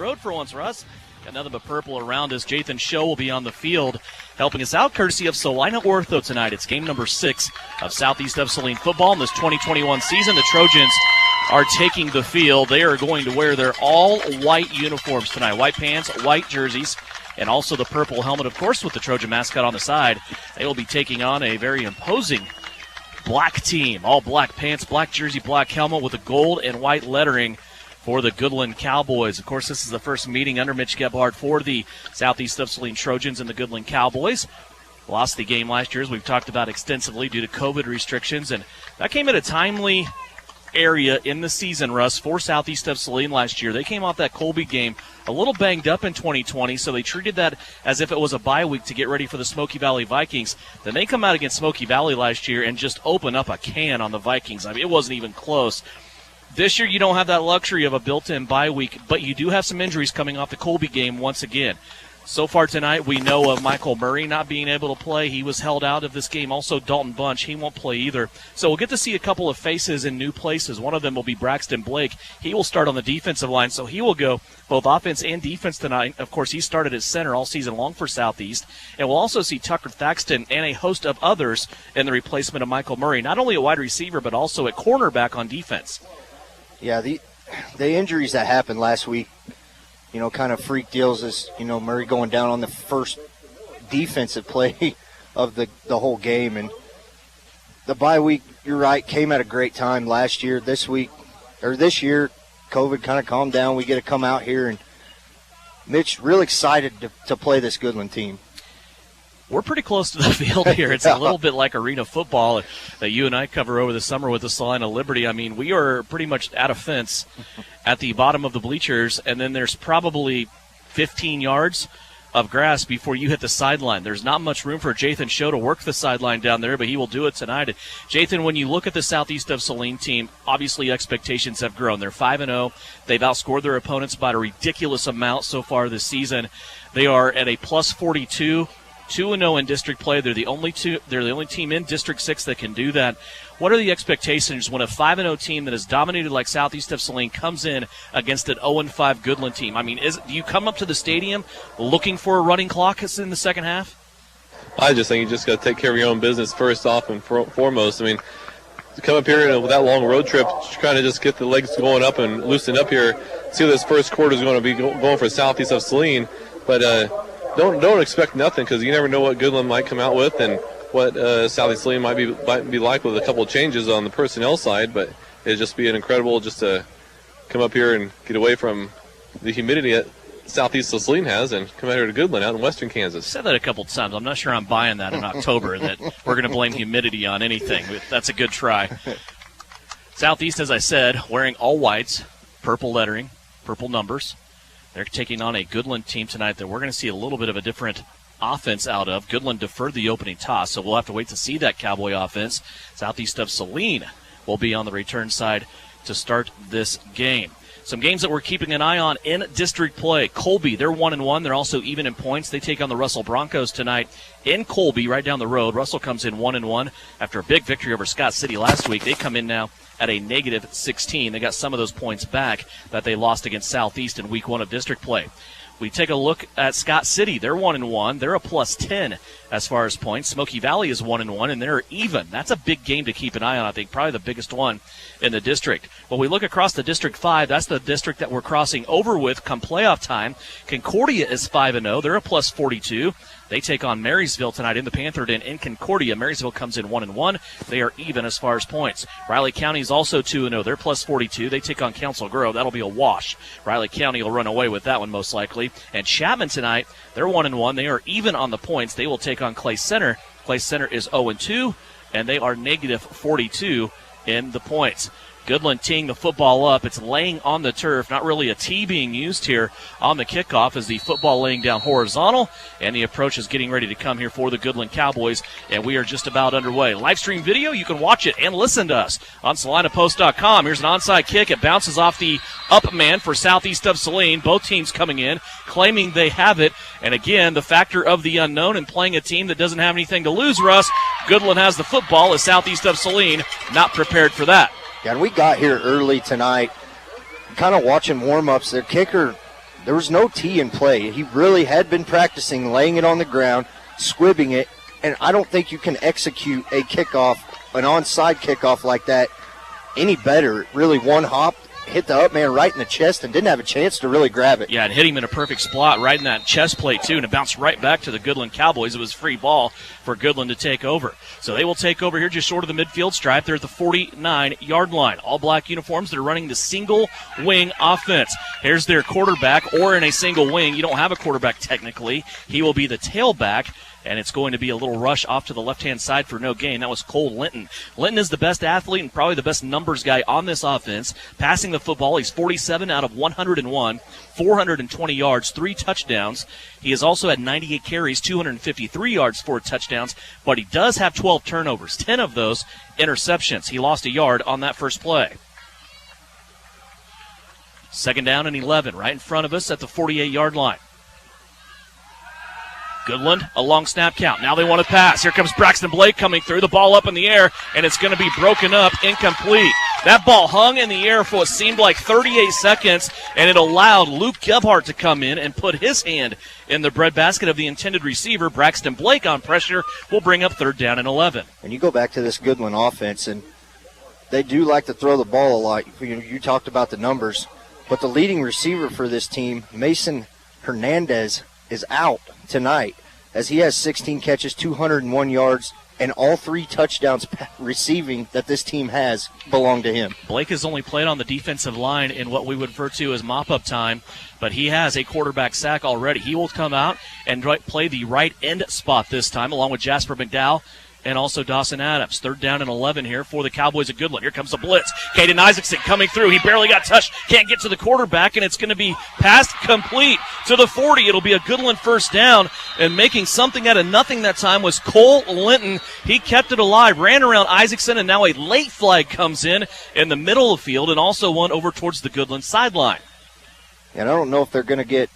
Road for once, Russ. Got nothing but purple around us. Jathan Show will be on the field helping us out courtesy of Saline Ortho tonight. It's game number 6 of Southeast of Saline football in this 2021 season. The Trojans are taking the field. They are going to wear their all-white uniforms tonight. White pants, white jerseys, and also the purple helmet, of course, with the Trojan mascot on the side. They will be taking on a very imposing black team. All black pants, black jersey, black helmet with the gold and white lettering for the Goodland Cowboys. Of course, this is the first meeting under Mitch Gebhardt for the Southeast of Saline Trojans and the Goodland Cowboys. Lost the game last year, as we've talked about extensively, due to COVID restrictions, and that came at a timely area in the season, Russ, for Southeast of Saline last year. They came off that Colby game a little banged up in 2020, so they treated that as if it was a bye week to get ready for the Smoky Valley Vikings. Then they come out against Smoky Valley last year and just open up a can on the Vikings. I mean, it wasn't even close. This year you don't have that luxury of a built-in bye week, but you do have some injuries coming off the Colby game once again. So far tonight, we know of Michael Murray not being able to play. He was held out of this game. Also, Dalton Bunch, he won't play either. So we'll get to see a couple of faces in new places. One of them will be Braxton Blake. He will start on the defensive line, so he will go both offense and defense tonight. Of course, he started at center all season long for Southeast. And we'll also see Tucker Thaxton and a host of others in the replacement of Michael Murray, not only a wide receiver, but also at cornerback on defense. Yeah, the injuries that happened last week, kind of freak deals is, Murray going down on the first defensive play of the whole game. And the bye week, you're right, came at a great time last year. This year, COVID kind of calmed down. We get to come out here, and Mitch real excited to play this Goodland team. We're pretty close to the field here. It's a little bit like arena football that you and I cover over the summer with the Saline of Liberty. I mean, we are pretty much at a fence at the bottom of the bleachers, and then there's probably 15 yards of grass before you hit the sideline. There's not much room for Jathan Show to work the sideline down there, but he will do it tonight. Jathan, when you look at the Southeast of Saline team, obviously expectations have grown. They're 5-0. They've outscored their opponents by a ridiculous amount so far this season. They are at a plus 42. 2-0 in district play. They're the only team in District 6 that can do that. What are the expectations when a 5-0 team that is dominated like Southeast of Saline comes in against an 0-5 Goodland team? I mean, do you come up to the stadium looking for a running clock in the second half? I just think you just got to take care of your own business first off and foremost. I mean, to come up here with that long road trip, kind of just get the legs going up and loosen up here. See what this first quarter is going to be going for Southeast of Saline, but Don't expect nothing, because you never know what Goodland might come out with and what Southeast Saline might be like with a couple of changes on the personnel side. But it'd just be an incredible just to come up here and get away from the humidity that Southeast of Saline has and come out here to Goodland out in western Kansas. I've said that a couple of times. I'm not sure I'm buying that in October, that we're going to blame humidity on anything. That's a good try. Southeast, as I said, wearing all whites, purple lettering, purple numbers. They're taking on a Goodland team tonight that we're going to see a little bit of a different offense out of. Goodland deferred the opening toss, so we'll have to wait to see that Cowboy offense. Southeast of Saline will be on the return side to start this game. Some games that we're keeping an eye on in district play. Colby, they're 1-1. They're also even in points. They take on the Russell Broncos tonight in Colby, right down the road. Russell comes in 1-1 after a big victory over Scott City last week. They come in now at a negative 16. They got some of those points back that they lost against Southeast in week 1 of district play. We take a look at Scott City. They're 1-1. They're a plus 10 as far as points. Smoky Valley is 1-1, and they're even. That's a big game to keep an eye on, I think, probably the biggest one in the district. When we look across the District 5, that's the district that we're crossing over with come playoff time. Concordia is 5-0. They're a plus 42. They take on Marysville tonight in the Panther Den in Concordia. Marysville comes in 1-1. They are even as far as points. Riley County is also 2-0. They're plus 42. They take on Council Grove. That'll be a wash. Riley County will run away with that one most likely. And Chapman tonight, they're 1-1. They are even on the points. They will take on Clay Center. Clay Center is 0-2, and they are negative 42 in the points. Goodland teeing the football up. It's laying on the turf. Not really a tee being used here on the kickoff as the football laying down horizontal. And the approach is getting ready to come here for the Goodland Cowboys. And we are just about underway. Live stream video, you can watch it and listen to us on SalinaPost.com. Here's an onside kick. It bounces off the up man for Southeast of Saline. Both teams coming in, claiming they have it. And again, the factor of the unknown and playing a team that doesn't have anything to lose, Russ. Goodland has the football as Southeast of Saline not prepared for that. Yeah, and we got here early tonight, kind of watching warm-ups. Their kicker there was no tee in play. He really had been practicing laying it on the ground, squibbing it, and I don't think you can execute a kickoff, an onside kickoff like that any better. It really one hop, hit the up man right in the chest, and didn't have a chance to really grab it. Yeah, and hit him in a perfect spot right in that chest plate, too, and it bounced right back to the Goodland Cowboys. It was free ball for Goodland to take over. So they will take over here just short of the midfield stripe. They're at the 49-yard line. All black uniforms. They're running the single wing offense. Here's their quarterback, or in a single wing. You don't have a quarterback technically. He will be the tailback. And it's going to be a little rush off to the left-hand side for no gain. That was Cole Linton. Linton is the best athlete and probably the best numbers guy on this offense. Passing the football, he's 47 out of 101, 420 yards, 3 touchdowns. He has also had 98 carries, 253 yards, 4 touchdowns, but he does have 12 turnovers, 10 of those interceptions. He lost a yard on that first play. 2nd down and 11, right in front of us at the 48-yard line. Goodland, a long snap count. Now they want to pass. Here comes Braxton Blake coming through. The ball up in the air, and it's going to be broken up, incomplete. That ball hung in the air for what seemed like 38 seconds, and it allowed Luke Gebhardt to come in and put his hand in the breadbasket of the intended receiver. Braxton Blake on pressure will bring up 3rd down and 11. And you go back to this Goodland offense, and they do like to throw the ball a lot. You talked about the numbers, but the leading receiver for this team, Mason Hernandez, is out tonight as he has 16 catches, 201 yards, and all 3 touchdowns receiving that this team has belong to him. Blake has only played on the defensive line in what we would refer to as mop-up time, but he has a quarterback sack already. He will come out and play the right end spot this time, along with Jasper McDowell and also Dawson Adams. 3rd down and 11 here for the Cowboys of Goodland. Here comes the blitz. Caden Isaacson coming through. He barely got touched. Can't get to the quarterback, and it's going to be passed complete to the 40. It'll be a Goodland 1st down, and making something out of nothing that time was Cole Linton. He kept it alive, ran around Isaacson, and now a late flag comes in the middle of the field, and also one over towards the Goodland sideline. And I don't know if they're going to get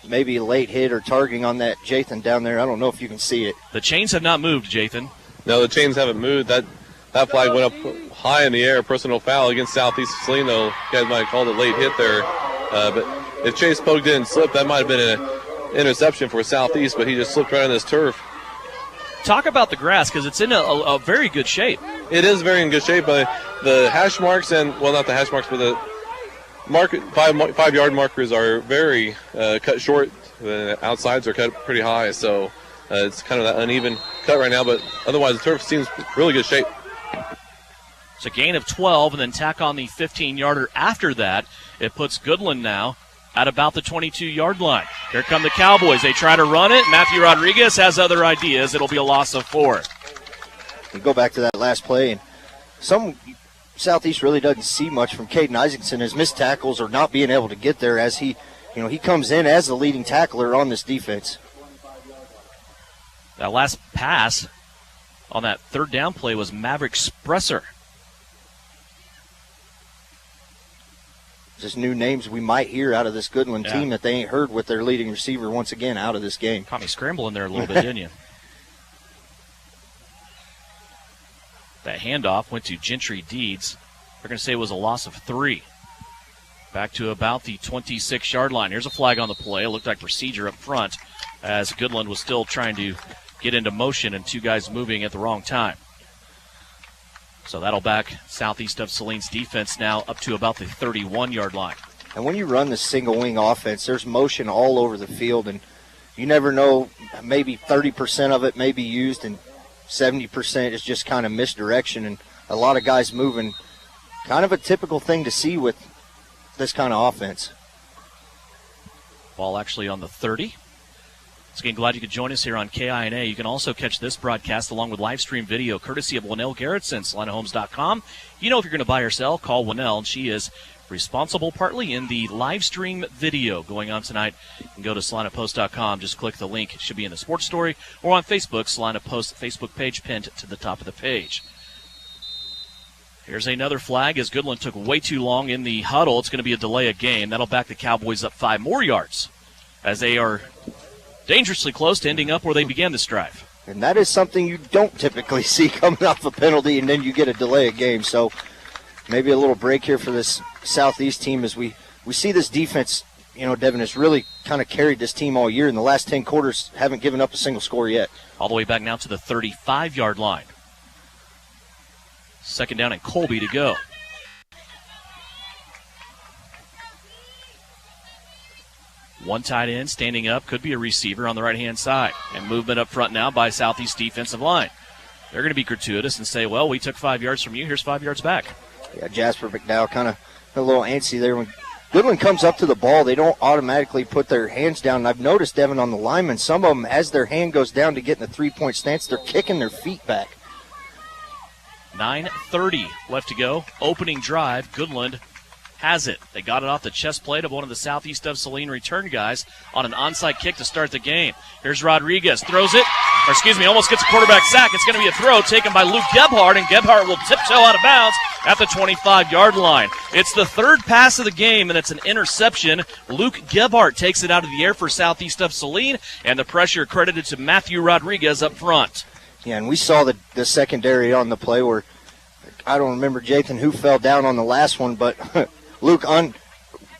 maybe a late hit or targeting on that Jathan down there. I don't know if you can see it. The chains have not moved, Jathan. No, the chains haven't moved. That flag went up high in the air. Personal foul against Southeast Saline, though. You guys might have called it a late hit there. But if Chase Pogue didn't slip, that might have been an interception for Southeast, but he just slipped right on this turf. Talk about the grass, because it's in a very good shape. It is very in good shape, but the hash marks not the hash marks, but the 5-yard markers are very cut short. The outsides are cut pretty high, so it's kind of that uneven cut right now, but otherwise the turf seems really good shape. It's a gain of 12, and then tack on the 15-yarder after that. It puts Goodland now at about the 22-yard line. Here come the Cowboys. They try to run it. Matthew Rodriguez has other ideas. It'll be a loss of 4. You go back to that last play, and Southeast really doesn't see much from Caden Isaacson. His missed tackles are not being able to get there as he comes in as the leading tackler on this defense. That last pass on that 3rd down play was Maverick Spresser. Just new names we might hear out of this Goodland team that they ain't heard with their leading receiver once again out of this game. Caught me scrambling there a little bit, didn't you? That handoff went to Gentry Deeds. They're going to say it was a loss of 3. Back to about the 26-yard line. Here's a flag on the play. It looked like procedure up front as Goodland was still trying to get into motion and 2 guys moving at the wrong time. So that'll back Southeast of Saline's defense now up to about the 31-yard line. And when you run the single wing offense, there's motion all over the field, and you never know, maybe 30% of it may be used and 70% is just kind of misdirection, and a lot of guys moving. Kind of a typical thing to see with this kind of offense. Ball actually on the 30. Once again, glad you could join us here on KINA. You can also catch this broadcast along with live stream video courtesy of Winnell Garrettson, SalinaHomes.com. You know, if you're going to buy or sell, call Winnell, and she is responsible partly in the live stream video going on tonight. You can go to SalinaPost.com. Just click the link. It should be in the sports story or on Facebook, Salina Post Facebook page pinned to the top of the page. Here's another flag as Goodland took way too long in the huddle. It's going to be a delay of game. That'll back the Cowboys up 5 more yards as they are dangerously close to ending up where they began this drive. And that is something you don't typically see coming off a penalty, and then you get a delay of game. So maybe a little break here for this Southeast team as we see this defense Devin has really kind of carried this team all year. In the last 10 quarters, haven't given up a single score yet. All the way back now to the 35-yard line. Second down and Colby to go. One tight end standing up, could be a receiver on the right-hand side. And movement up front now by Southeast defensive line. They're going to be gratuitous and say, well, we took 5 yards from you, here's 5 yards back. Yeah, Jasper McDowell kind of a little antsy there. When Goodland comes up to the ball, they don't automatically put their hands down. And I've noticed, Devin, on the linemen, some of them, as their hand goes down to get in the three-point stance, they're kicking their feet back. 9:30 left to go. Opening drive, Goodland has it. They got it off the chest plate of one of the Southeast of Saline return guys on an onside kick to start the game. Here's Rodriguez, throws it, almost gets a quarterback sack. It's going to be a throw taken by Luke Gebhardt, and Gebhardt will tiptoe out of bounds at the 25-yard line. It's the third pass of the game, and it's an interception. Luke Gebhardt takes it out of the air for Southeast of Saline, and the pressure credited to Matthew Rodriguez up front. Yeah, and we saw the secondary on the play where, I don't remember, Jathan, who fell down on the last one, but Luke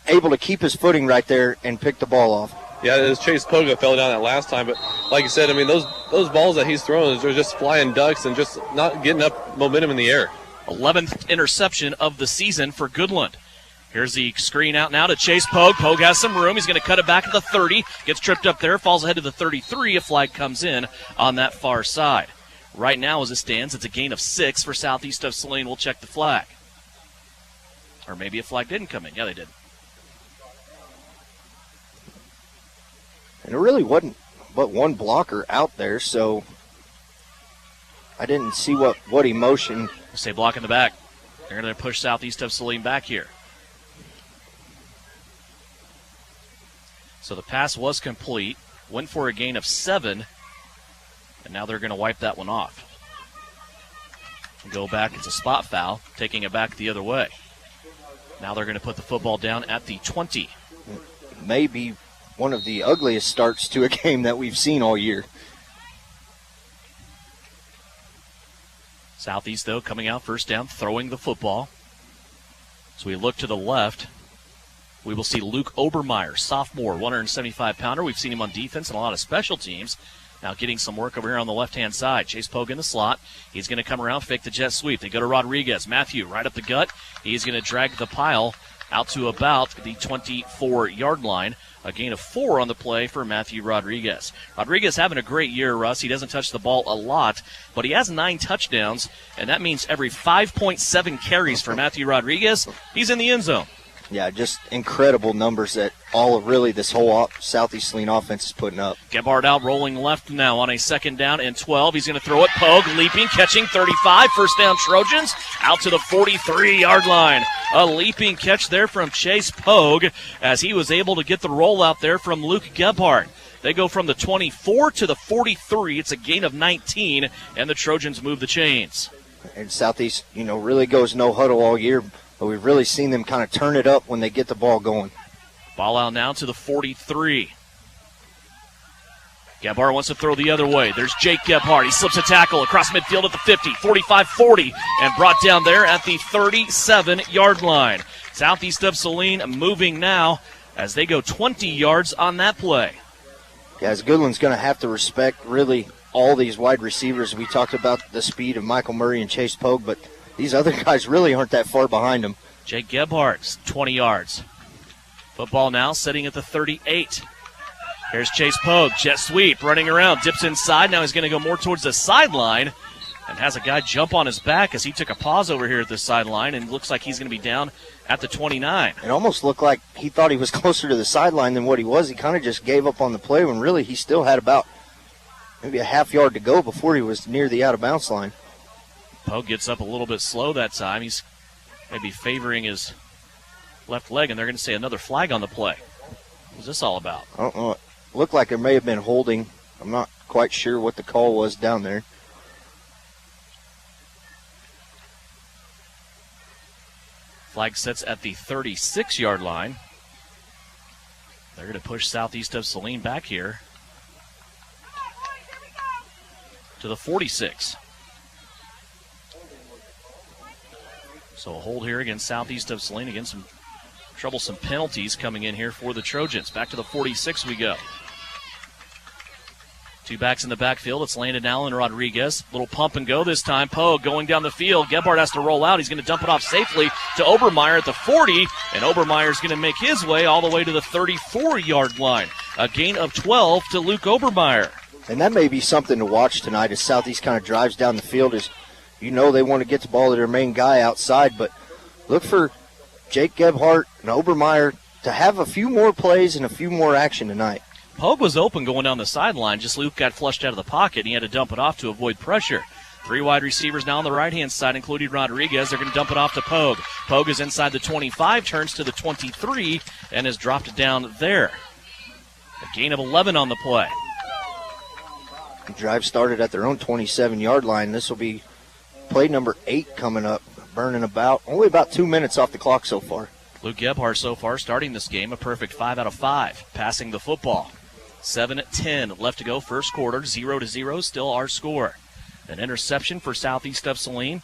able to keep his footing right there and pick the ball off. Yeah, it was Chase Poga fell down that last time, but like you said, I mean, those balls that he's throwing, they're just flying ducks and just not getting up momentum in the air. 11th interception of the season for Goodland. Here's the screen out now to Chase Pogue. Pogue has some room. He's going to cut it back to the 30. Gets tripped up there, falls ahead to the 33. A flag comes in on that far side. Right now, as it stands, it's a gain of 6 for Southeast of Saline. We'll check the flag. Or maybe a flag didn't come in. Yeah, they did. And it really wasn't but one blocker out there, so I didn't see what emotion. Say block in the back. They're going to push Southeast of Saline back here. So the pass was complete. Went for a gain of 7. And now they're going to wipe that one off. Go back. It's a spot foul, taking it back the other way. Now they're going to put the football down at the 20. Maybe one of the ugliest starts to a game that we've seen all year. Southeast, though, coming out first down, throwing the football. So we look to the left. We will see Luke Obermeyer, sophomore, 175-pounder. We've seen him on defense and a lot of special teams. Now getting some work over here on the left-hand side. Chase Pogue in the slot. He's going to come around, fake the jet sweep. They go to Rodriguez. Matthew right up the gut. He's going to drag the pile out to about the 24-yard line. A gain of 4 on the play for Matthew Rodriguez. Rodriguez having a great year, Russ. He doesn't touch the ball a lot, but he has 9 touchdowns, and that means every 5.7 carries for Matthew Rodriguez, he's in the end zone. Yeah, just incredible numbers that all of really this whole Southeast Saline offense is putting up. Gebhardt out rolling left now on a second down and 12. He's going to throw it. Pogue leaping, catching 35. First down Trojans out to the 43-yard line. A leaping catch there from Chase Pogue as he was able to get the roll out there from Luke Gebhardt. They go from the 24 to the 43. It's a gain of 19, and the Trojans move the chains. And Southeast, really goes no huddle all year. But we've really seen them kind of turn it up when they get the ball going. Ball out now to the 43. Gebhardt wants to throw the other way. There's Jake Gebhardt. He slips a tackle across midfield at the 50, 45-40, and brought down there at the 37-yard line. Southeast of Saline moving now as they go 20 yards on that play. Yeah, as Goodland's going to have to respect really all these wide receivers. We talked about the speed of Michael Murray and Chase Pogue, but these other guys really aren't that far behind him. Jake Gebhardt, 20 yards. Football now sitting at the 38. Here's Chase Pogue, jet sweep, running around, dips inside. Now he's going to go more towards the sideline and has a guy jump on his back as he took a pause over here at the sideline, and looks like he's going to be down at the 29. It almost looked like he thought he was closer to the sideline than what he was. He kind of just gave up on the play when really he still had about maybe a half yard to go before he was near the out-of-bounds line. Pogue gets up a little bit slow that time. He's maybe favoring his left leg, and they're going to say another flag on the play. What's this all about? I don't know. It looked like there may have been holding. I'm not quite sure what the call was down there. Flag sits at the 36-yard line. They're going to push Southeast of Saline back here to the 46. So a hold here against Southeast of Saline, again some troublesome penalties coming in here for the Trojans. Back to the 46 we go. Two backs in the backfield. It's Landon Allen, Rodriguez. Little pump and go this time. Pogue going down the field. Gebhardt has to roll out. He's going to dump it off safely to Obermeyer at the 40, and Obermeyer's going to make his way all the way to the 34-yard line. A gain of 12 to Luke Obermeyer. And that may be something to watch tonight as Southeast kind of drives down the field. As you know, they want to get the ball to their main guy outside, but look for Jake Gebhardt and Obermeyer to have a few more plays and a few more action tonight. Pogue was open going down the sideline. Just Luke got flushed out of the pocket, and he had to dump it off to avoid pressure. Three wide receivers now on the right-hand side, including Rodriguez. They're going to dump it off to Pogue. Pogue is inside the 25, turns to the 23, and is dropped down there. A gain of 11 on the play. The drive started at their own 27-yard line. This will be play number 8 coming up, burning only about 2 minutes off the clock so far. Luke Gebhardt so far starting this game, a perfect 5 out of 5, passing the football. 7-10 left to go, first quarter, 0-0, still our score. An interception for Southeast of Saline.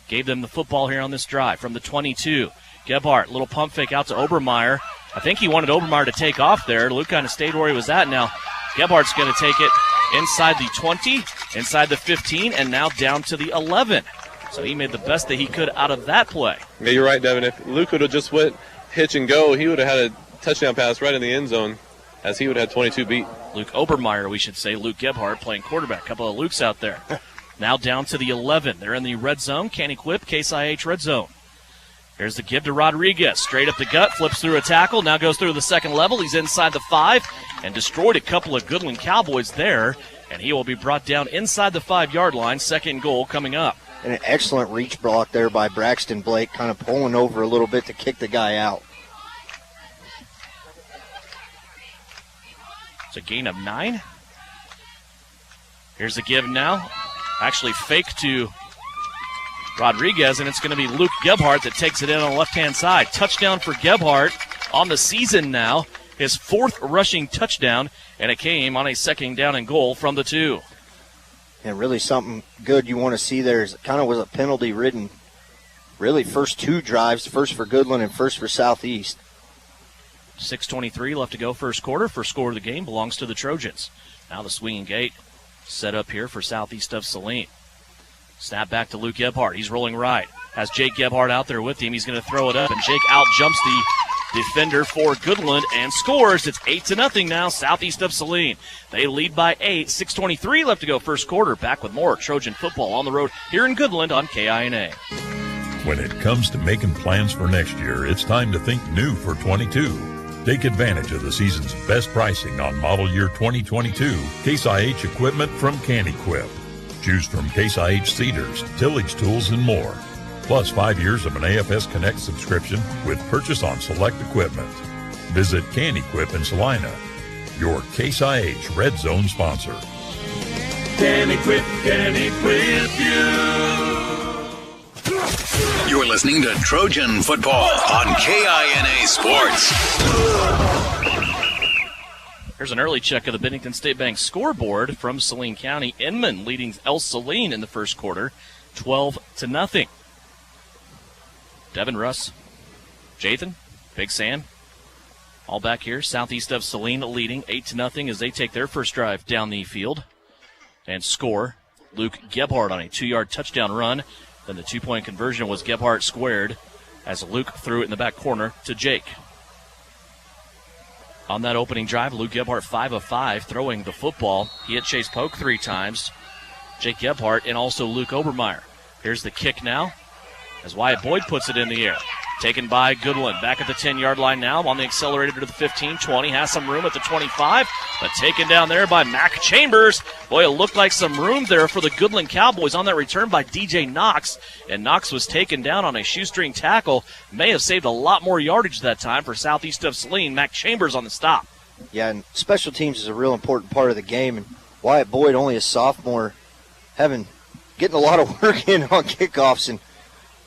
Gave them the football here on this drive from the 22. Gebhardt, little pump fake out to Obermeyer. I think he wanted Obermeyer to take off there. Luke kind of stayed where he was at. Now Gebhardt's going to take it inside the 20, inside the 15, and now down to the 11. So he made the best that he could out of that play. Yeah, you're right, Devin. If Luke would have just went hitch and go, he would have had a touchdown pass right in the end zone, as he would have had 22 beat. Luke Obermeyer, we should say. Luke Gebhardt playing quarterback. A couple of Lukes out there. Now down to the 11. They're in the red zone. Canny Quip, Case IH red zone. Here's the give to Rodriguez. Straight up the gut, flips through a tackle, now goes through the second level. He's inside the 5 and destroyed a couple of Goodland Cowboys there, and he will be brought down inside the 5-yard line. Second goal coming up. And an excellent reach block there by Braxton Blake, kind of pulling over a little bit to kick the guy out. It's a gain of 9. Here's the give now. Actually fake to Rodriguez, and it's going to be Luke Gebhardt that takes it in on the left-hand side. Touchdown for Gebhardt on the season now. His 4th rushing touchdown, and it came on a second down and goal from the 2. And really something good you want to see there is it kind of was a penalty-ridden, really first 2 drives, first for Goodland and first for Southeast. 6:23 left to go first quarter. First score of the game belongs to the Trojans. Now the swinging gate set up here for Southeast of Saline. Snap back to Luke Gebhardt. He's rolling right. Has Jake Gebhardt out there with him. He's going to throw it up, and Jake out jumps the defender for Goodland and scores. It's 8-0 now, Southeast of Saline. They lead by 8. 6:23 left to go first quarter. Back with more Trojan football on the road here in Goodland on KINA. When it comes to making plans for next year, it's time to think new for 22. Take advantage of the season's best pricing on model year 2022 Case IH equipment from Canny Quip. Choose from Case IH seeders, tillage tools, and more. Plus 5 years of an AFS Connect subscription with purchase on select equipment. Visit Canny Quip in Salina, your Case IH Red Zone sponsor. Canny Quip you. You're listening to Trojan Football on KINA Sports. Here's an early check of the Bennington State Bank scoreboard from Saline County. Inman leading El Saline in the first quarter, 12-0. Devin, Russ, Jathan, Big Sam, all back here. Southeast of Saline leading 8-0 as they take their first drive down the field and score. Luke Gebhardt on a 2-yard touchdown run. Then the 2-point conversion was Gebhardt squared as Luke threw it in the back corner to Jake. On that opening drive, Luke Gebhardt 5 of 5 throwing the football. He hit Chase Polk 3 times. Jake Gebhardt and also Luke Obermeyer. Here's the kick now as Wyatt Boyd puts it in the air. Taken by Goodland. Back at the 10-yard line now. On the accelerator to the 15, 20. Has some room at the 25. But taken down there by Mac Chambers. Boy, it looked like some room there for the Goodland Cowboys on that return by DJ Knox. And Knox was taken down on a shoestring tackle. May have saved a lot more yardage that time for Southeast of Saline. Mac Chambers on the stop. Yeah, and special teams is a real important part of the game. And Wyatt Boyd, only a sophomore, getting a lot of work in on kickoffs and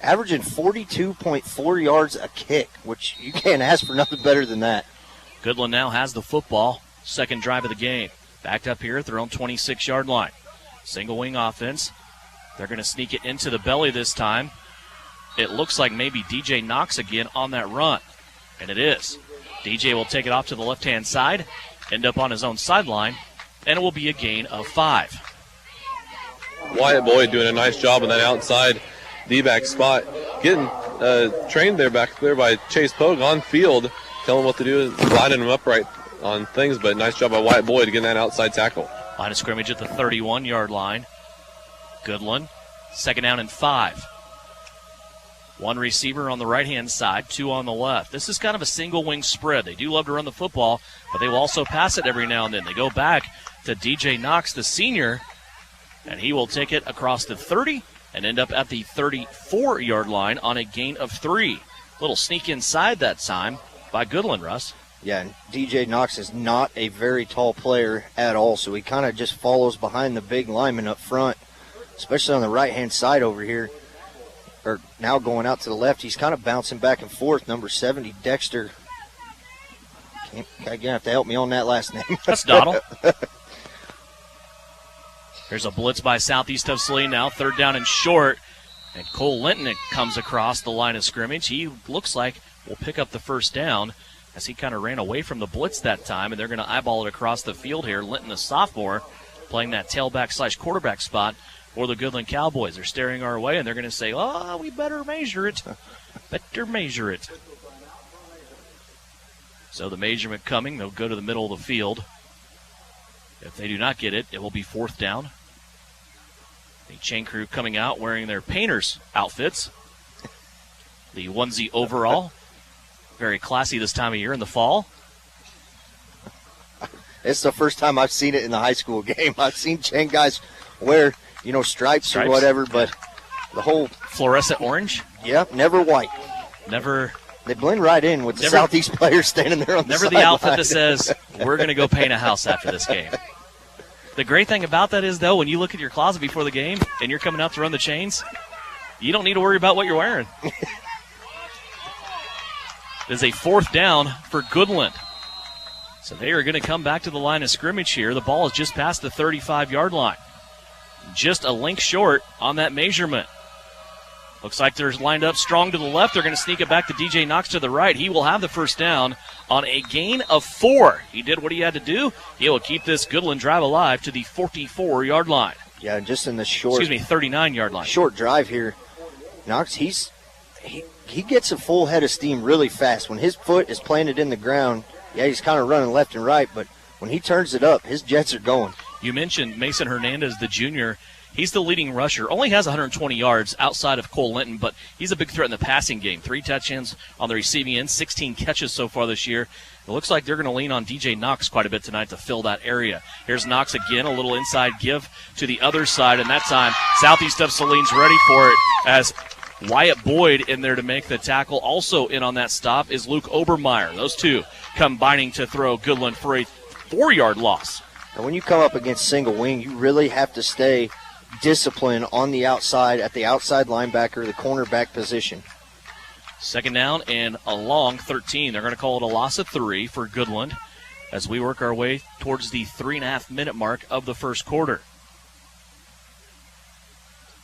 averaging 42.4 yards a kick, which you can't ask for nothing better than that. Goodland now has the football. Second drive of the game. Backed up here at their own 26-yard line. Single wing offense. They're going to sneak it into the belly this time. It looks like maybe DJ Knox again on that run. And it is. DJ will take it off to the left-hand side, end up on his own sideline, and it will be a gain of 5. Wyatt Boyd doing a nice job on that outside D-back spot. Getting trained there back there by Chase Pogue on field, telling him what to do, lining him up right on things, but nice job by Wyatt Boyd getting that outside tackle. Line of scrimmage at the 31-yard line. Goodland, 2nd down and 5. 1 receiver on the right-hand side, 2 on the left. This is kind of a single-wing spread. They do love to run the football, but they will also pass it every now and then. They go back to DJ Knox, the senior, and he will take it across the 30 and end up at the 34-yard line on a gain of 3. Little sneak inside that time by Goodland, Russ. Yeah, and DJ Knox is not a very tall player at all, so he kind of just follows behind the big lineman up front, especially on the right-hand side over here. Or now going out to the left, he's kind of bouncing back and forth. Number 70, Dexter. You're going to have to help me on that last name. That's Doddle. There's a blitz by Southeast of Saline now, 3rd down and short. And Cole Linton comes across the line of scrimmage. He looks like will pick up the 1st down as he kind of ran away from the blitz that time, and they're going to eyeball it across the field here. Linton, the sophomore, playing that tailback/quarterback spot for the Goodland Cowboys. They're staring our way, and they're going to say, oh, we better measure it. Better measure it. So the measurement coming. They'll go to the middle of the field. If they do not get it, it will be 4th down. The chain crew coming out wearing their painters' outfits. The onesie overall. Very classy this time of year in the fall. It's the first time I've seen it in the high school game. I've seen chain guys wear, stripes or whatever, but the whole fluorescent orange? Yeah, never white. Never. They blend right in with the Southeast players standing there on the sideline. Never the outfit that says, we're going to go paint a house after this game. The great thing about that is, though, when you look at your closet before the game and you're coming out to run the chains, you don't need to worry about what you're wearing. It is a 4th down for Goodland. So they are going to come back to the line of scrimmage here. The ball is just past the 35-yard line. Just a link short on that measurement. Looks like they're lined up strong to the left. They're going to sneak it back to DJ Knox to the right. He will have the 1st down on a gain of 4. He did what he had to do. He will keep this Goodland drive alive to the 44-yard line. Yeah, just in the short. 39-yard line. Short drive here. Knox, he gets a full head of steam really fast. When his foot is planted in the ground, yeah, he's kind of running left and right, but when he turns it up, his jets are going. You mentioned Mason Hernandez, the junior. He's the leading rusher. Only has 120 yards outside of Cole Linton, but he's a big threat in the passing game. 3 touchdowns on the receiving end, 16 catches so far this year. It looks like they're going to lean on DJ Knox quite a bit tonight to fill that area. Here's Knox again, a little inside give to the other side, and that time Southeast of Saline's ready for it as Wyatt Boyd in there to make the tackle. Also in on that stop is Luke Obermeyer. Those two combining to throw Goodland for a 4-yard loss. And when you come up against single wing, you really have to stay disciplined on the outside at the outside linebacker, the cornerback position. 2nd down and a long 13. They're going to call it a loss of 3 for Goodland as we work our way towards the 3.5-minute mark of the first quarter.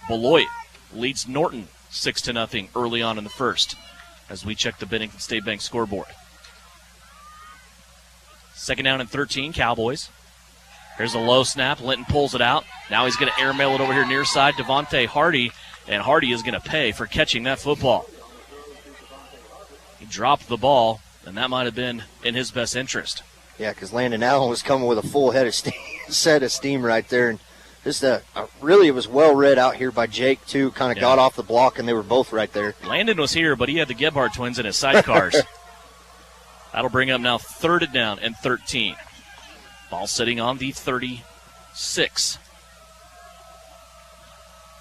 Beloit leads Norton 6-0 early on in the first as we check the Bennington State Bank scoreboard. 2nd down and 13, Cowboys. Here's a low snap. Linton pulls it out. Now he's going to airmail it over here near side. Devontae Hardy, and Hardy is going to pay for catching that football. He dropped the ball, and that might have been in his best interest. Yeah, because Landon Allen was coming with a full head of steam, set of steam right there. And just really, it was well read out here by Jake, too. Kind of got off the block, and they were both right there. Landon was here, but he had the Gebhardt twins in his sidecars. That'll bring up now 3rd down and 13. Ball sitting on the 36.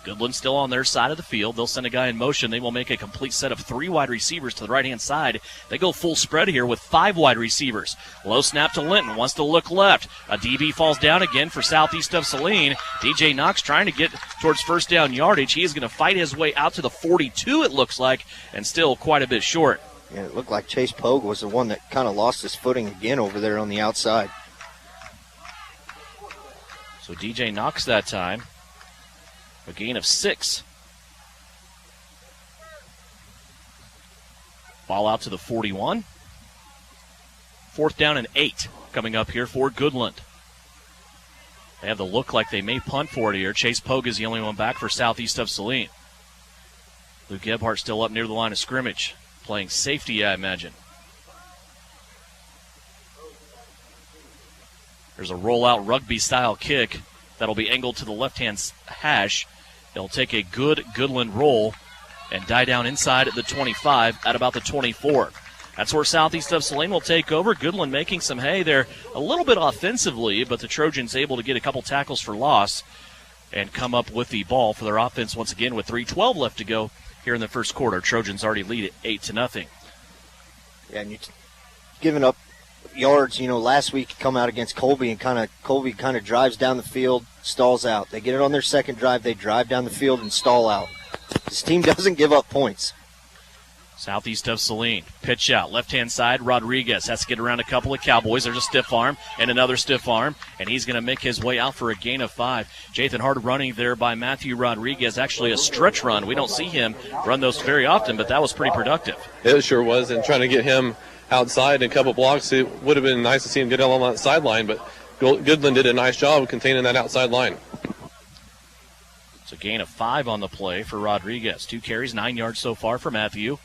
Goodland still on their side of the field. They'll send a guy in motion. They will make a complete set of 3 wide receivers to the right-hand side. They go full spread here with 5 wide receivers. Low snap to Linton. Wants to look left. A DB falls down again for Southeast of Saline. DJ Knox trying to get towards 1st down yardage. He is going to fight his way out to the 42, it looks like, and still quite a bit short. Yeah, it looked like Chase Pogue was the one that kind of lost his footing again over there on the outside. So DJ Knox that time. A gain of 6. Ball out to the 41. 4th down and 8 coming up here for Goodland. They have the look like they may punt for it here. Chase Pogue is the only one back for Southeast of Saline. Luke Gebhardt still up near the line of scrimmage, playing safety, I imagine. There's a rollout rugby-style kick that'll be angled to the left-hand hash. They'll take a good Goodland roll and die down inside at the 25 at about the 24. That's where Southeast of Saline will take over. Goodland making some hay there a little bit offensively, but the Trojans able to get a couple tackles for loss and come up with the ball for their offense once again with 3:12 left to go here in the first quarter. Trojans already lead it 8-0. Yeah, and you're giving up yards. Last week come out against Colby, and Colby kind of drives down the field, stalls out. They get it on their second drive. They drive down the field and stall out. This team doesn't give up points. Southeast of Saline, pitch out, left-hand side, Rodriguez has to get around a couple of Cowboys. There's a stiff arm and another stiff arm, and he's going to make his way out for a gain of 5. Jathan Hard running there by Matthew Rodriguez, actually a stretch run. We don't see him run those very often, but that was pretty productive. It sure was, and trying to get him outside in a couple blocks, it would have been nice to see him get along that sideline, but Goodland did a nice job of containing that outside line. It's a gain of 5 on the play for Rodriguez. 2 carries, 9 yards so far for Matthew.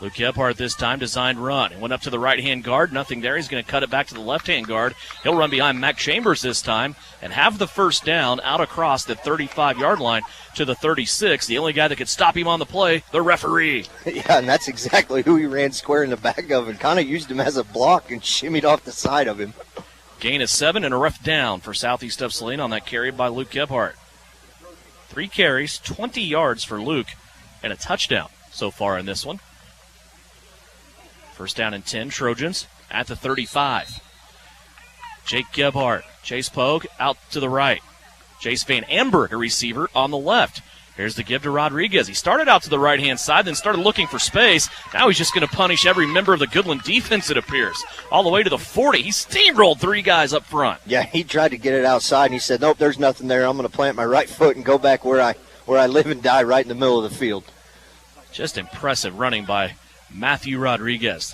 Luke Gebhardt this time designed run. He went up to the right-hand guard. Nothing there. He's going to cut it back to the left-hand guard. He'll run behind Mac Chambers this time and have the first down out across the 35-yard line to the 36. The only guy that could stop him on the play, the referee. Yeah, and that's exactly who he ran square in the back of and kind of used him as a block and shimmied off the side of him. Gain of 7 and a rough down for Southeast of Saline on that carry by Luke Gebhardt. 3 carries, 20 yards for Luke, and a touchdown so far in this one. First down and 10, Trojans at the 35. Jake Gebhardt, Chase Pogue out to the right. Chase Van Amberg, a receiver, on the left. Here's the give to Rodriguez. He started out to the right-hand side, then started looking for space. Now he's just going to punish every member of the Goodland defense, it appears. All the way to the 40. He steamrolled 3 guys up front. Yeah, he tried to get it outside, and he said, nope, there's nothing there. I'm going to plant my right foot and go back where I live and die, right in the middle of the field. Just impressive running by Matthew Rodriguez.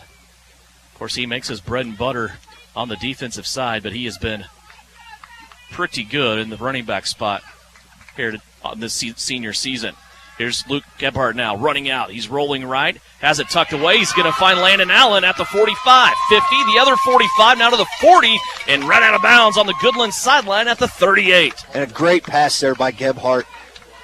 Of course, he makes his bread and butter on the defensive side, but he has been pretty good in the running back spot here on this senior season. Here's Luke Gebhardt now running out. He's rolling right, has it tucked away. He's going to find Landon Allen at the 45, 50, the other 45, now to the 40, and right out of bounds on the Goodland sideline at the 38. And a great pass there by Gebhardt.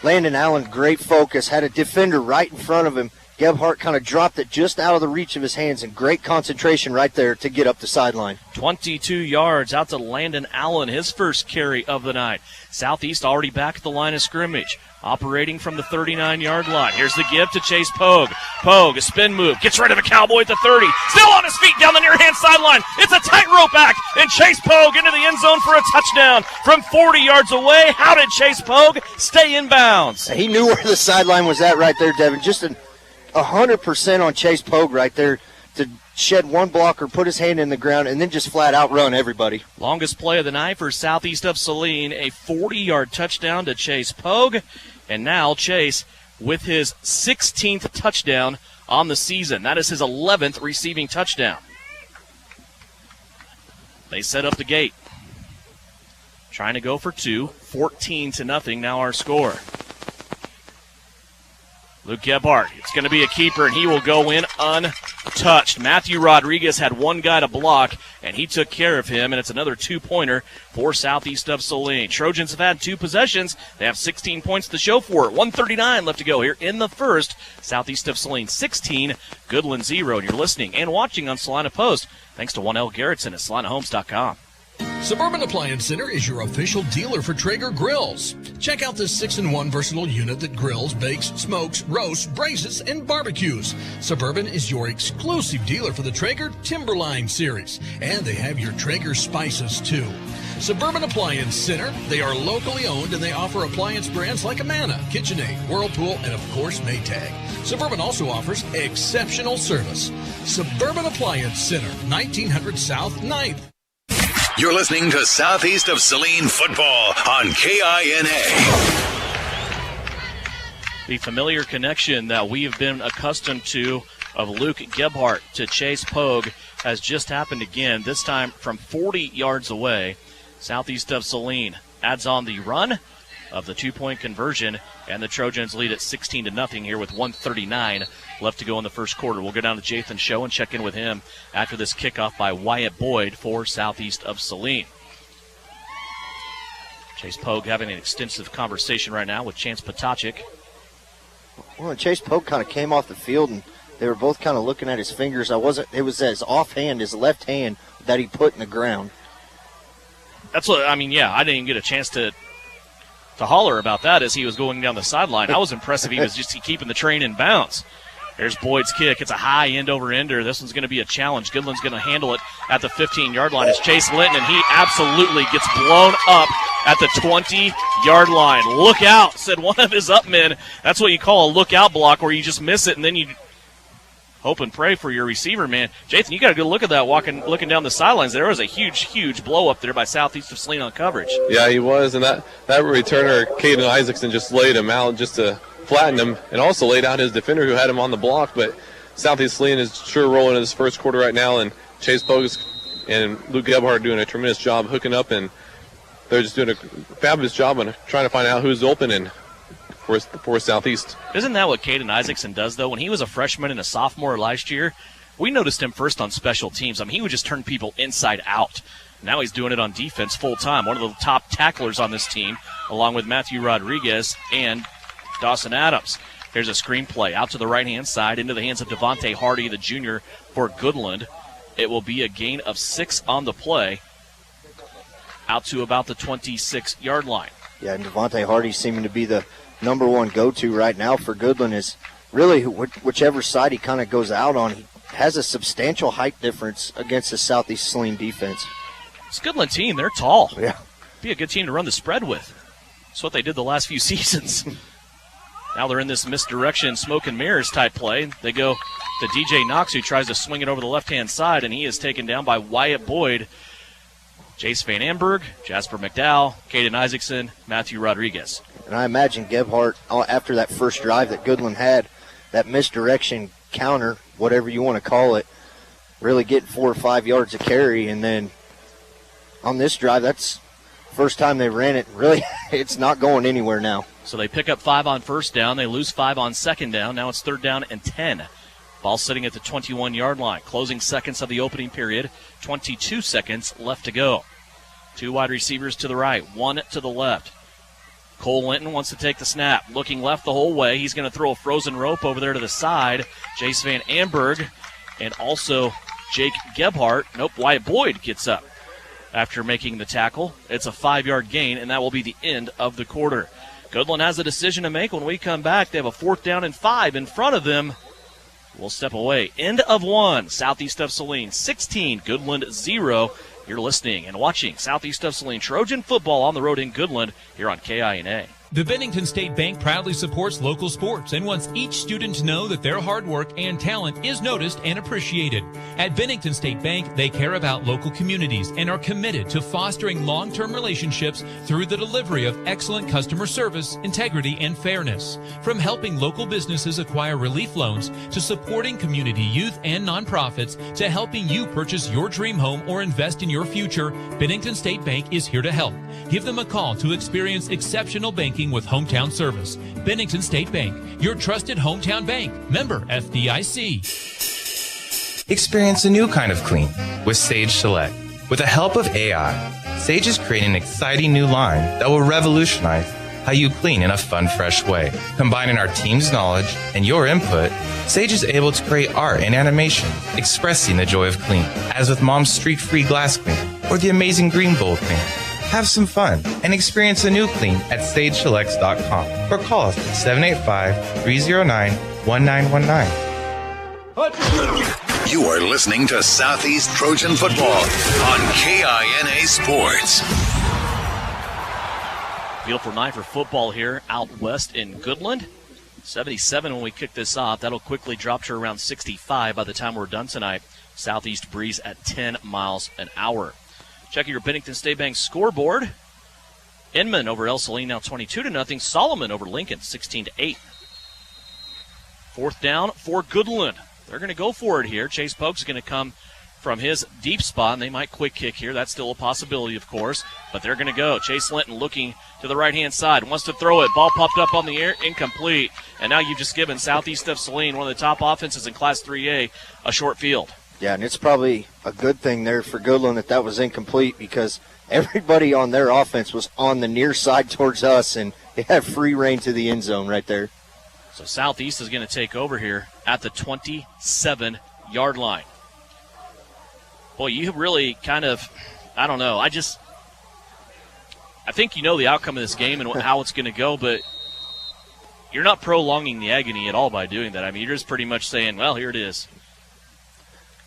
Landon Allen, great focus, had a defender right in front of him. Gebhardt kind of dropped it just out of the reach of his hands, and great concentration right there to get up the sideline. 22 yards out to Landon Allen, his first carry of the night. Southeast already back at the line of scrimmage, operating from the 39-yard line. Here's the give to Chase Pogue. Pogue, a spin move, gets rid of a Cowboy at the 30. Still on his feet down the near-hand sideline. It's a tightrope act, and Chase Pogue into the end zone for a touchdown from 40 yards away. How did Chase Pogue stay in bounds? He knew where the sideline was at right there, Devin. Just 100% on Chase Pogue right there to shed one blocker, put his hand in the ground, and then just flat out run everybody. Longest play of the night for Southeast of Saline, a 40-yard touchdown to Chase Pogue. And now Chase with his 16th touchdown on the season. That is his 11th receiving touchdown. They set up the gate. Trying to go for 2, 14-0 now our score. Luke Gebhardt, it's going to be a keeper, and he will go in untouched. Matthew Rodriguez had one guy to block, and he took care of him, and it's another 2-pointer for Southeast of Saline. Trojans have had 2 possessions. They have 16 points to show for it. 1:39 left to go here in the first. Southeast of Saline 16, Goodland 0. And you're listening and watching on Salina Post, thanks to 1L Garrettson at SalinaHomes.com. Suburban Appliance Center is your official dealer for Traeger grills. Check out this 6-in-1 versatile unit that grills, bakes, smokes, roasts, braces, and barbecues. Suburban is your exclusive dealer for the Traeger Timberline series, and they have your Traeger spices too. Suburban Appliance Center, they are locally owned, and they offer appliance brands like Amana, KitchenAid, Whirlpool, and of course Maytag. Suburban also offers exceptional service. Suburban Appliance Center, 1900 South 9th. You're listening to Southeast of Saline football on KINA. The familiar connection that we have been accustomed to of Luke Gebhardt to Chase Pogue has just happened again, this time from 40 yards away. Southeast of Saline adds on the run of the two-point conversion, and the Trojans lead at 16-0 here with 1:39 left to go in the first quarter. We'll go down to Jathan Show and check in with him after this kickoff by Wyatt Boyd for Southeast of Saline. Chase Pogue having an extensive conversation right now with Chance Potachik. Well, Chase Pogue kind of came off the field, and they were both kind of looking at his fingers. It was his offhand, his left hand, that he put in the ground. That's what, I didn't even get a chance to holler about that as he was going down the sideline. I was impressed if he was just keeping the train in bounds. There's Boyd's kick. It's a high end-over-ender. This one's going to be a challenge. Goodland's going to handle it at the 15-yard line. It's Chase Linton, and he absolutely gets blown up at the 20-yard line. Look out, said one of his up men. That's what you call a look-out block, where you just miss it, and then you hope and pray for your receiver, man. Jathan, you got a good look at that looking down the sidelines. There was a huge blow up there by Southeast of Saline on coverage. Yeah, he was, and that returner, Caden Isaacson, just laid him out just to flatten him, and also laid out his defender who had him on the block. But Southeast Saline is sure rolling in this first quarter right now, and Chase Pogue and Luke Gebhardt doing a tremendous job hooking up, and they're just doing a fabulous job on trying to find out who's open and for Southeast. Isn't that what Caden Isaacson does, though? When he was a freshman and a sophomore last year, we noticed him first on special teams. He would just turn people inside out. Now he's doing it on defense full-time. One of the top tacklers on this team, along with Matthew Rodriguez and Dawson Adams. Here's a screen play out to the right-hand side into the hands of Devontae Hardy, the junior, for Goodland. It will be a gain of 6 on the play, out to about the 26-yard line. Yeah, and Devontae Hardy seeming to be the number one go-to right now for Goodland. Is really whichever side he kind of goes out on, he has a substantial height difference against the Southeast Saline defense. It's a Goodland team. They're tall. Yeah. Be a good team to run the spread with. That's what they did the last few seasons. Now they're in this misdirection, smoke and mirrors type play. They go to DJ Knox, who tries to swing it over the left-hand side, and he is taken down by Wyatt Boyd, Jace Van Amberg, Jasper McDowell, Caden Isaacson, Matthew Rodriguez. And I imagine Gebhardt, after that first drive that Goodland had, that misdirection counter, whatever you want to call it, really getting 4 or 5 yards of carry. And then on this drive, that's first time they ran it. Really, it's not going anywhere now. So they pick up 5 on first down. They lose 5 on second down. Now it's 3rd down and 10. Ball sitting at the 21-yard line. Closing seconds of the opening period. 22 seconds left to go. 2 wide receivers to the right, 1 to the left. Cole Linton wants to take the snap. Looking left the whole way. He's going to throw a frozen rope over there to the side. Jace Van Amberg and also Jake Gebhardt. Nope, Wyatt Boyd gets up after making the tackle. It's a 5-yard gain, and that will be the end of the quarter. Goodland has a decision to make when we come back. They have a 4th down and 5 in front of them. We'll step away. End of 1. Southeast of Saline 16, Goodland 0. You're listening and watching Southeast of Saline Trojan football on the road in Goodland here on KINA. The Bennington State Bank proudly supports local sports and wants each student to know that their hard work and talent is noticed and appreciated. At Bennington State Bank, they care about local communities and are committed to fostering long-term relationships through the delivery of excellent customer service, integrity, and fairness. From helping local businesses acquire relief loans to supporting community youth and nonprofits to helping you purchase your dream home or invest in your future, Bennington State Bank is here to help. Give them a call to experience exceptional banking with hometown service. Bennington State Bank, your trusted hometown bank. Member FDIC. Experience a new kind of clean with Sage Select. With the help of AI, Sage is creating an exciting new line that will revolutionize how you clean in a fun, fresh way. Combining our team's knowledge and your input, Sage is able to create art and animation expressing the joy of clean, as with Mom's Street-Free Glass Clean or the amazing Green Bowl Clean. Have some fun and experience a new clean at SageSelects.com or call us at 785-309-1919. You are listening to Southeast Trojan football on KINA Sports. Beautiful night for football here out west in Goodland. 77 when we kick this off. That'll quickly drop to around 65 by the time we're done tonight. Southeast breeze at 10 miles an hour. Checking your Bennington State Bank scoreboard. Inman over El Saline now 22-0. Solomon over Lincoln 16-8. 4th down for Goodland. They're going to go for it here. Chase Pogue's going to come from his deep spot, and they might quick kick here. That's still a possibility, of course, but they're going to go. Chase Linton looking to the right-hand side, wants to throw it. Ball popped up on the air, incomplete. And now you've just given Southeast of Saline, one of the top offenses in Class 3A, a short field. Yeah, and it's probably a good thing there for Goodland that was incomplete, because everybody on their offense was on the near side towards us, and they had free reign to the end zone right there. So Southeast is going to take over here at the 27-yard line. Boy, you really kind of, I don't know. I think you know the outcome of this game and how it's going to go, but you're not prolonging the agony at all by doing that. I mean, you're just pretty much saying, well, here it is.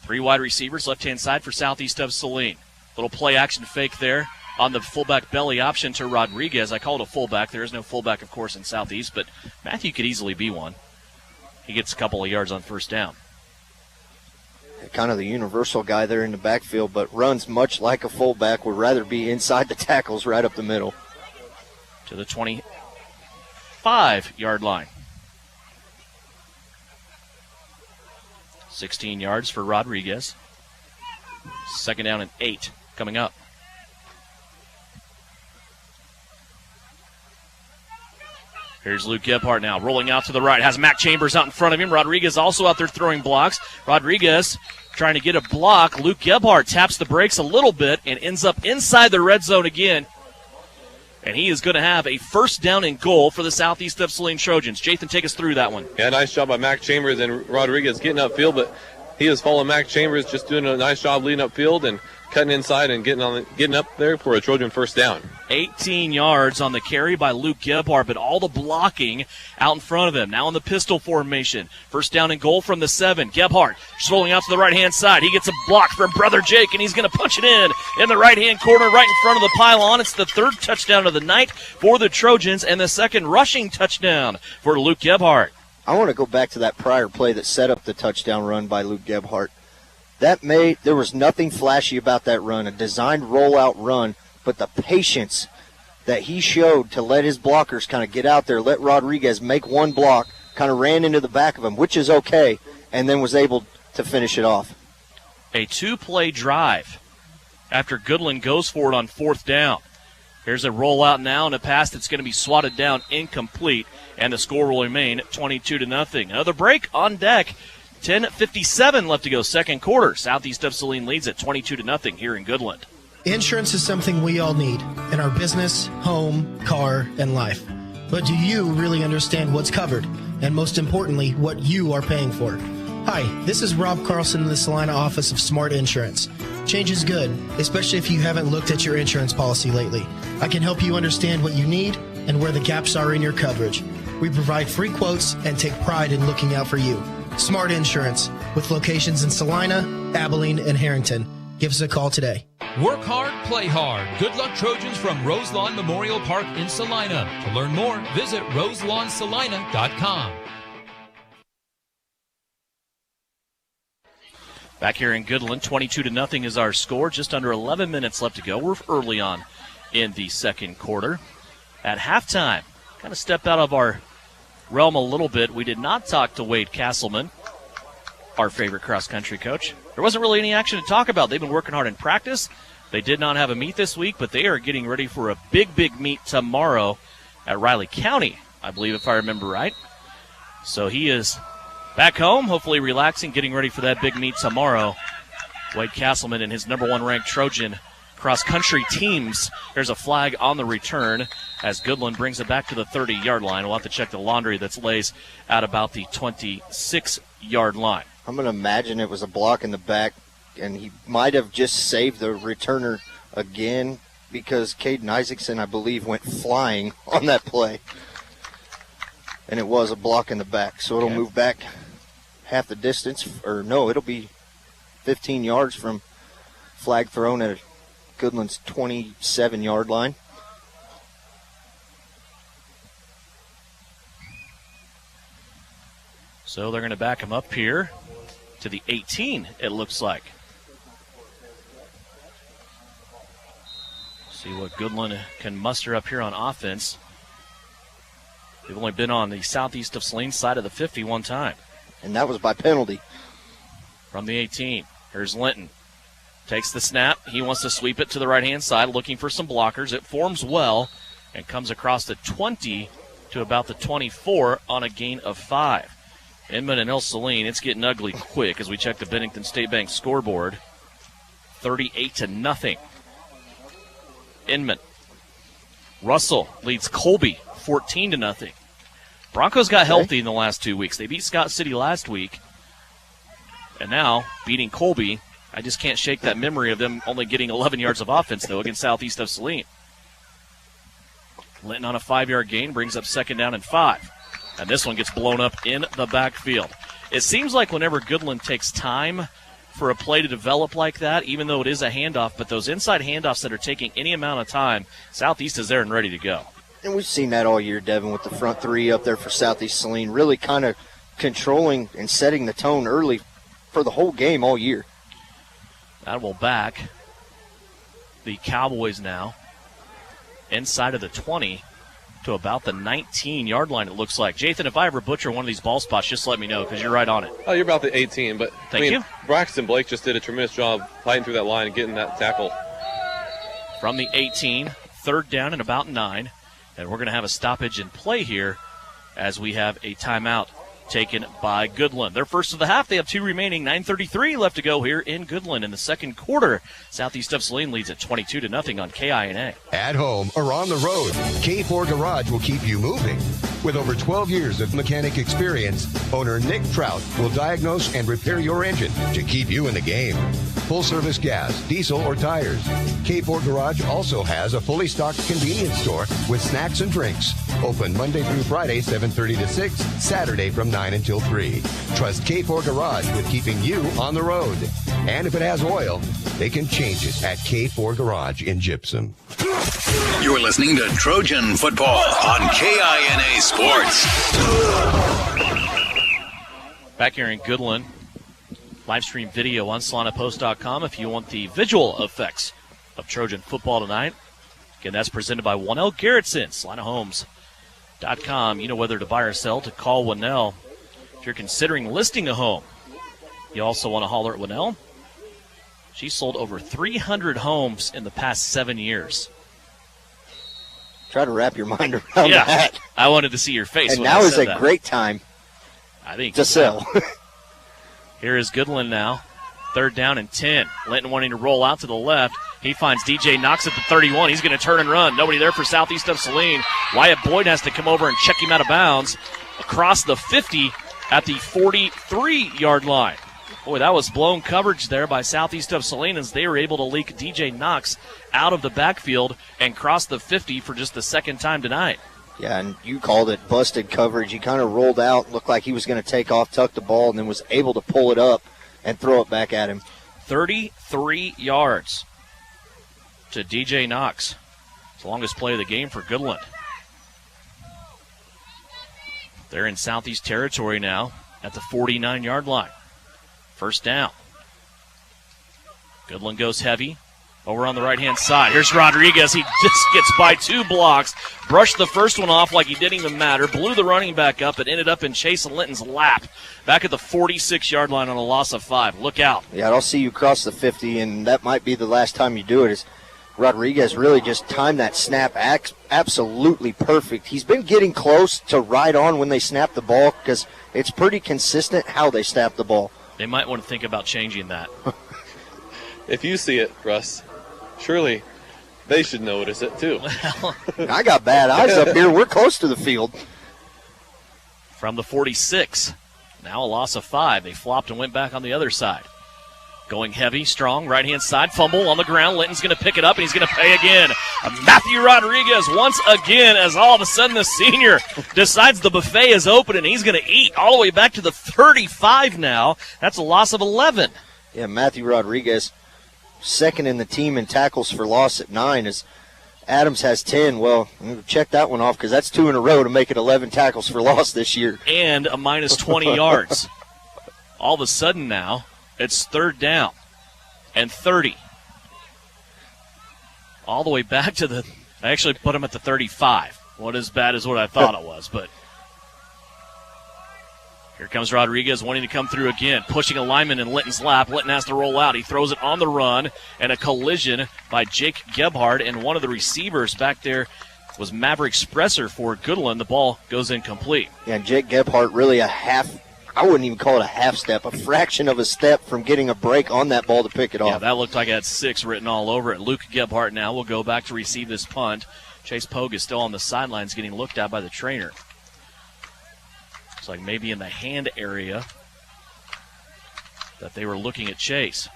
3 wide receivers, left-hand side for Southeast of Saline. Little play-action fake there on the fullback belly option to Rodriguez. I call it a fullback. There is no fullback, of course, in Southeast, but Matthew could easily be one. He gets a couple of yards on first down. Kind of the universal guy there in the backfield, but runs much like a fullback, would rather be inside the tackles right up the middle. To the 25-yard line. 16 yards for Rodriguez. Second down and 8 coming up. Here's Luke Gebhardt now, rolling out to the right. Has Mac Chambers out in front of him. Rodriguez also out there throwing blocks. Rodriguez trying to get a block. Luke Gebhardt taps the brakes a little bit and ends up inside the red zone again. And he is going to have a first down and goal for the Southeast of Saline Trojans. Jathan, take us through that one. Yeah, nice job by Mac Chambers and Rodriguez getting upfield, but he is following Mac Chambers, just doing a nice job leading upfield and cutting inside and getting up there for a Trojan first down. 18 yards on the carry by Luke Gebhardt, but all the blocking out in front of him. Now in the pistol formation. First down and goal from the 7. Gebhardt rolling out to the right-hand side. He gets a block from Brother Jake, and he's going to punch it in the right-hand corner right in front of the pylon. It's the third touchdown of the night for the Trojans and the second rushing touchdown for Luke Gebhardt. I want to go back to that prior play that set up the touchdown run by Luke Gebhardt. There was nothing flashy about that run, a designed rollout run, but the patience that he showed to let his blockers kind of get out there, let Rodriguez make one block, kind of ran into the back of him, which is okay, and then was able to finish it off. A 2-play drive after Goodland goes for it on fourth down. Here's a rollout now and a pass that's going to be swatted down incomplete, and the score will remain 22-0. Another break on deck. 10:57 left to go, second quarter. Southeast of Saline leads at 22-0 here in Goodland. Insurance is something we all need in our business, home, car, and life. But do you really understand what's covered? And most importantly, what you are paying for? Hi, this is Rob Carlson in the Salina office of Smart Insurance. Change is good, especially if you haven't looked at your insurance policy lately. I can help you understand what you need and where the gaps are in your coverage. We provide free quotes and take pride in looking out for you. Smart Insurance, with locations in Salina, Abilene, and Harrington. Give us a call today. Work hard, play hard. Good luck, Trojans, from Roselawn Memorial Park in Salina. To learn more, visit roselawnsalina.com. Back here in Goodland, 22-0 is our score. Just under 11 minutes left to go. We're early on in the second quarter. At halftime, kind of stepped out of our realm a little bit. We did not talk to Wade Castleman, our favorite cross-country coach. There wasn't really any action to talk about. They've been working hard in practice. They did not have a meet this week, but they are getting ready for a big meet tomorrow at Riley County, I believe, if I remember right. So he is back home, hopefully relaxing, getting ready for that big meet tomorrow. Wade Castleman and his number 1 ranked Trojan cross-country teams. There's a flag on the return as Goodland brings it back to the 30-yard line. We'll have to check the laundry that lays at about the 26-yard line. I'm going to imagine it was a block in the back, and he might have just saved the returner again because Caden Isaacson, I believe, went flying on that play. And it was a block in the back. So it'll move back half the distance. Or no, it'll be 15 yards from flag thrown at Goodland's 27-yard line. So they're going to back him up here to the 18, it looks like. See what Goodland can muster up here on offense. They've only been on the Southeast of Saline side of the 50 one time. And that was by penalty. From the 18, here's Linton. Takes the snap. He wants to sweep it to the right-hand side, looking for some blockers. It forms well and comes across the 20 to about the 24 on a gain of 5. Inman and El Saline, it's getting ugly quick as we check the Bennington State Bank scoreboard. 38-0. Inman. Russell leads Colby 14-0. Broncos got healthy in the last 2 weeks. They beat Scott City last week, and now beating Colby. I just can't shake that memory of them only getting 11 yards of offense, though, against Southeast of Saline. Linton on a 5-yard gain brings up 2nd down and 5. And this one gets blown up in the backfield. It seems like whenever Goodland takes time for a play to develop like that, even though it is a handoff, but those inside handoffs that are taking any amount of time, Southeast is there and ready to go. And we've seen that all year, Devin, with the front three up there for Southeast Saline, really kind of controlling and setting the tone early for the whole game all year. That will back the Cowboys now inside of the 20 to about the 19-yard line, it looks like. Jathan, if I ever butcher one of these ball spots, just let me know because you're right on it. Oh, you're about the 18, but Thank you. Braxton Blake just did a tremendous job fighting through that line and getting that tackle. From the 18, 3rd down and about 9. And we're going to have a stoppage in play here as we have a timeout taken by Goodland. Their first of the half. They have 2 remaining. 9:33 left to go here in Goodland in the second quarter. Southeast of Saline leads at 22-0 on KINA. At home or on the road, K4 Garage will keep you moving. With over 12 years of mechanic experience, owner Nick Trout will diagnose and repair your engine to keep you in the game. Full-service gas, diesel, or tires. K4 Garage also has a fully stocked convenience store with snacks and drinks. Open Monday through Friday, 7:30 to 6, Saturday from 9 until 3. Trust K4 Garage with keeping you on the road. And if it has oil, they can change it at K4 Garage in Gypsum. You're listening to Trojan Football on KINA Sports. Back here in Goodland, live stream video on SalinaPost.com if you want the visual effects of Trojan football tonight. Again, that's presented by Winnell Garrettson, SalinaHomes.com. You know whether to buy or sell, to call Winnell. If you're considering listing a home, you also want to holler at Winnell. She's sold over 300 homes in the past 7 years. Try to wrap your mind around that. I wanted to see your face. And when now I is said a that. great time to sell. Here is Goodland now. 3rd down and 10. Linton wanting to roll out to the left. He finds DJ Knox at the 31. He's going to turn and run. Nobody there for Southeast of Saline. Wyatt Boyd has to come over and check him out of bounds across the 50 at the 43-yard line. Boy, that was blown coverage there by Southeast of Saline as they were able to leak DJ Knox out of the backfield and cross the 50 for just the second time tonight. Yeah, and you called it busted coverage. He kind of rolled out, looked like he was going to take off, tuck the ball, and then was able to pull it up and throw it back at him. 33 yards to DJ Knox. It's the longest play of the game for Goodland. They're in Southeast territory now at the 49-yard line. 1st down. Goodland goes heavy over on the right-hand side. Here's Rodriguez. He just gets by 2 blocks, brushed the first one off like he didn't even matter, blew the running back up, and ended up in Chase Linton's lap back at the 46-yard line on a loss of 5. Look out. Yeah, I'll see you cross the 50, and that might be the last time you do it. Is Rodriguez really just timed that snap absolutely perfect. He's been getting close to right on when they snap the ball because it's pretty consistent how they snap the ball. They might want to think about changing that. If you see it, Russ, surely they should notice it too. I got bad eyes up here. We're close to the field. From the 46, now a loss of 5. They flopped and went back on the other side. Going heavy, strong, right-hand side, fumble on the ground. Linton's going to pick it up, and he's going to pay again. Matthew Rodriguez once again as all of a sudden the senior decides the buffet is open, and he's going to eat all the way back to the 35 now. That's a loss of 11. Yeah, Matthew Rodriguez, second in the team in tackles for loss at 9. As Adams has 10. Well, check that one off because that's 2 in a row to make it 11 tackles for loss this year. And a minus 20 yards. All of a sudden now, it's 3rd down and 30. All the way back to the – I actually put him at the 35. What as bad as what I thought it was. But Here comes Rodriguez wanting to come through again, pushing a lineman in Linton's lap. Linton has to roll out. He throws it on the run, and a collision by Jake Gebhardt, and one of the receivers back there was Maverick Spresser for Goodland. The ball goes incomplete. Yeah, and Jake Gebhardt really I wouldn't even call it a half step, a fraction of a step from getting a break on that ball to pick it off. Yeah, that looked like it had 6 written all over it. Luke Gebhardt now will go back to receive this punt. Chase Pogue is still on the sidelines getting looked at by the trainer. Looks like maybe in the hand area that they were looking at Chase.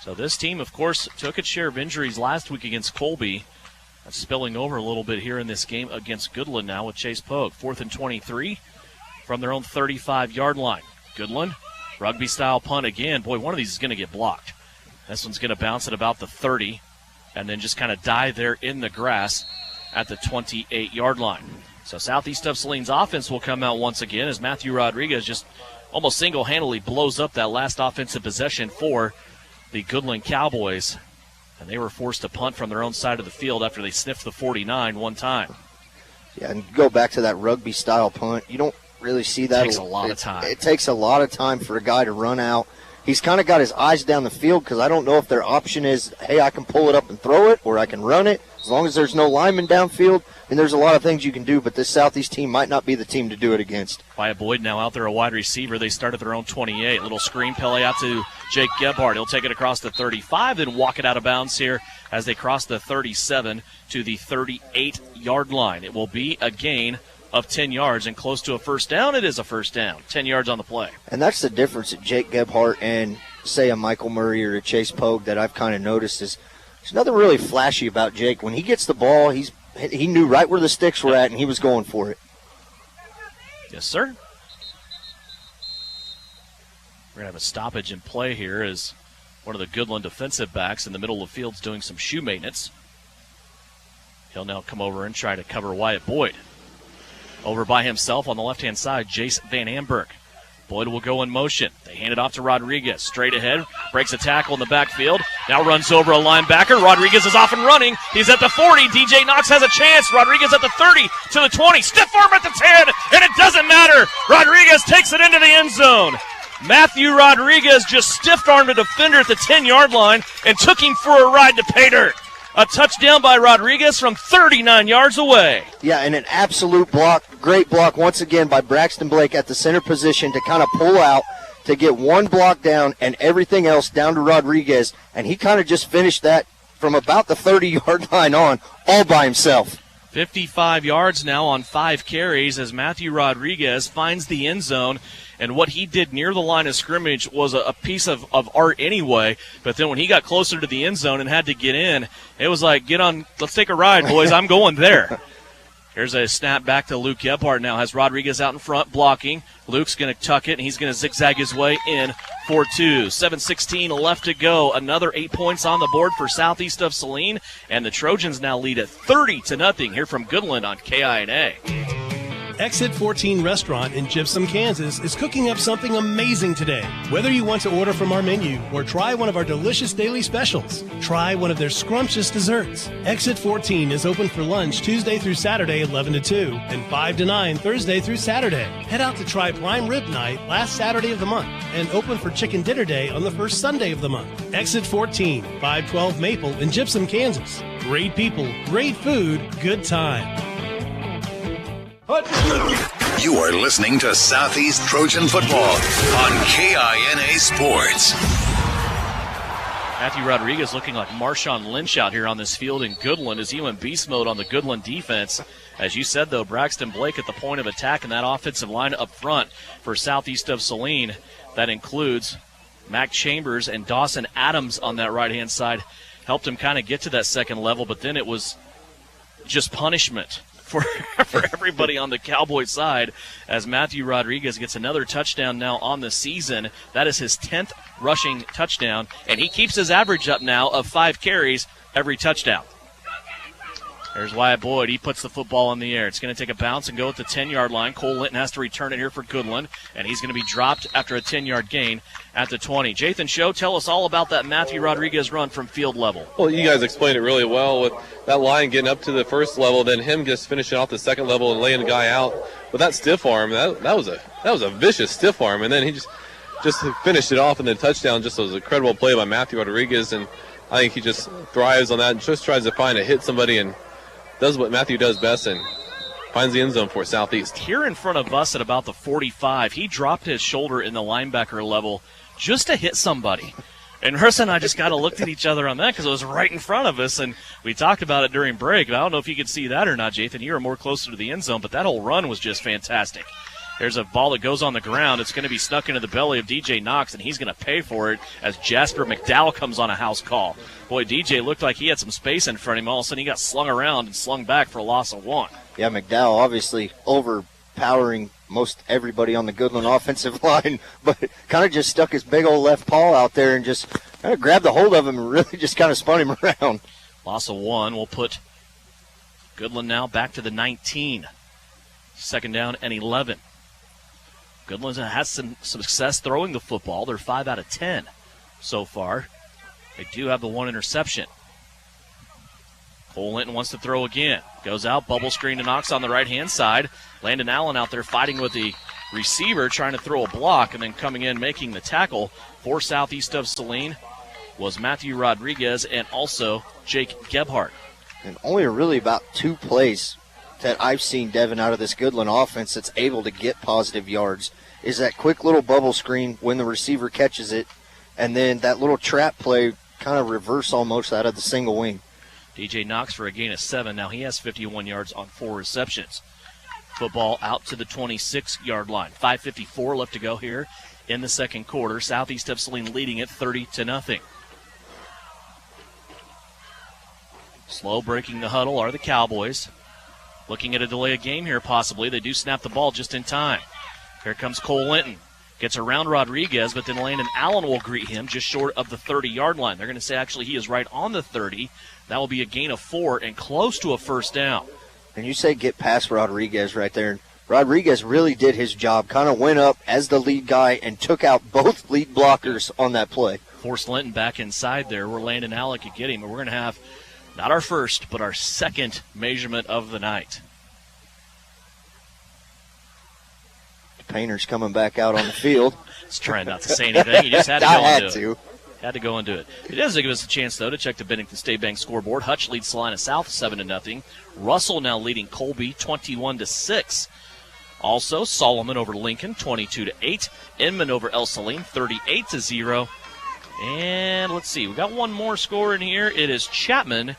So this team, of course, took its share of injuries last week against Colby. That's spilling over a little bit here in this game against Goodland now with Chase Pogue. 4th and 23 from their own 35-yard line. Goodland, rugby-style punt again. Boy, one of these is going to get blocked. This one's going to bounce at about the 30 and then just kind of die there in the grass at the 28-yard line. So Southeast of Saline's offense will come out once again as Matthew Rodriguez just almost single-handedly blows up that last offensive possession for the Goodland Cowboys. And they were forced to punt from their own side of the field after they sniffed the 49 one time. Yeah, and go back to that rugby-style punt. You don't really see that. It takes a lot of time. It takes a lot of time for a guy to run out. He's kind of got his eyes down the field because I don't know if their option is, hey, I can pull it up and throw it, or I can run it. As long as there's no lineman downfield, and there's a lot of things you can do, but this Southeast team might not be the team to do it against. Wyatt Boyd now out there, a wide receiver. They start at their own 28. Little screen play out to Jake Gebhardt. He'll take it across the 35, then walk it out of bounds here as they cross the 37 to the 38-yard line. It will be a gain of 10 yards and close to a first down. It is a first down. 10 yards on the play. And that's the difference at Jake Gebhardt and, say, a Michael Murray or a Chase Pogue that I've kind of noticed is there's nothing really flashy about Jake. When he gets the ball, he knew right where the sticks were at, and he was going for it. Yes, sir. We're going to have a stoppage in play here as one of the Goodland defensive backs in the middle of the field is doing some shoe maintenance. He'll now come over and try to cover Wyatt Boyd. Over by himself on the left-hand side, Jace Van Amberg. Boyd will go in motion. They hand it off to Rodriguez. Straight ahead, breaks a tackle in the backfield. Now runs over a linebacker. Rodriguez is off and running. He's at the 40. DJ Knox has a chance. Rodriguez at the 30 to the 20. Stiff arm at the 10, and it doesn't matter. Rodriguez takes it into the end zone. Matthew Rodriguez just stiff-armed a defender at the 10-yard line and took him for a ride to pay dirt. A touchdown by Rodriguez from 39 yards away. Yeah, and an absolute block, great block once again by Braxton Blake at the center position to kind of pull out, to get one block down and everything else down to Rodriguez. And he kind of just finished that from about the 30-yard line on, all by himself. 55 yards now on 5 carries as Matthew Rodriguez finds the end zone. And what he did near the line of scrimmage was a piece of art anyway. But then when he got closer to the end zone and had to get in, it was like, get on, let's take a ride, boys. I'm going there. Here's a snap back to Luke Gebhardt now. Has Rodriguez out in front blocking. Luke's going to tuck it, and he's going to zigzag his way in for 2. 7:16 left to go. Another 8 points on the board for Southeast of Saline. And the Trojans now lead at 30-0 here from Goodland on KINA. Exit 14 Restaurant in Gypsum, Kansas is cooking up something amazing today. Whether you want to order from our menu or try one of our delicious daily specials, try one of their scrumptious desserts. Exit 14 is open for lunch Tuesday through Saturday 11 to 2 and 5 to 9 Thursday through Saturday. Head out to try Prime Rib Night last Saturday of the month and open for Chicken Dinner Day on the first Sunday of the month. Exit 14, 512 Maple in Gypsum, Kansas. Great people, great food, good time. You are listening to Southeast Trojan Football on KINA Sports. Matthew Rodriguez looking like Marshawn Lynch out here on this field in Goodland as he went beast mode on the Goodland defense. As you said, though, Braxton Blake at the point of attack in that offensive line up front for Southeast of Saline. That includes Mac Chambers and Dawson Adams on that right-hand side. Helped him kind of get to that second level, but then it was just punishment for everybody on the Cowboy side as Matthew Rodriguez gets another touchdown now on the season. That is his 10th rushing touchdown, and he keeps his average up now of 5 carries every touchdown. There's Wyatt Boyd. He puts the football in the air. It's going to take a bounce and go at the 10-yard line. Cole Linton has to return it here for Goodland, and he's going to be dropped after a 10-yard gain at the 20. Jathan Show, tell us all about that Matthew Rodriguez run from field level. Well, you guys explained it really well with that line getting up to the first level, then him just finishing off the second level and laying the guy out with that stiff arm, that was a vicious stiff arm, and then he just finished it off, and the touchdown just was an incredible play by Matthew Rodriguez, and I think he just thrives on that and just tries to hit somebody and does what Matthew does best and finds the end zone for Southeast. Here in front of us at about the 45, he dropped his shoulder in the linebacker level just to hit somebody. And Harrison and I just kind of looked at each other on that because it was right in front of us, and we talked about it during break. I don't know if you could see that or not, Jathan. You were more closer to the end zone, but that whole run was just fantastic. There's a ball that goes on the ground. It's going to be snuck into the belly of DJ Knox, and he's going to pay for it as Jasper McDowell comes on a house call. Boy, DJ looked like he had some space in front of him. All of a sudden, he got slung around and slung back for a loss of 1. Yeah, McDowell obviously overpowering most everybody on the Goodland offensive line, but kind of just stuck his big old left paw out there and just kind of grabbed a hold of him and really just kind of spun him around. Loss of 1 will put Goodland now back to the 19. 2nd down and 11. Goodland has some success throwing the football. They're 5 out of 10 so far. They do have the 1 interception. Cole Linton wants to throw again. Goes out, bubble screen to Knox on the right-hand side. Landon Allen out there fighting with the receiver, trying to throw a block, and then coming in making the tackle for Southeast of Saline was Matthew Rodriguez and also Jake Gebhardt. And only really about 2 plays that I've seen, Devin, out of this Goodland offense that's able to get positive yards is that quick little bubble screen when the receiver catches it, and then that little trap play kind of reverse almost out of the single wing. DJ Knox for a gain of 7. Now he has 51 yards on 4 receptions. Football out to the 26-yard line. 5:54 left to go here in the second quarter. Southeast of Saline leading it 30-0. Slow breaking the huddle are the Cowboys. Looking at a delay of game here possibly. They do snap the ball just in time. Here comes Cole Linton. Gets around Rodriguez, but then Landon Allen will greet him just short of the 30-yard line. They're going to say actually he is right on the 30. That will be a gain of 4 and close to a first down. And you say get past Rodriguez right there. Rodriguez really did his job, kind of went up as the lead guy and took out both lead blockers on that play. Forced Linton back inside there where Landon Allen could get him. And we're going to have not our first, but our second measurement of the night. Painter's coming back out on the field. He's trying not to say anything. He just had to go I and had do it. Had to go and do it. It does give us a chance, though, to check the Bennington State Bank scoreboard. Hutch leads Salina South 7-0. Russell now leading Colby 21-6. Also, Solomon over Lincoln 22-8. Inman over El Saline 38-0. And let's see, we got one more score in here. It is Chapman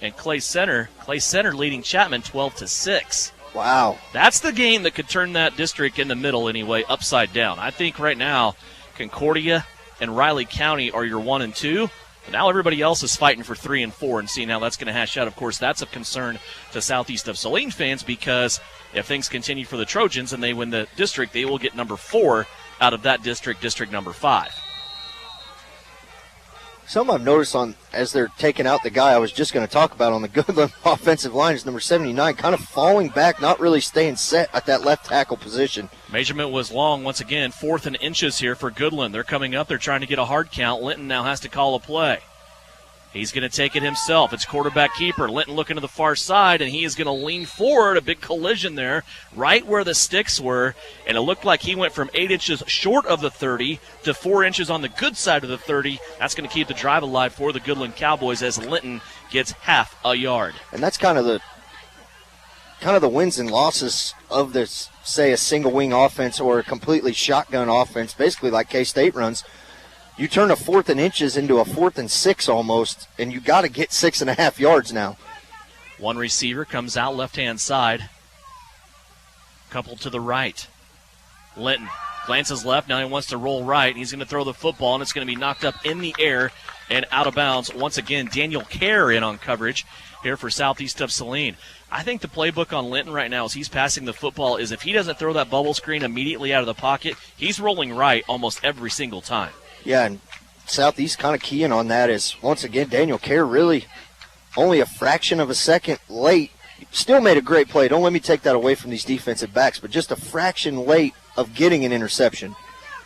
and Clay Center. Clay Center leading Chapman 12-6. Wow. That's the game that could turn that district in the middle anyway upside down. I think right now Concordia and Riley County are your 1 and 2. But now everybody else is fighting for 3 and 4 and seeing how that's going to hash out. Of course, that's of concern to Southeast of Saline fans because if things continue for the Trojans and they win the district, they will get number 4 out of that district, district number 5. Something I've noticed as they're taking out the guy I was just going to talk about on the Goodland offensive line is number 79, kind of falling back, not really staying set at that left tackle position. Measurement was long once again, 4th and inches here for Goodland. They're coming up. They're trying to get a hard count. Linton now has to call a play. He's going to take it himself. It's quarterback keeper. Linton looking to the far side, and he is going to lean forward. A big collision there, right where the sticks were. And it looked like he went from 8 inches short of the 30 to 4 inches on the good side of the 30. That's going to keep the drive alive for the Goodland Cowboys as Linton gets half a yard. And that's kind of the wins and losses of this, say, a single wing offense or a completely shotgun offense, basically like K-State runs. You turn a 4th and inches into a 4th and 6 almost, and you got to get 6.5 yards now. One receiver comes out left-hand side. Couple to the right. Linton glances left. Now he wants to roll right. He's going to throw the football, and it's going to be knocked up in the air and out of bounds. Once again, Daniel Kerr in on coverage here for Southeast of Saline. I think the playbook on Linton right now as he's passing the football is if he doesn't throw that bubble screen immediately out of the pocket, he's rolling right almost every single time. Yeah, and Southeast kind of keying on that is, once again, Daniel Kerr really only a fraction of a second late. Still made a great play. Don't let me take that away from these defensive backs, but just a fraction late of getting an interception.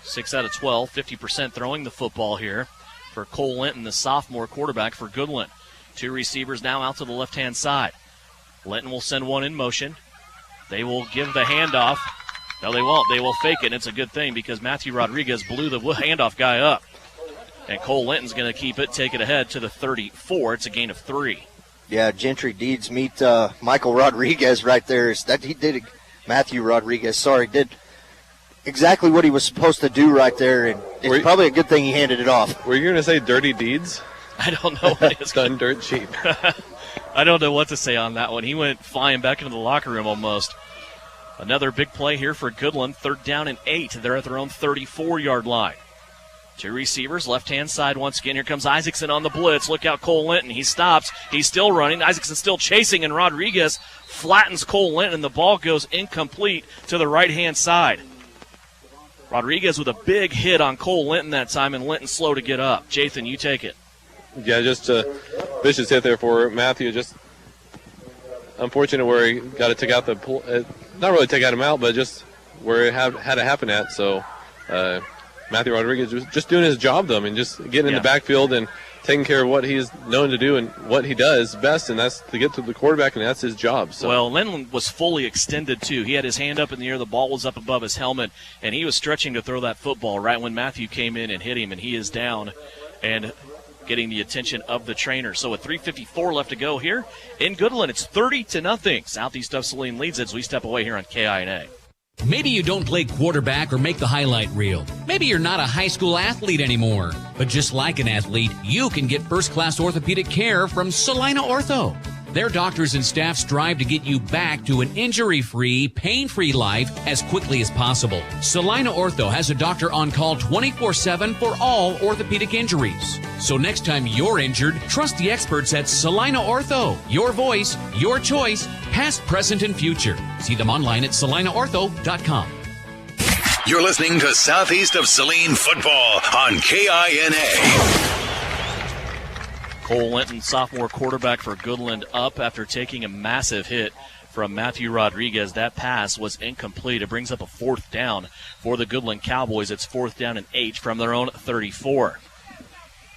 6 out of 12, 50% throwing the football here for Cole Linton, the sophomore quarterback for Goodland. 2 receivers now out to the left-hand side. Linton will send one in motion. They will give the handoff. No, they won't. They will fake it, and it's a good thing because Matthew Rodriguez blew the handoff guy up. And Cole Linton's going to keep it, take it ahead to the 34. It's a gain of 3. Yeah, Gentry Deeds meet Michael Rodriguez right there. Matthew Rodriguez, did exactly what he was supposed to do right there, and it's probably a good thing he handed it off. Were you going to say Dirty Deeds? I don't know what it's done dirt cheap. I don't know what to say on that one. He went flying back into the locker room almost. Another big play here for Goodland, 3rd down and 8. They're at their own 34-yard line. 2 receivers, left-hand side once again. Here comes Isaacson on the blitz. Look out, Cole Linton. He stops. He's still running. Isaacson still chasing, and Rodriguez flattens Cole Linton. The ball goes incomplete to the right-hand side. Rodriguez with a big hit on Cole Linton that time, and Linton slow to get up. Jathan, you take it. Yeah, just a vicious hit there for Matthew. Just unfortunate where he got to take out not really take out him out, but just where it had to happen at. So Matthew Rodriguez was just doing his job, though. I mean, just getting in the backfield and taking care of what he's known to do and what he does best, and that's to get to the quarterback, and that's his job. So. Well, Linton was fully extended, too. He had his hand up in the air. The ball was up above his helmet, and he was stretching to throw that football right when Matthew came in and hit him, and he is down and getting the attention of the trainer. So with 3:54 left to go here in Goodland, it's 30-0. Southeast of Saline leads as we step away here on KINA. Maybe you don't play quarterback or make the highlight reel. Maybe you're not a high school athlete anymore. But just like an athlete, you can get first-class orthopedic care from Saline Ortho. Their doctors and staff strive to get you back to an injury-free, pain-free life as quickly as possible. Saline Ortho has a doctor on call 24/7 for all orthopedic injuries. So next time you're injured, trust the experts at Saline Ortho. Your voice, your choice, past, present, and future. See them online at salineortho.com. You're listening to Southeast of Saline football on KINA. Cole Linton, sophomore quarterback for Goodland, up after taking a massive hit from Matthew Rodriguez. That pass was incomplete. It brings up a 4th down for the Goodland Cowboys. It's 4th down and 8 from their own 34.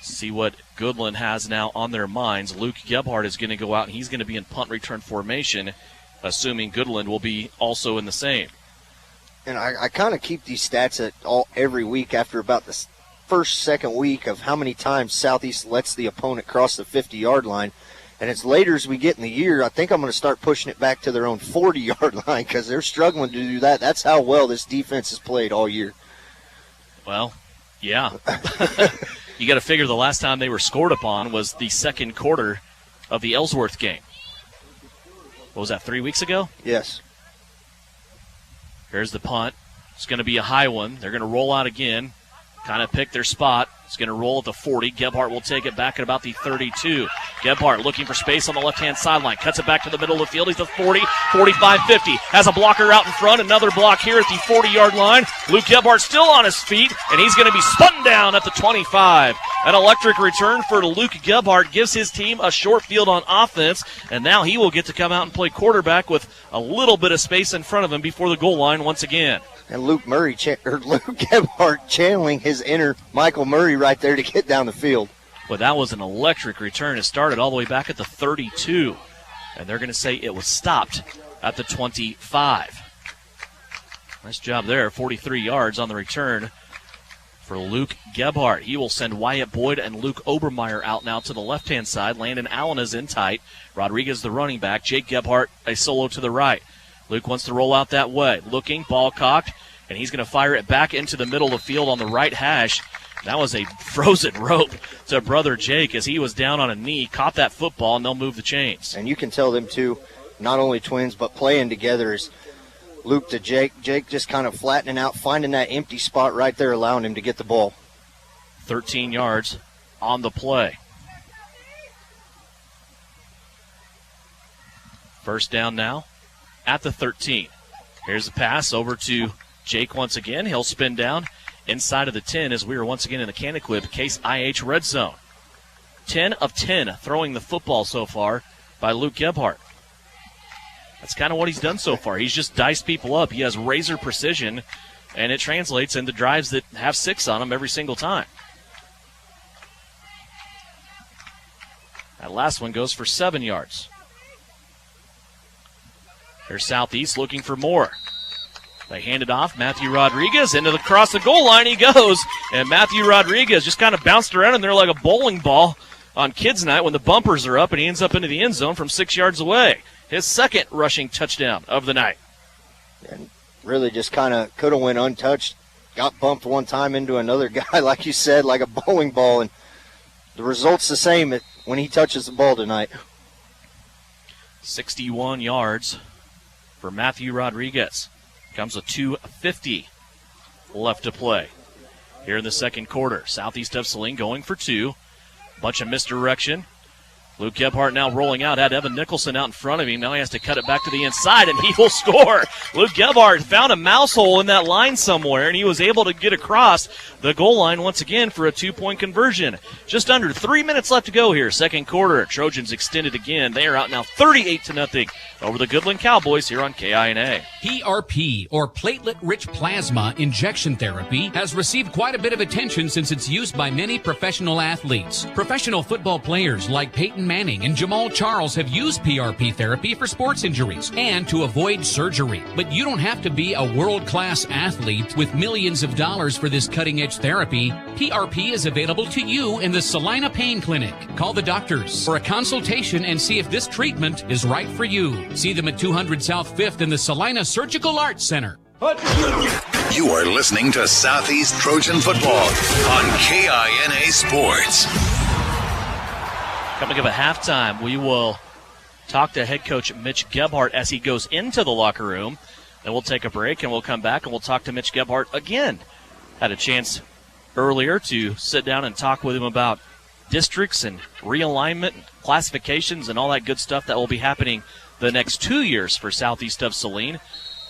See what Goodland has now on their minds. Luke Gebhardt is going to go out, and he's going to be in punt return formation, assuming Goodland will be also in the same. And I kind of keep these stats every week after about the second week of how many times Southeast lets the opponent cross the 50-yard line. And as later as we get in the year, I think I'm going to start pushing it back to their own 40-yard line because they're struggling to do that. That's how well this defense has played all year. Well, yeah. You got to figure the last time they were scored upon was the second quarter of the Ellsworth game. What was that, 3 weeks ago? Yes. Here's the punt. It's going to be a high one. They're going to roll out again. Kind of pick their spot. It's going to roll at the 40. Gebhardt will take it back at about the 32. Gebhardt looking for space on the left-hand sideline. Cuts it back to the middle of the field. He's at 40, 45, 50. Has a blocker out in front. Another block here at the 40-yard line. Luke Gebhardt still on his feet, and he's going to be spun down at the 25. An electric return for Luke Gebhardt gives his team a short field on offense, and now he will get to come out and play quarterback with a little bit of space in front of him before the goal line once again. And Luke Gebhardt channeling his inner Michael Murray right there to get down the field. But that was an electric return. It started all the way back at the 32. And they're going to say it was stopped at the 25. Nice job there. 43 yards on the return for Luke Gebhardt. He will send Wyatt Boyd and Luke Obermeyer out now to the left-hand side. Landon Allen is in tight. Rodriguez the running back. Jake Gebhardt a solo to the right. Luke wants to roll out that way. Looking, ball cocked, and he's going to fire it back into the middle of the field on the right hash. That was a frozen rope to brother Jake as he was down on a knee, caught that football, and they'll move the chains. And you can tell them two, not only twins, but playing together is Luke to Jake. Jake just kind of flattening out, finding that empty spot right there, allowing him to get the ball. 13 yards on the play. First down now at the 13. Here's the pass over to Jake once again. He'll spin down inside of the 10 as we are once again in the Canaquib Case IH red zone. 10 of 10 throwing the football so far by Luke Gebhardt. That's kind of what he's done so far. He's just diced people up. He has razor precision, and it translates into drives that have 6 on them every single time. That last one goes for 7 yards. There's Southeast looking for more. They hand it off. Matthew Rodriguez across the goal line he goes. And Matthew Rodriguez just kind of bounced around in there like a bowling ball on kids' night when the bumpers are up, and he ends up into the end zone from 6 yards away. His second rushing touchdown of the night. And really just kind of could have went untouched. Got bumped one time into another guy, like you said, like a bowling ball. And the result's the same when he touches the ball tonight. 61 yards for Matthew Rodriguez. Comes with 2:50 left to play. Here in the second quarter, Southeast of Saline going for two. Bunch of misdirection. Luke Gebhardt now rolling out, had Evan Nicholson out in front of him. Now he has to cut it back to the inside, and he will score. Luke Gebhardt found a mouse hole in that line somewhere, and he was able to get across the goal line once again for a 2-point conversion. Just under 3 minutes left to go here. Second quarter, Trojans extended again. They are out now 38-0 over the Goodland Cowboys here on KINA. PRP, or platelet-rich plasma injection therapy, has received quite a bit of attention since it's used by many professional athletes. Professional football players like Peyton Manning and Jamal Charles have used PRP therapy for sports injuries and to avoid surgery. But you don't have to be a world-class athlete with millions of dollars for this cutting-edge therapy. PRP is available to you in the Saline Pain Clinic. Call the doctors for a consultation and see if this treatment is right for you. See them at 200 South 5th in the Saline Surgical Arts Center. You are listening to Southeast Trojan Football on KINA Sports. Coming up at halftime, we will talk to head coach Mitch Gebhardt as he goes into the locker room. Then we'll take a break, and we'll come back, and we'll talk to Mitch Gebhardt again. Had a chance earlier to sit down and talk with him about districts and realignment and classifications and all that good stuff that will be happening the next 2 years for Southeast of Saline.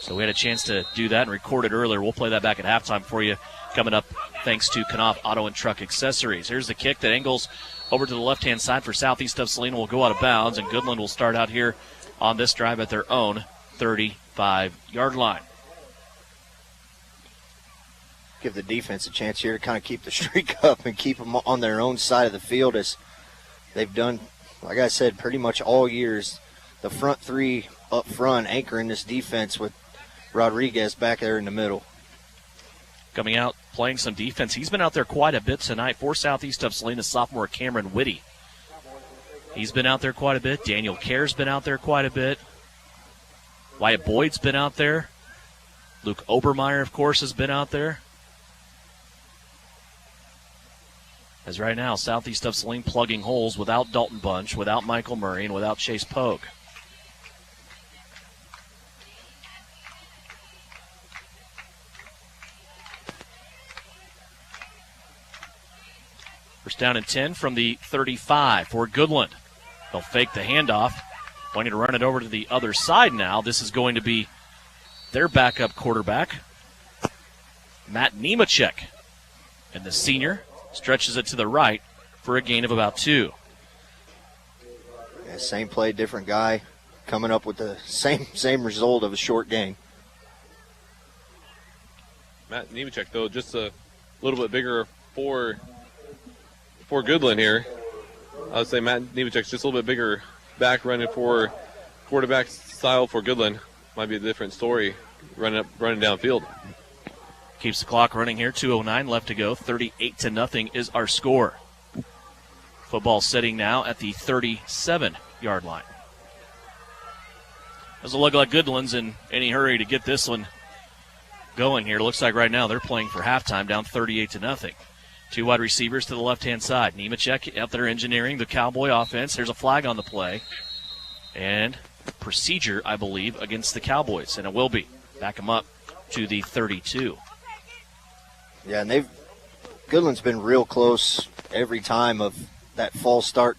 So we had a chance to do that and record it earlier. We'll play that back at halftime for you coming up thanks to Knopf Auto and Truck Accessories. Here's the kick that angles over to the left-hand side for Southeast of Saline. Will go out of bounds, and Goodland will start out here on this drive at their own 35-yard line. Give the defense a chance here to kind of keep the streak up and keep them on their own side of the field as they've done, like I said, pretty much all years. The front three up front anchoring this defense with Rodriguez back there in the middle. Coming out, playing some defense. He's been out there quite a bit tonight for Southeast of Saline, sophomore Cameron Whitty. He's been out there quite a bit. Daniel Kerr's been out there quite a bit. Wyatt Boyd's been out there. Luke Obermeyer, of course, has been out there. As right now, Southeast of Saline plugging holes without Dalton Bunch, without Michael Murray, and without Chase Pogue. First down and 10 from the 35 for Goodland. They'll fake the handoff. Going to run it over to the other side now. This is going to be their backup quarterback, Matt Nemechek. And the senior stretches it to the right for a gain of about 2. Yeah, same play, different guy, coming up with the same result of a short gain. Matt Nemechek, though, just a little bit bigger for Goodland here. I would say Matt Nemechek's just a little bit bigger back running for quarterback style for Goodland. Might be a different story running downfield. Keeps the clock running here. 2:09 left to go. 38-0 is our score. Football sitting now at the 37-yard line. Doesn't look like Goodland's in any hurry to get this one going here. Looks like right now they're playing for halftime, down 38-0. Two wide receivers to the left-hand side. Nemechek out there engineering the Cowboy offense. There's a flag on the play. And procedure, I believe, against the Cowboys. And it will be. Back them up to the 32. Yeah, and Goodland's been real close every time of that false start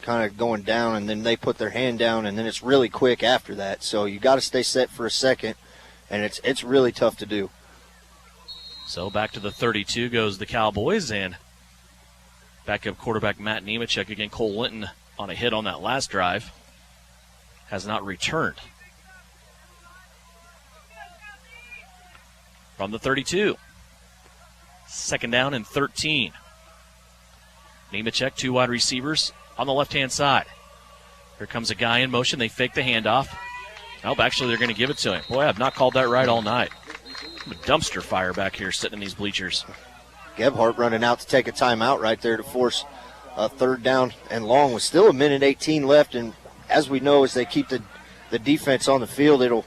kind of going down, and then they put their hand down, and then it's really quick after that. So you got to stay set for a second, and it's really tough to do. So back to the 32 goes the Cowboys, and backup quarterback Matt Nemechek. Again, Cole Linton on a hit on that last drive has not returned. From the 32. Second down and 13. Nemechek, two wide receivers on the left-hand side. Here comes a guy in motion. They fake the handoff. Nope, actually they're going to give it to him. Boy, I've not called that right all night. A dumpster fire back here sitting in these bleachers. Gebhardt running out to take a timeout right there to force a 3rd down and long with still 1:18 left. And as we know, as they keep the defense on the field, it'll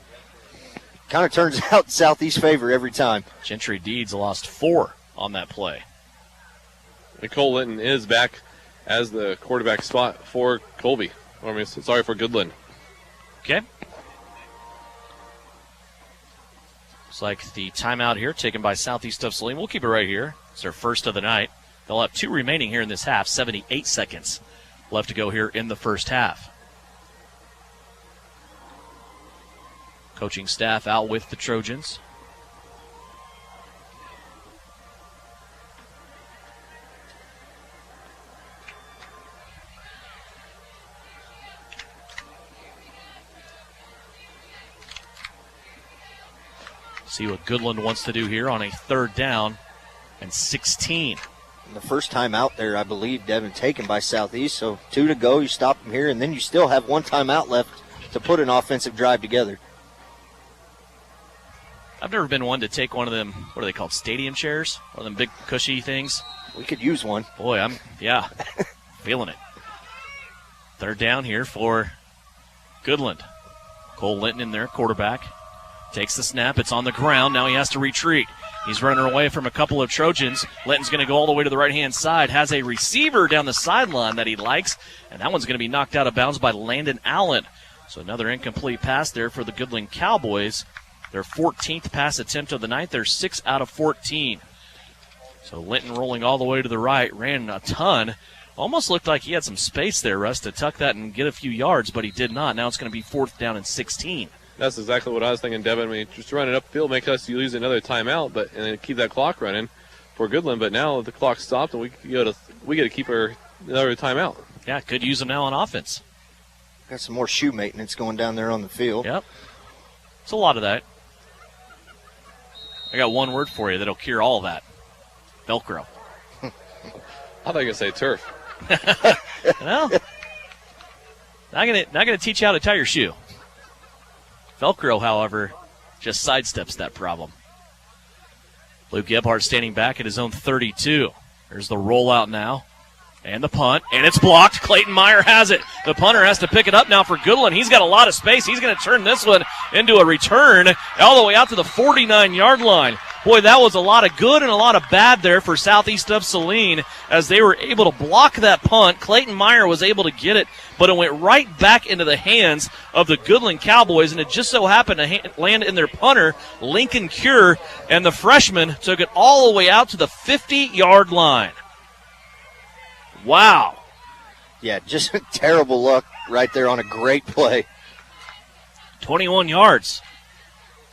kind of turns out Southeast favor every time. Gentry Deeds lost 4 on that play. Nicole Linton is back as the quarterback spot for Colby. For Goodland. Okay. Looks like the timeout here taken by Southeast of Saline. We'll keep it right here. It's their first of the night. They'll have 2 remaining here in this half. 78 seconds left to go here in the first half. Coaching staff out with the Trojans. See what Goodland wants to do here on a 3rd down and 16. And the first time out there, I believe, Devin, taken by Southeast. So 2 to go, you stop them here, and then you still have 1 timeout left to put an offensive drive together. I've never been one to take one of them, what are they called, stadium chairs? One of them big cushy things. We could use one. Boy, feeling it. 3rd down here for Goodland. Cole Linton in there, quarterback. Takes the snap. It's on the ground. Now he has to retreat. He's running away from a couple of Trojans. Linton's going to go all the way to the right-hand side. Has a receiver down the sideline that he likes, and that one's going to be knocked out of bounds by Landon Allen. So another incomplete pass there for the Goodland Cowboys. Their 14th pass attempt of the night. They're 6 out of 14. So Linton rolling all the way to the right. Ran a ton. Almost looked like he had some space there, Russ, to tuck that and get a few yards, but he did not. Now it's going to be 4th down and 16. That's exactly what I was thinking, Devin. I mean, just run it upfield, make us use another timeout, and then keep that clock running for Goodland. But now the clock stopped, and we get to keep another timeout. Yeah, could use them now on offense. Got some more shoe maintenance going down there on the field. Yep, it's a lot of that. I got one word for you that'll cure all of that: Velcro. I thought you were gonna say turf. Well, not gonna teach you how to tie your shoe. Velcro, however, just sidesteps that problem. Luke Gebhardt standing back at his own 32. There's the rollout now. And the punt, and it's blocked. Clayton Meyer has it. The punter has to pick it up now for Goodland. He's got a lot of space. He's going to turn this one into a return all the way out to the 49-yard line. Boy, that was a lot of good and a lot of bad there for Southeast of Saline as they were able to block that punt. Clayton Meyer was able to get it, but it went right back into the hands of the Goodland Cowboys, and it just so happened to land in their punter, Lincoln Cure, and the freshman took it all the way out to the 50-yard line. Wow. Yeah, just terrible luck right there on a great play. 21 yards.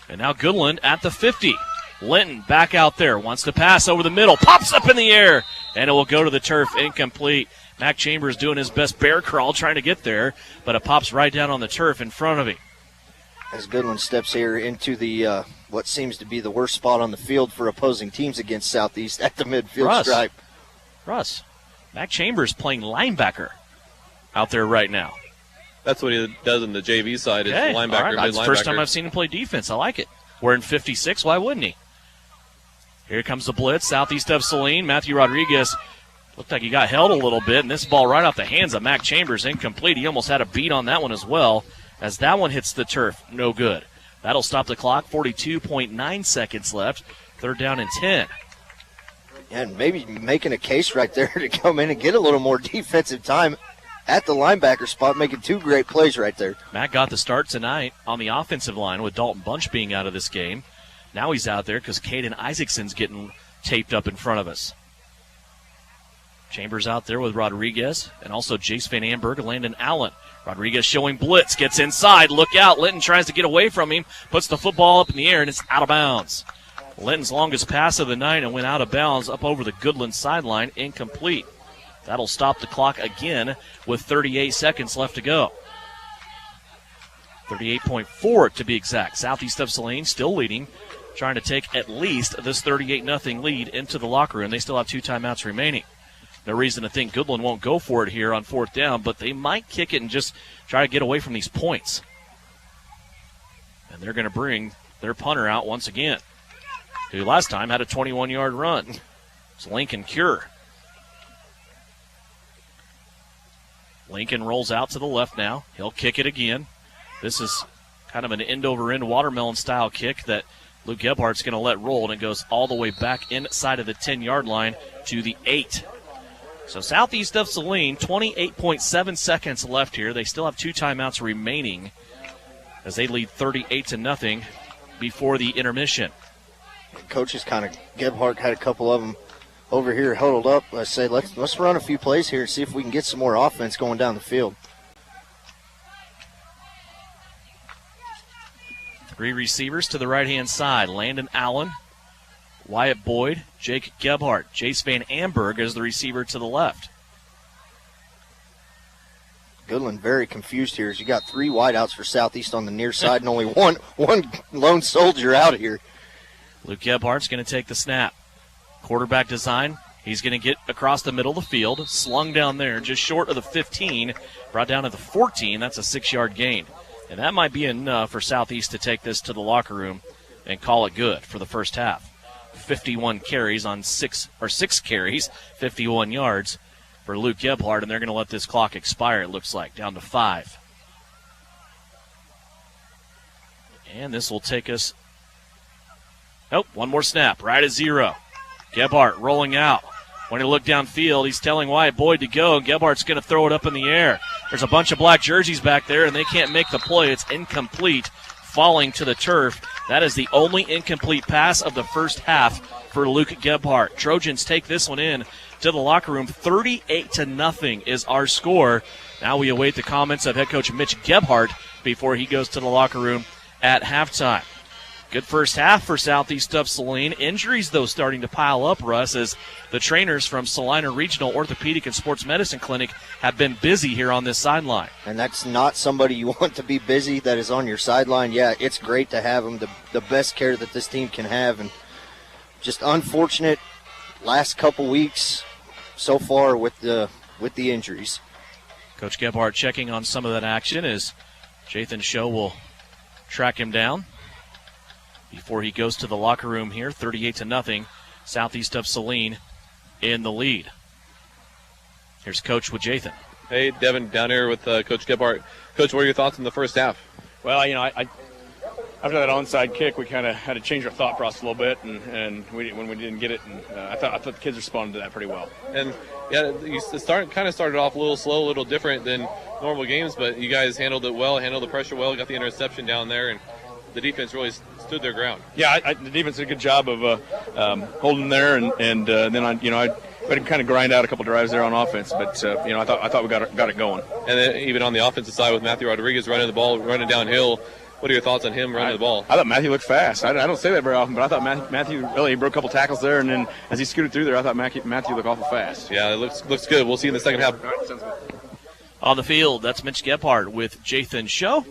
And now Goodland at the 50. Linton back out there, wants to pass over the middle, pops up in the air, and it will go to the turf, incomplete. Mac Chambers doing his best bear crawl trying to get there, but it pops right down on the turf in front of him. As Goodland steps here into the what seems to be the worst spot on the field for opposing teams against Southeast at the midfield stripe. Russ, Mac Chambers playing linebacker out there right now. That's what he does in the JV side, is linebacker, right. That's the mid-linebacker. first time I've seen him play defense. I like it. Wearing 56, why wouldn't he? Here comes the blitz, Southeast of Saline. Matthew Rodriguez looked like he got held a little bit, and this ball right off the hands of Mac Chambers, incomplete. He almost had a beat on that one as well, as that one hits the turf. No good. That'll stop the clock. 42.9 seconds left. 3rd down and 10. And maybe making a case right there to come in and get a little more defensive time at the linebacker spot, making 2 great plays right there. Matt got the start tonight on the offensive line with Dalton Bunch being out of this game. Now he's out there because Caden Isaacson's getting taped up in front of us. Chambers out there with Rodriguez and also Jace Van Amberg and Landon Allen. Rodriguez showing blitz, gets inside, look out. Linton tries to get away from him, puts the football up in the air, and it's out of bounds. Linton's longest pass of the night and went out of bounds up over the Goodland sideline, incomplete. That'll stop the clock again with 38 seconds left to go. 38.4 to be exact. Southeast of Saline still leading, trying to take at least this 38-0 lead into the locker room. They still have 2 timeouts remaining. No reason to think Goodland won't go for it here on 4th down, but they might kick it and just try to get away from these points. And they're going to bring their punter out once again, who last time had a 21-yard run. It's Lincoln Cure. Lincoln rolls out to the left now. He'll kick it again. This is kind of an end-over-end watermelon-style kick that Luke Gebhardt's going to let roll, and it goes all the way back inside of the 10-yard line to the 8. So Southeast of Saline, 28.7 seconds left here. They still have 2 timeouts remaining as they lead 38-0 before the intermission. Coaches Gebhardt had a couple of them over here huddled up. I say, let's run a few plays here and see if we can get some more offense going down the field. 3 receivers to the right-hand side. Landon Allen, Wyatt Boyd, Jake Gebhardt. Jace Van Amberg is the receiver to the left. Goodland very confused here as you got 3 wideouts for Southeast on the near side and only one lone soldier out here. Luke Gebhardt's going to take the snap. Quarterback design. He's going to get across the middle of the field, slung down there just short of the 15, brought down to the 14. That's a 6-yard gain. And that might be enough for Southeast to take this to the locker room and call it good for the first half. 51 carries on 6 carries, 51 yards for Luke Gebhardt, and they're going to let this clock expire, it looks like, down to 5. And this will take us, one more snap, right at 0. Gebhardt rolling out. When he looked downfield, he's telling Wyatt Boyd to go, and Gebhardt's going to throw it up in the air. There's a bunch of black jerseys back there, and they can't make the play. It's incomplete, falling to the turf. That is the only incomplete pass of the first half for Luke Gebhardt. Trojans take this one in to the locker room. 38-0 is our score. Now we await the comments of head coach Mitch Gebhardt before he goes to the locker room at halftime. Good first half for Southeast of Saline. Injuries, though, starting to pile up, Russ, as the trainers from Salina Regional Orthopedic and Sports Medicine Clinic have been busy here on this sideline. And that's not somebody you want to be busy that is on your sideline. Yeah, it's great to have them, the best care that this team can have. And just unfortunate last couple weeks so far with the injuries. Coach Gebhardt checking on some of that action as Jathan Show will track him down before he goes to the locker room here. 38-0, Southeast of Saline in the lead. Here's Coach with Jathan. Hey, Devin, down here with Coach Gebhardt. Coach, what are your thoughts on the first half? Well, I after that onside kick, we kind of had to change our thought process a little bit, and when we didn't get it, and I thought the kids responded to that pretty well. And yeah, you started off a little slow, a little different than normal games, but you guys handled it well, handled the pressure well, got the interception down there, and the defense really stood their ground. Yeah, the defense did a good job of holding there, and then I had to kind of grind out a couple drives there on offense, but I thought we got it going. And then even on the offensive side with Matthew Rodriguez running the ball, running downhill, what are your thoughts on him running the ball? I thought Matthew looked fast. I don't say that very often, but I thought Matthew really broke a couple tackles there, and then as he scooted through there, I thought Matthew looked awful fast. Yeah, it looks good. We'll see you in the second half. All right, sounds good. On the field, that's Mitch Gebhardt with Jathan Show.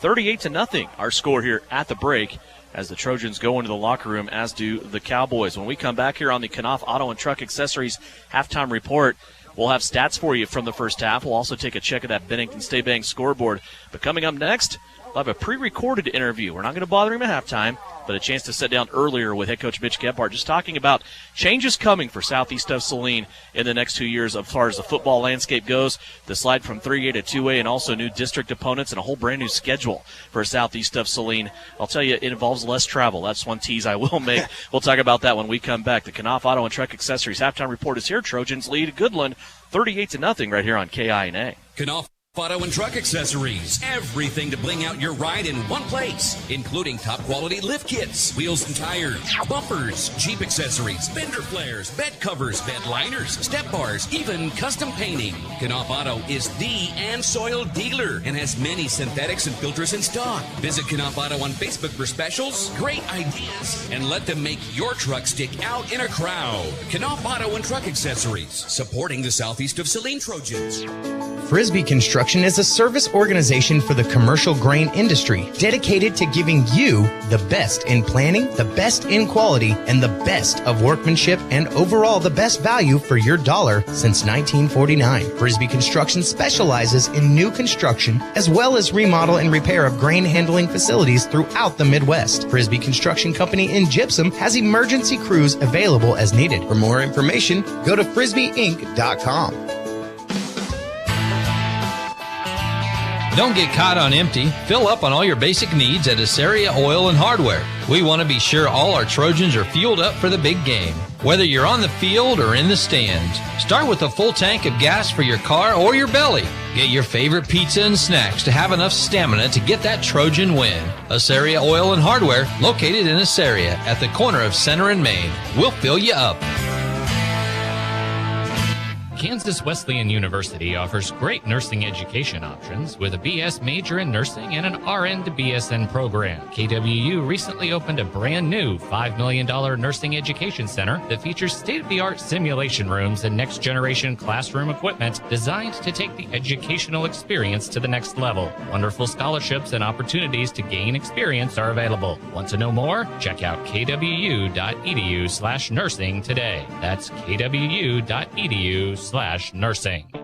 38-0, our score here at the break as the Trojans go into the locker room, as do the Cowboys. When we come back here on the Knauf Auto and Truck Accessories halftime report, we'll have stats for you from the first half. We'll also take a check of that Bennington State Bank scoreboard. But coming up next, we'll have a pre-recorded interview. We're not going to bother him at halftime, but a chance to sit down earlier with head coach Mitch Gebhardt, just talking about changes coming for Southeast of Saline in the next 2 years as far as the football landscape goes, the slide from 3A to 2A, and also new district opponents and a whole brand new schedule for Southeast of Saline. I'll tell you, it involves less travel. That's one tease I will make. We'll talk about that when we come back. The Knauf Auto and Truck Accessories halftime report is here. Trojans lead Goodland 38-0 right here on KINA. Knauf Auto and Truck Accessories. Everything to bling out your ride in one place, including top quality lift kits, wheels and tires, bumpers, Jeep accessories, fender flares, bed covers, bed liners, step bars, even custom painting. Knauf Auto is the and soil dealer and has many synthetics and filters in stock. Visit Knauf Auto on Facebook for specials, great ideas, and let them make your truck stick out in a crowd. Knauf Auto and Truck Accessories, supporting the Southeast of Saline Trojans. Frisbee Construction Construction is a service organization for the commercial grain industry dedicated to giving you the best in planning, the best in quality, and the best of workmanship, and overall the best value for your dollar since 1949. Frisbee Construction specializes in new construction as well as remodel and repair of grain handling facilities throughout the Midwest. Frisbee Construction Company in Gypsum has emergency crews available as needed. For more information, go to frisbeeinc.com. Don't get caught on empty. Fill up on all your basic needs at Aceria Oil and Hardware. We want to be sure all our Trojans are fueled up for the big game. Whether you're on the field or in the stands, start with a full tank of gas for your car or your belly. Get your favorite pizza and snacks to have enough stamina to get that Trojan win. Aceria Oil and Hardware, located in Aceria at the corner of Center and Main. We'll fill you up. Kansas Wesleyan University offers great nursing education options with a BS major in nursing and an RN to BSN program. KWU recently opened a brand new $5 million nursing education center that features state-of-the-art simulation rooms and next-generation classroom equipment designed to take the educational experience to the next level. Wonderful scholarships and opportunities to gain experience are available. Want to know more? Check out kwu.edu/nursing today. That's kwu.edu/nursing.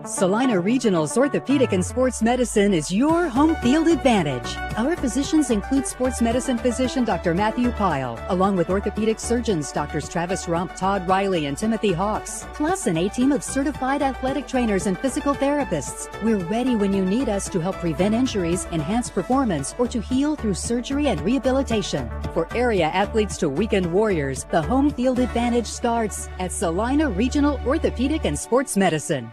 Salina Regional's Orthopedic and Sports Medicine is your home field advantage. Our physicians include sports medicine physician Dr. Matthew Pyle, along with orthopedic surgeons Drs. Travis Rump, Todd Riley, and Timothy Hawks, plus an A-team of certified athletic trainers and physical therapists. We're ready when you need us to help prevent injuries, enhance performance, or to heal through surgery and rehabilitation. For area athletes to weekend warriors, the home field advantage starts at Salina Regional Orthopedic and Sports Medicine.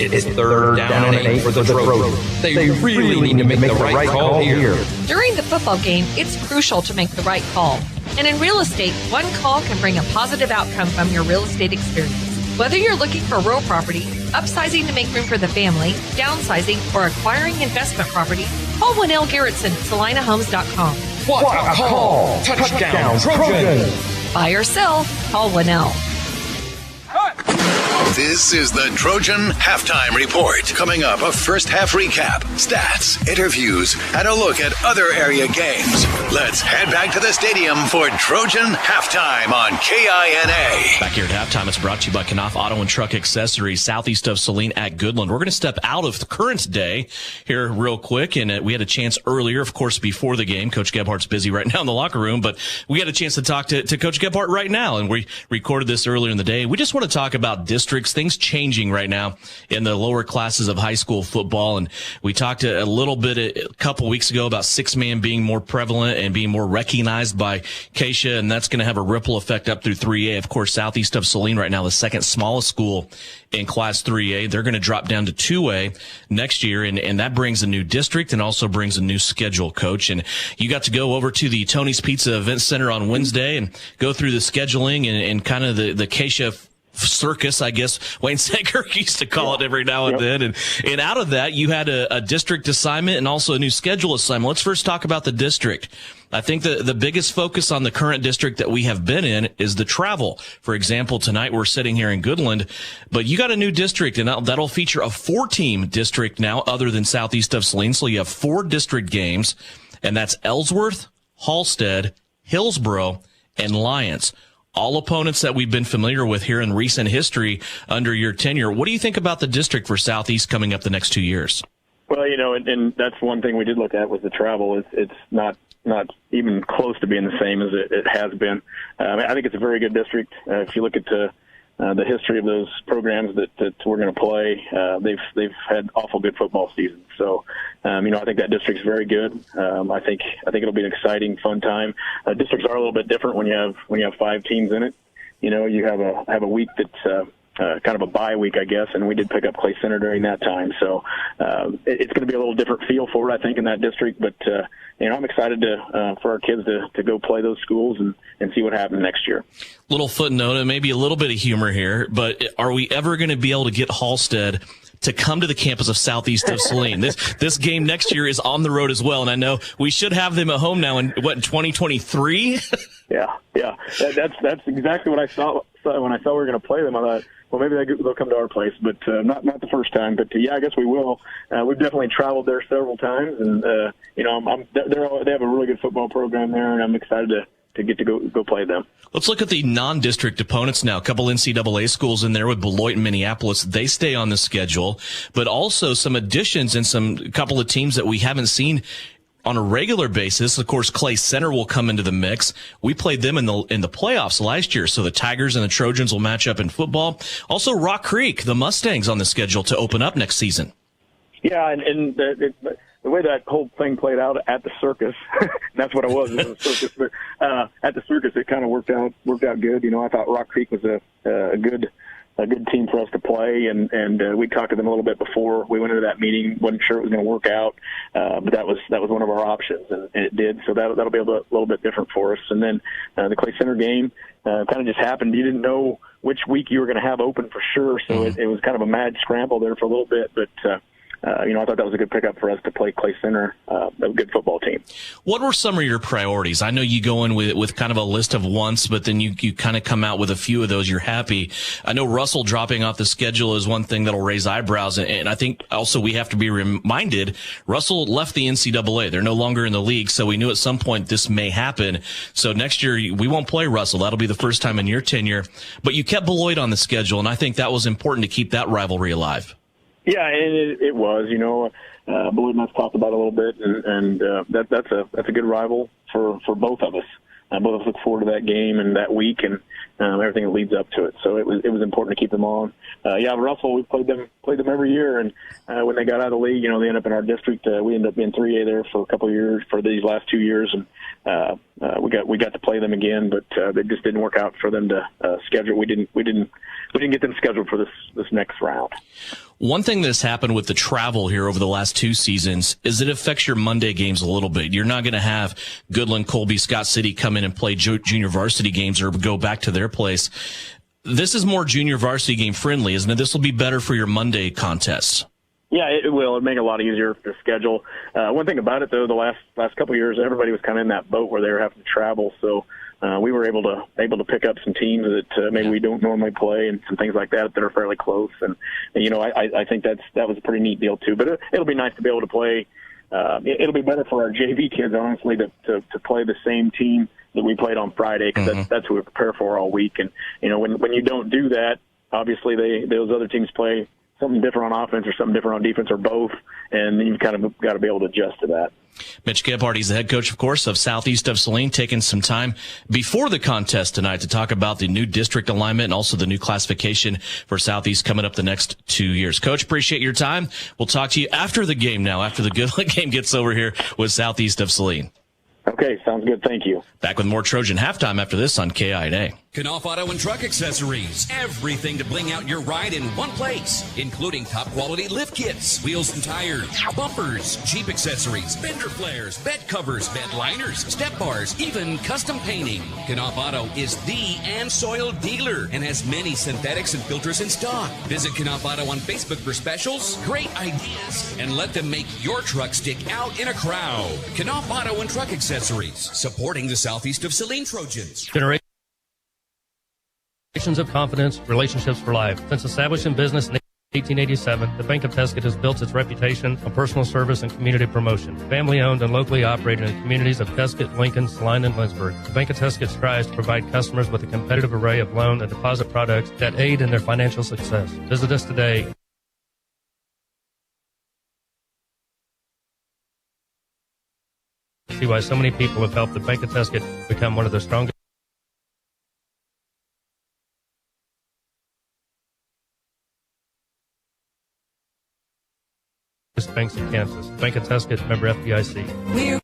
It's third down and 8 for the Trojans. They really need to make the right call here. During the football game, it's crucial to make the right call. And in real estate, one call can bring a positive outcome from your real estate experience. Whether you're looking for real property, upsizing to make room for the family, downsizing, or acquiring investment property, call Winnell Garrettson at SalinaHomes.com. What a call! Touchdown, Trojans! Buy or sell, call Winnell. This is the Trojan Halftime Report. Coming up, a first half recap, stats, interviews, and a look at other area games. Let's head back to the stadium for Trojan Halftime on KINA. Back here at halftime, it's brought to you by Knopf Auto and Truck Accessories, southeast of Saline at Goodland. We're going to step out of the current day here real quick, and we had a chance earlier, of course, before the game. Coach Gebhardt's busy right now in the locker room, but we had a chance to talk to Coach Gebhardt right now, and we recorded this earlier in the day. We just want to talk about districts, things changing right now in the lower classes of high school football, and we talked a little bit a couple weeks ago about six-man being more prevalent and being more recognized by Keisha, and that's going to have a ripple effect up through 3A. Of course, southeast of Saline right now, the second smallest school in Class 3A. They're going to drop down to 2A next year, and that brings a new district and also brings a new schedule, Coach. And you got to go over to the Tony's Pizza Event Center on Wednesday and go through the scheduling and kind of the Keisha circus, I guess Wayne Sager used to call it every now and then. And out of that, you had a district assignment and also a new schedule assignment. Let's first talk about the district. I think the biggest focus on the current district that we have been in is the travel. For example, tonight we're sitting here in Goodland, but you got a new district, and that'll feature a 4-team district now other than southeast of Saline. So you have 4 district games, and that's Ellsworth, Halstead, Hillsboro, and Lyons. All opponents that we've been familiar with here in recent history under your tenure. What do you think about the district for Southeast coming up the next 2 years? Well, and that's one thing we did look at was the travel. It's not even close to being the same as it has been. I think it's a very good district. If you look at the history of those programs that we're going to play, they've had awful good football seasons. So, I think that district's very good. I think it'll be an exciting, fun time. Districts are a little bit different when you have 5 teams in it. You have a week that's kind of a bye week, I guess, and we did pick up Clay Center during that time. So it's going to be a little different feel for it, I think, in that district. But I'm excited for our kids to go play those schools and see what happens next year. Little footnote and maybe a little bit of humor here, but are we ever going to be able to get Halstead to come to the campus of southeast of Saline? This game next year is on the road as well, and I know we should have them at home now in 2023? Yeah. That's exactly what I thought when I saw we were going to play them, I thought, well, maybe they'll come to our place, but not the first time. But yeah, I guess we will. We've definitely traveled there several times, and they have a really good football program there, and I'm excited to get to go play them. Let's look at the non-district opponents now. A couple NCAA schools in there with Beloit and Minneapolis. They stay on the schedule, but also some additions and a couple of teams that we haven't seen on a regular basis. Of course, Clay Center will come into the mix. We played them in the playoffs last year, so the Tigers and the Trojans will match up in football. Also, Rock Creek, the Mustangs, on the schedule to open up next season. Yeah, and the way that whole thing played out at the circus, that's what it was a circus. But at the circus, it kind of worked out good. You know, I thought Rock Creek was a good team for us to play, and we talked to them a little bit before we went into that meeting. Wasn't sure it was going to work out, but that was one of our options, and it did. So that'll be a little bit different for us. And then the Clay Center game kind of just happened. You didn't know which week you were going to have open for sure, so it was kind of a mad scramble there for a little bit, but. I thought that was a good pickup for us to play Clay Center, a good football team. What were some of your priorities? I know you go in with kind of a list of wants, but then you kind of come out with a few of those you're happy. I know Russell dropping off the schedule is one thing that'll raise eyebrows, and I think also we have to be reminded Russell left the NCAA. They're no longer in the league, so we knew at some point this may happen. So next year we won't play Russell. That'll be the first time in your tenure. But you kept Beloit on the schedule, and I think that was important to keep that rivalry alive. Yeah, and it was. Beloit and I've talked about it a little bit, and that's a good rival for both of us. Both of us look forward to that game and that week and everything that leads up to it. So it was important to keep them on. Russell, we played them every year, and when they got out of the league, they ended up in our district. We ended up being 3A there for a couple of years for these last 2 years, and we got to play them again, but it just didn't work out for them to schedule. We didn't get them scheduled for this next round. One thing that's happened with the travel here over the last 2 seasons is it affects your Monday games a little bit. You're not going to have Goodland, Colby, Scott City come in and play junior varsity games or go back to their place. This is more junior varsity game friendly, isn't it? This will be better for your Monday contests. Yeah, it will. It'll make it a lot easier to schedule. One thing about it, though, the last couple of years, everybody was kind of in that boat where they were having to travel, so we were able to pick up some teams that maybe we don't normally play and some things like that are fairly close. And I think that was a pretty neat deal too. But it'll be nice to be able to play. It'll be better for our JV kids, honestly, to play the same team that we played on Friday, because that's what we prepare for all week. And when you don't do that, obviously those other teams play something different on offense or something different on defense or both, and then you've kind of got to be able to adjust to that. Mitch Gebhardt, he's the head coach, of course, of Southeast of Saline, taking some time before the contest tonight to talk about the new district alignment and also the new classification for Southeast coming up the next 2 years. Coach, appreciate your time. We'll talk to you after the game now, after the Goodland game gets over here with Southeast of Saline. Okay, sounds good. Thank you. Back with more Trojan Halftime after this on KINA. Knopf Auto and Truck Accessories. Everything to bling out your ride in one place, including top quality lift kits, wheels and tires, bumpers, Jeep accessories, fender flares, bed covers, bed liners, step bars, even custom painting. Knopf Auto is the and soil dealer and has many synthetics and filters in stock. Visit Knopf Auto on Facebook for specials, great ideas, and let them make your truck stick out in a crowd. Knopf Auto and Truck Accessories, supporting the Southeast of Saline Trojans. Generations of confidence, relationships for life. Since established in business in 1887, the Bank of Tuscany has built its reputation on personal service and community promotion. Family owned and locally operated in communities of Tuscany, Lincoln, Saline, and Lynchburg. The Bank of Tuscany strives to provide customers with a competitive array of loan and deposit products that aid in their financial success. Visit us today. See why so many people have helped the Bank of Tuscany become one of the strongest banks in Kansas. Bank of Tuscany, member FDIC.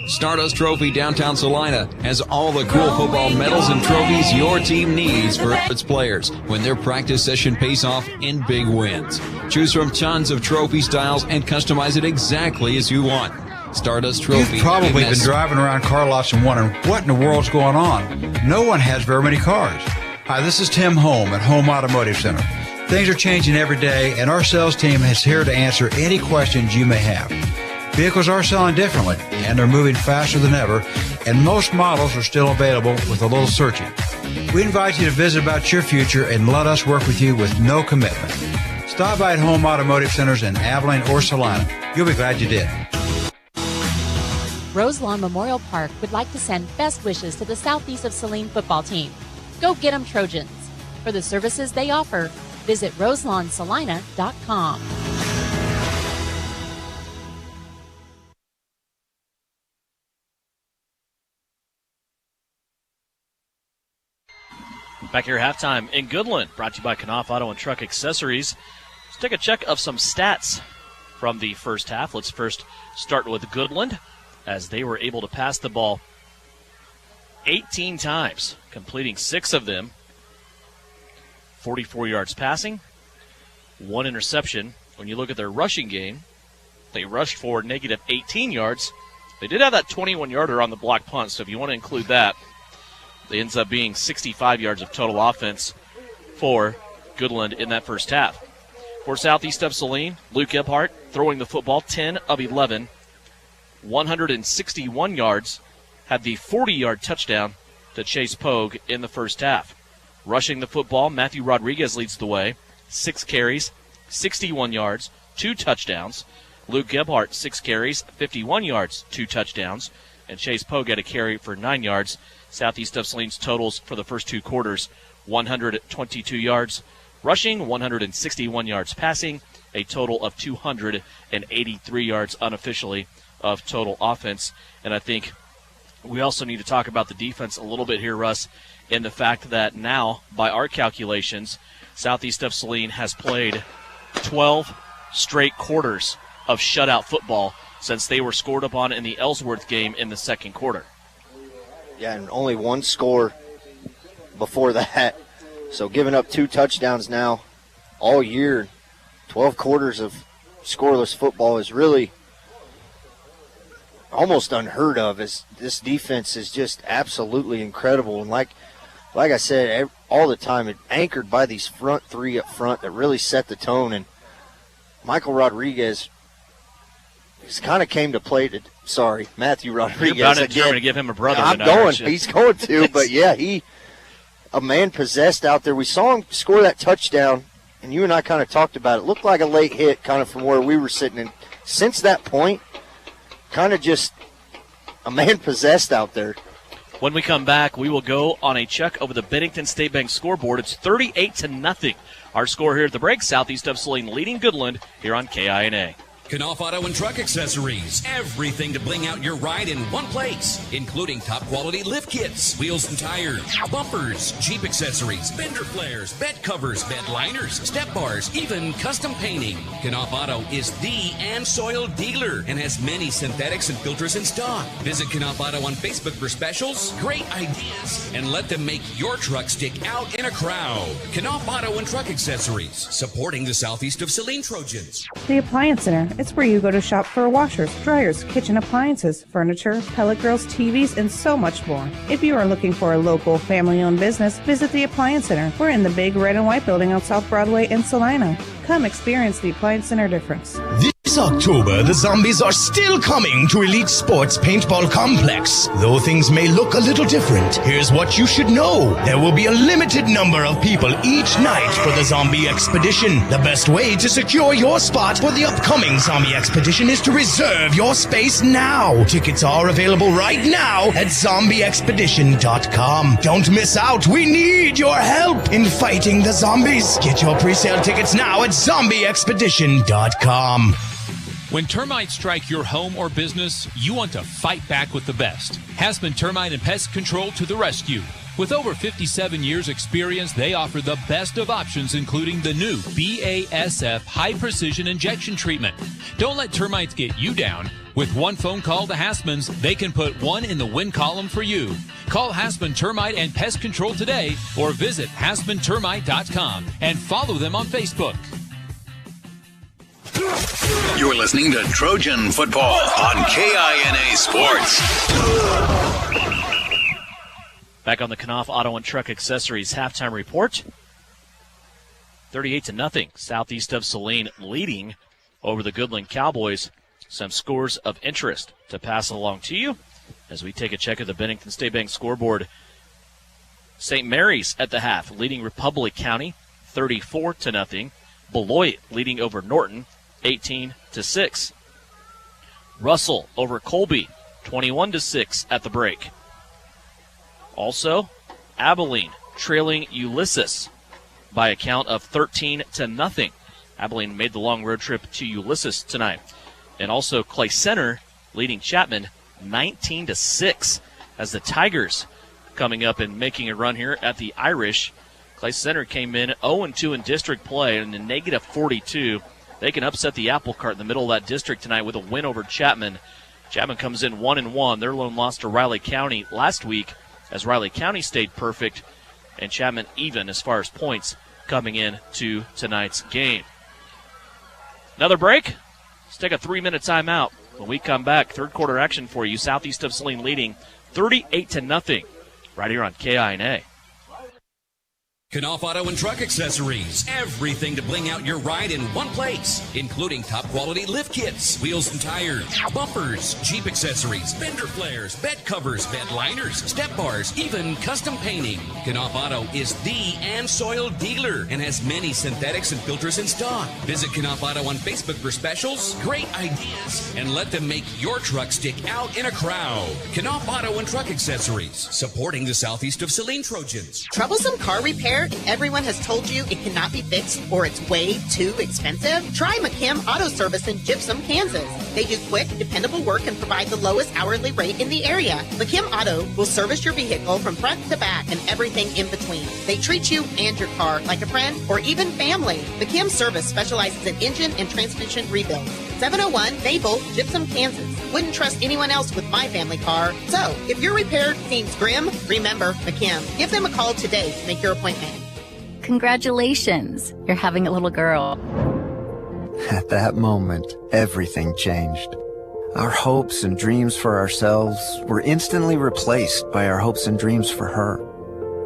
Stardust Trophy Downtown Salina has all the cool football medals and trophies your team needs for its players when their practice session pays off in big wins. Choose from tons of trophy styles and customize it exactly as you want. Stardust Trophy. You've probably been driving around car lots and wondering what in the world's going on. No one has very many cars. Hi, this is Tim Holm at Home Automotive Center. Things are changing every day, and our sales team is here to answer any questions you may have. Vehicles are selling differently, and they're moving faster than ever, and most models are still available with a little searching. We invite you to visit about your future and let us work with you with no commitment. Stop by at Home Automotive Centers in Abilene or Saline. You'll be glad you did. Roselawn Memorial Park would like to send best wishes to the Southeast of Saline football team. Go get 'em Trojans. For the services they offer, visit RoselawnSalina.com. Back here at halftime in Goodland, brought to you by Knopf Auto and Truck Accessories. Let's take a check of some stats from the first half. Let's first start with Goodland, as they were able to pass the ball 18 times, completing 6 of them. 44 yards passing, 1 interception. When you look at their rushing game, they rushed for negative 18 yards. They did have that 21-yarder on the block punt, so if you want to include that, it ends up being 65 yards of total offense for Goodland in that first half. For Southeast of Saline, Luke Gebhardt throwing the football 10 of 11, 161 yards, had the 40-yard touchdown to Chase Pogue in the first half. Rushing the football, Matthew Rodriguez leads the way, 6 carries, 61 yards, 2 touchdowns. Luke Gebhardt, 6 carries, 51 yards, 2 touchdowns. And Chase Pogue had a carry for 9 yards. Southeast of Saline's totals for the first 2 quarters, 122 yards rushing, 161 yards passing, a total of 283 yards unofficially of total offense. And I think we also need to talk about the defense a little bit here, Russ, in the fact that now, by our calculations, Southeast of Saline has played 12 straight quarters of shutout football since they were scored upon in the Ellsworth game in the second quarter. Yeah, and only 1 score before that. So giving up 2 touchdowns now all year, 12 quarters of scoreless football is really almost unheard of. As this defense is just absolutely incredible. And like I said, all the time, it anchored by these front 3 up front that really set the tone. And Michael Rodriguez just kind of came to play to, Matthew Rodriguez. You're about to give him a brother. I'm going. He's going to, but yeah, a man possessed out there. We saw him score that touchdown, and you and I kind of talked about it. It looked like a late hit kind of from where we were sitting. And since that point, kind of just a man possessed out there. When we come back, we will go on a check over the Bennington State Bank scoreboard. It's 38-0. Our score here at the break, Southeast of Saline leading Goodland here on KINA. Knopf Auto and Truck Accessories. Everything to bling out your ride in one place, including top quality lift kits, wheels and tires, bumpers, Jeep accessories, fender flares, bed covers, bed liners, step bars, even custom painting. Knopf Auto is the and soil dealer and has many synthetics and filters in stock. Visit Knopf Auto on Facebook for specials, great ideas, and let them make your truck stick out in a crowd. Knopf Auto and Truck Accessories, supporting the Southeast of Saline Trojans. The Appliance Center. It's where you go to shop for washers, dryers, kitchen appliances, furniture, pellet grills, TVs, and so much more. If you are looking for a local, family-owned business, visit the Appliance Center. We're in the big red and white building on South Broadway in Salina. Come experience the Appliance Center difference. This October, the Zombies are still coming to Elite Sports Paintball Complex. Though things may look a little different, here's what you should know. There will be a limited number of people each night for the Zombie Expedition. The best way to secure your spot for the upcoming Zombie Expedition is to reserve your space now. Tickets are available right now at zombieexpedition.com. Don't miss out. We need your help in fighting the zombies. Get your pre-sale tickets now at zombieexpedition.com. When termites strike your home or business, you want to fight back with the best. Hasman Termite and Pest Control to the rescue. With over 57 years experience, they offer the best of options, including the new BASF High Precision Injection Treatment. Don't let termites get you down. With one phone call to Hasman's, they can put one in the win column for you. Call Hasman Termite and Pest Control today or visit HasmanTermite.com and follow them on Facebook. You're listening to Trojan Football on KINA Sports. Back on the Knopf Auto and Truck Accessories halftime report. 38-0. Southeast of Saline leading over the Goodland Cowboys. some scores of interest to pass along to you as we take a check of the Bennington State Bank scoreboard. St. Mary's at the half, leading Republic County 34-0. Beloit leading over Norton 18-6. Russell over Colby 21-6 at the break. Also, Abilene trailing Ulysses by a count of 13-0. Abilene made the long road trip to Ulysses tonight. And also Clay Center leading Chapman 19-6 as the Tigers coming up and making a run here at the Irish. Clay Center came in 0-2 in district play and a -42. They can upset the apple cart in the middle of that district tonight with a win over Chapman. Chapman comes in 1-1. Their lone loss to Riley County last week as Riley County stayed perfect and Chapman even as far as points coming in to tonight's game. Another break. Let's take a 3-minute timeout. When we come back, third quarter action for you. Southeast of Saline leading 38-0 right here on KINA. Knauf Auto and Truck Accessories. Everything to bling out your ride in one place, including top quality lift kits, wheels and tires, bumpers, Jeep accessories, fender flares, bed covers, bed liners, step bars, even custom painting. Knauf Auto is the and soil dealer and has many synthetics and filters in stock. Visit Knauf Auto on Facebook for specials, great ideas, and let them make your truck stick out in a crowd. Knauf Auto and Truck Accessories, supporting the Southeast of Saline Trojans. Troublesome car repair and everyone has told you it cannot be fixed or it's way too expensive? Try McKim Auto Service in Gypsum, Kansas. They do quick, dependable work and provide the lowest hourly rate in the area. McKim Auto will service your vehicle from front to back and everything in between. They treat you and your car like a friend or even family. McKim Service specializes in engine and transmission rebuilds. 701 Naval, Gypsum, Kansas. Wouldn't trust anyone else with my family car. So, if your repair seems grim, remember McKim. Give them a call today to make your appointment. Congratulations, you're having a little girl. At that moment, everything changed. Our hopes and dreams for ourselves were instantly replaced by our hopes and dreams for her.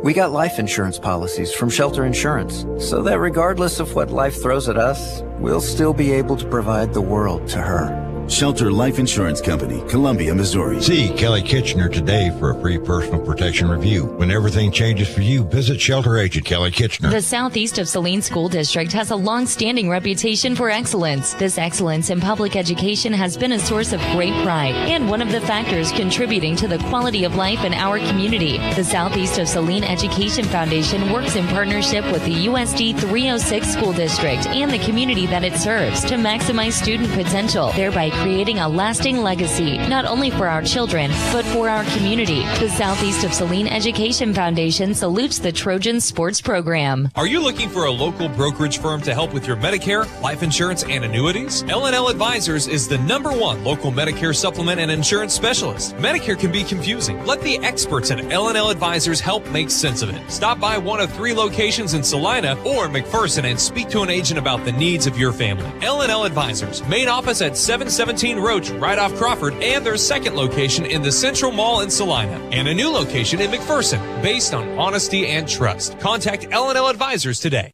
We got life insurance policies from Shelter Insurance, so that regardless of what life throws at us, we'll still be able to provide the world to her. Shelter Life Insurance Company, Columbia, Missouri. See Kelly Kitchener today for a free personal protection review. When everything changes for you, visit Shelter Agent Kelly Kitchener. The Southeast of Saline School District has a long-standing reputation for excellence. This excellence in public education has been a source of great pride and one of the factors contributing to the quality of life in our community. The Southeast of Saline Education Foundation works in partnership with the USD 306 School District and the community that it serves to maximize student potential, thereby creating a lasting legacy, not only for our children, but for our community. The Southeast of Saline Education Foundation salutes the Trojans sports program. Are you looking for a local brokerage firm to help with your Medicare, life insurance, and annuities? L&L Advisors is the #1 local Medicare supplement and insurance specialist. Medicare can be confusing. Let the experts at L&L Advisors help make sense of it. Stop by one of 3 locations in Salina or McPherson and speak to an agent about the needs of your family. L&L Advisors, main office at 717 Roach, right off Crawford, and their second location in the Central Mall in Salina, and a new location in McPherson, based on honesty and trust. Contact L&L Advisors today.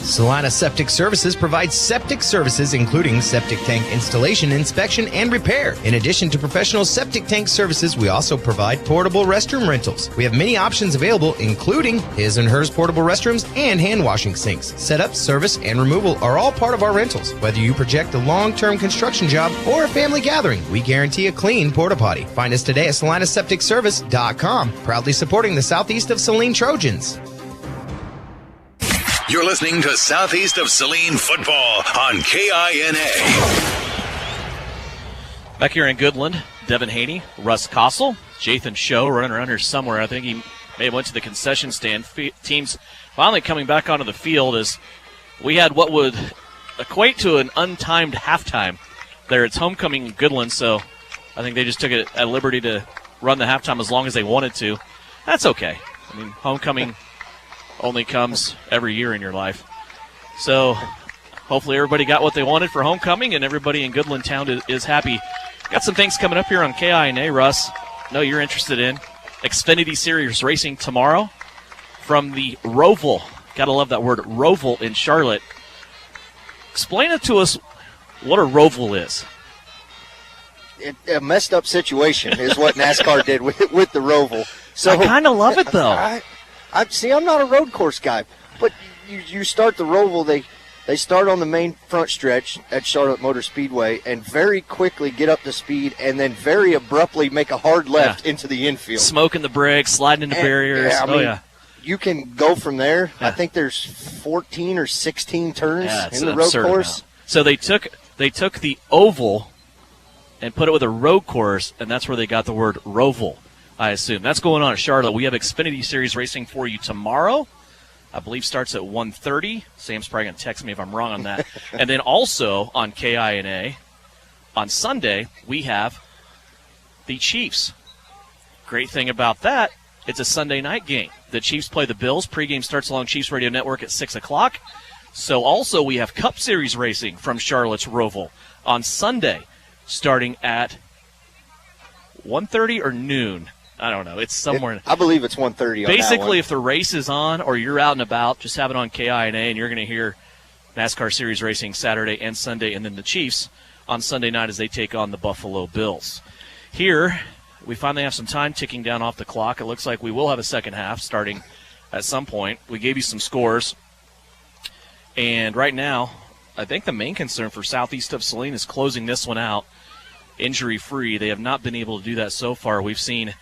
Salina Septic Services provides septic services including septic tank installation, inspection, and repair. In addition to professional septic tank services, we also provide portable restroom rentals. We have many options available, including his and hers portable restrooms and hand washing sinks. Setup, service, and removal are all part of our rentals. Whether you project a long-term construction job or a family gathering, we guarantee a clean porta potty. Find us today at salinasepticservice.com, proudly supporting the Southeast of Saline Trojans. You're listening to Southeast of Saline football on KINA. Back here in Goodland, Devin Haney, Russ Kossel, Jathan Show running around here somewhere. I think he may have went to the concession stand. Teams finally coming back onto the field as we had what would equate to an untimed halftime there. It's homecoming in Goodland, so I think they just took it at liberty to run the halftime as long as they wanted to. That's okay. I mean, homecoming only comes every year in your life. So hopefully everybody got what they wanted for homecoming and everybody in Goodland Town is happy. Got some things coming up here on KINA, Russ. No, you're interested in Xfinity Series racing tomorrow from the Roval. Gotta love that word, Roval in Charlotte. Explain it to us what a Roval is. a messed up situation is what NASCAR did with the Roval. So I kind of love it, though. I'm not a road course guy, but you start the Roval, they start on the main front stretch at Charlotte Motor Speedway and very quickly get up to speed and then very abruptly make a hard left into the infield. Smoking the brakes, sliding into barriers. You can go from there. I think there's 14 or 16 turns in the road course. Amount. So they took the oval and put it with a road course, and that's where they got the word Roval, I assume. That's going on at Charlotte. We have Xfinity Series racing for you tomorrow. I believe starts at 1:30. Sam's probably going to text me if I'm wrong on that. And then also on KINA, on Sunday, we have the Chiefs. Great thing about that, it's a Sunday night game. The Chiefs play the Bills. Pregame starts along Chiefs Radio Network at 6 o'clock. So also we have Cup Series racing from Charlotte's Roval on Sunday starting at 1:30 or noon. I don't know. It's somewhere. I believe it's 1:30 on Basically, that one. if the race is on or you're out and about, just have it on KINA, and you're going to hear NASCAR Series racing Saturday and Sunday, and then the Chiefs on Sunday night as they take on the Buffalo Bills. Here, we finally have some time ticking down off the clock. It looks like we will have a second half starting at some point. We gave you some scores. And right now, I think the main concern for Southeast of Saline is closing this one out injury-free. They have not been able to do that so far. We've seen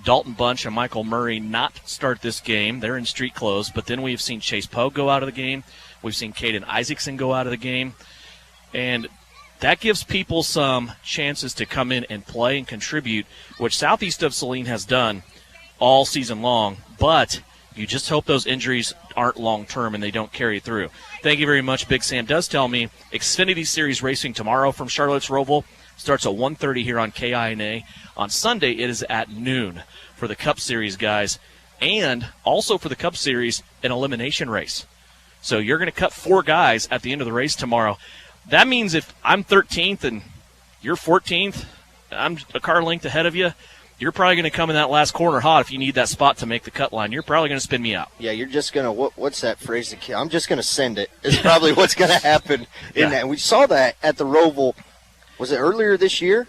Dalton Bunch and Michael Murray not start this game. They're in street clothes. But then we've seen Chase Pogue go out of the game. We've seen Caden Isaacson go out of the game. And that gives people some chances to come in and play and contribute, which Southeast of Saline has done all season long. But you just hope those injuries aren't long-term and they don't carry through. Thank you very much. Big Sam does tell me Xfinity Series racing tomorrow from Charlotte's Roval starts at 1:30 here on KINA. On Sunday, it is at noon for the Cup Series guys, and also for the Cup Series, an elimination race. So you're going to cut 4 guys at the end of the race tomorrow. That means if I'm 13th and you're 14th, I'm a car length ahead of you, you're probably going to come in that last corner hot if you need that spot to make the cut line. You're probably going to spin me out. Yeah, you're just going to, what's that phrase? I'm just going to send it. It's probably what's going to happen in that. And we saw that at the Roval. Was it earlier this year?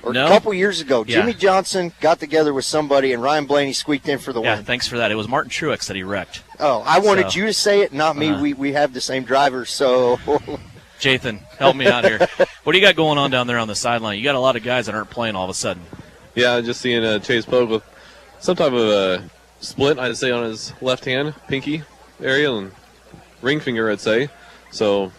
Or no. A couple years ago. Yeah. Jimmy Johnson got together with somebody, and Ryan Blaney squeaked in for the win. Yeah, thanks for that. It was Martin Truex that he wrecked. Oh, I wanted you to say it, not me. We have the same driver, so. Jathan, help me out here. What do you got going on down there on the sideline? You got a lot of guys that aren't playing all of a sudden. Yeah, just seeing Chase Pogue with some type of a splint, I'd say, on his left hand, pinky area, and ring finger, I'd say. So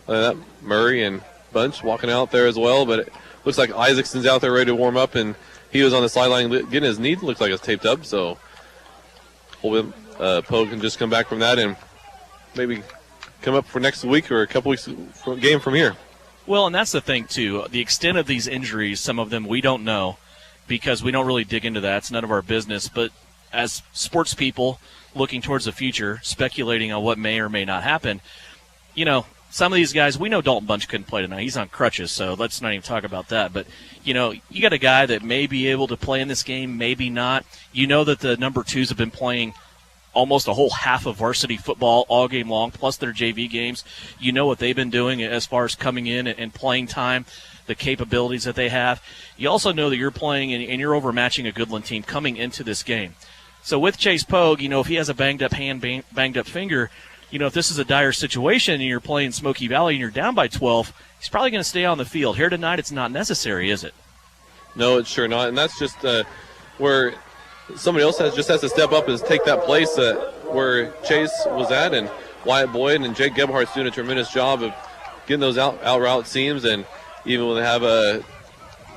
that Murray and Bunch walking out there as well, but it looks like Isaacson's out there ready to warm up, and he was on the sideline getting his knee. Looks like it's taped up, so hopefully Pogue can just come back from that and maybe come up for next week or a couple weeks game from here. Well, and that's the thing, too. The extent of these injuries, some of them we don't know because we don't really dig into that. It's none of our business. But as sports people looking towards the future, speculating on what may or may not happen, you know, some of these guys, we know Dalton Bunch couldn't play tonight. He's on crutches, so let's not even talk about that. But, you know, you got a guy that may be able to play in this game, maybe not. You know that the number 2s have been playing almost a whole half of varsity football all game long, plus their JV games. You know what they've been doing as far as coming in and playing time, the capabilities that they have. You also know that you're playing and you're overmatching a Goodland team coming into this game. So with Chase Pogue, you know, if he has a banged-up hand, banged-up finger, you know, if this is a dire situation and you're playing Smoky Valley and you're down by 12, he's probably going to stay on the field. Here tonight, it's not necessary, is it? No, it's sure not. And that's just where somebody else has to step up and take that place where Chase was at. And Wyatt Boyd and Jake Gebhardt's doing a tremendous job of getting those out route seams. And even when they have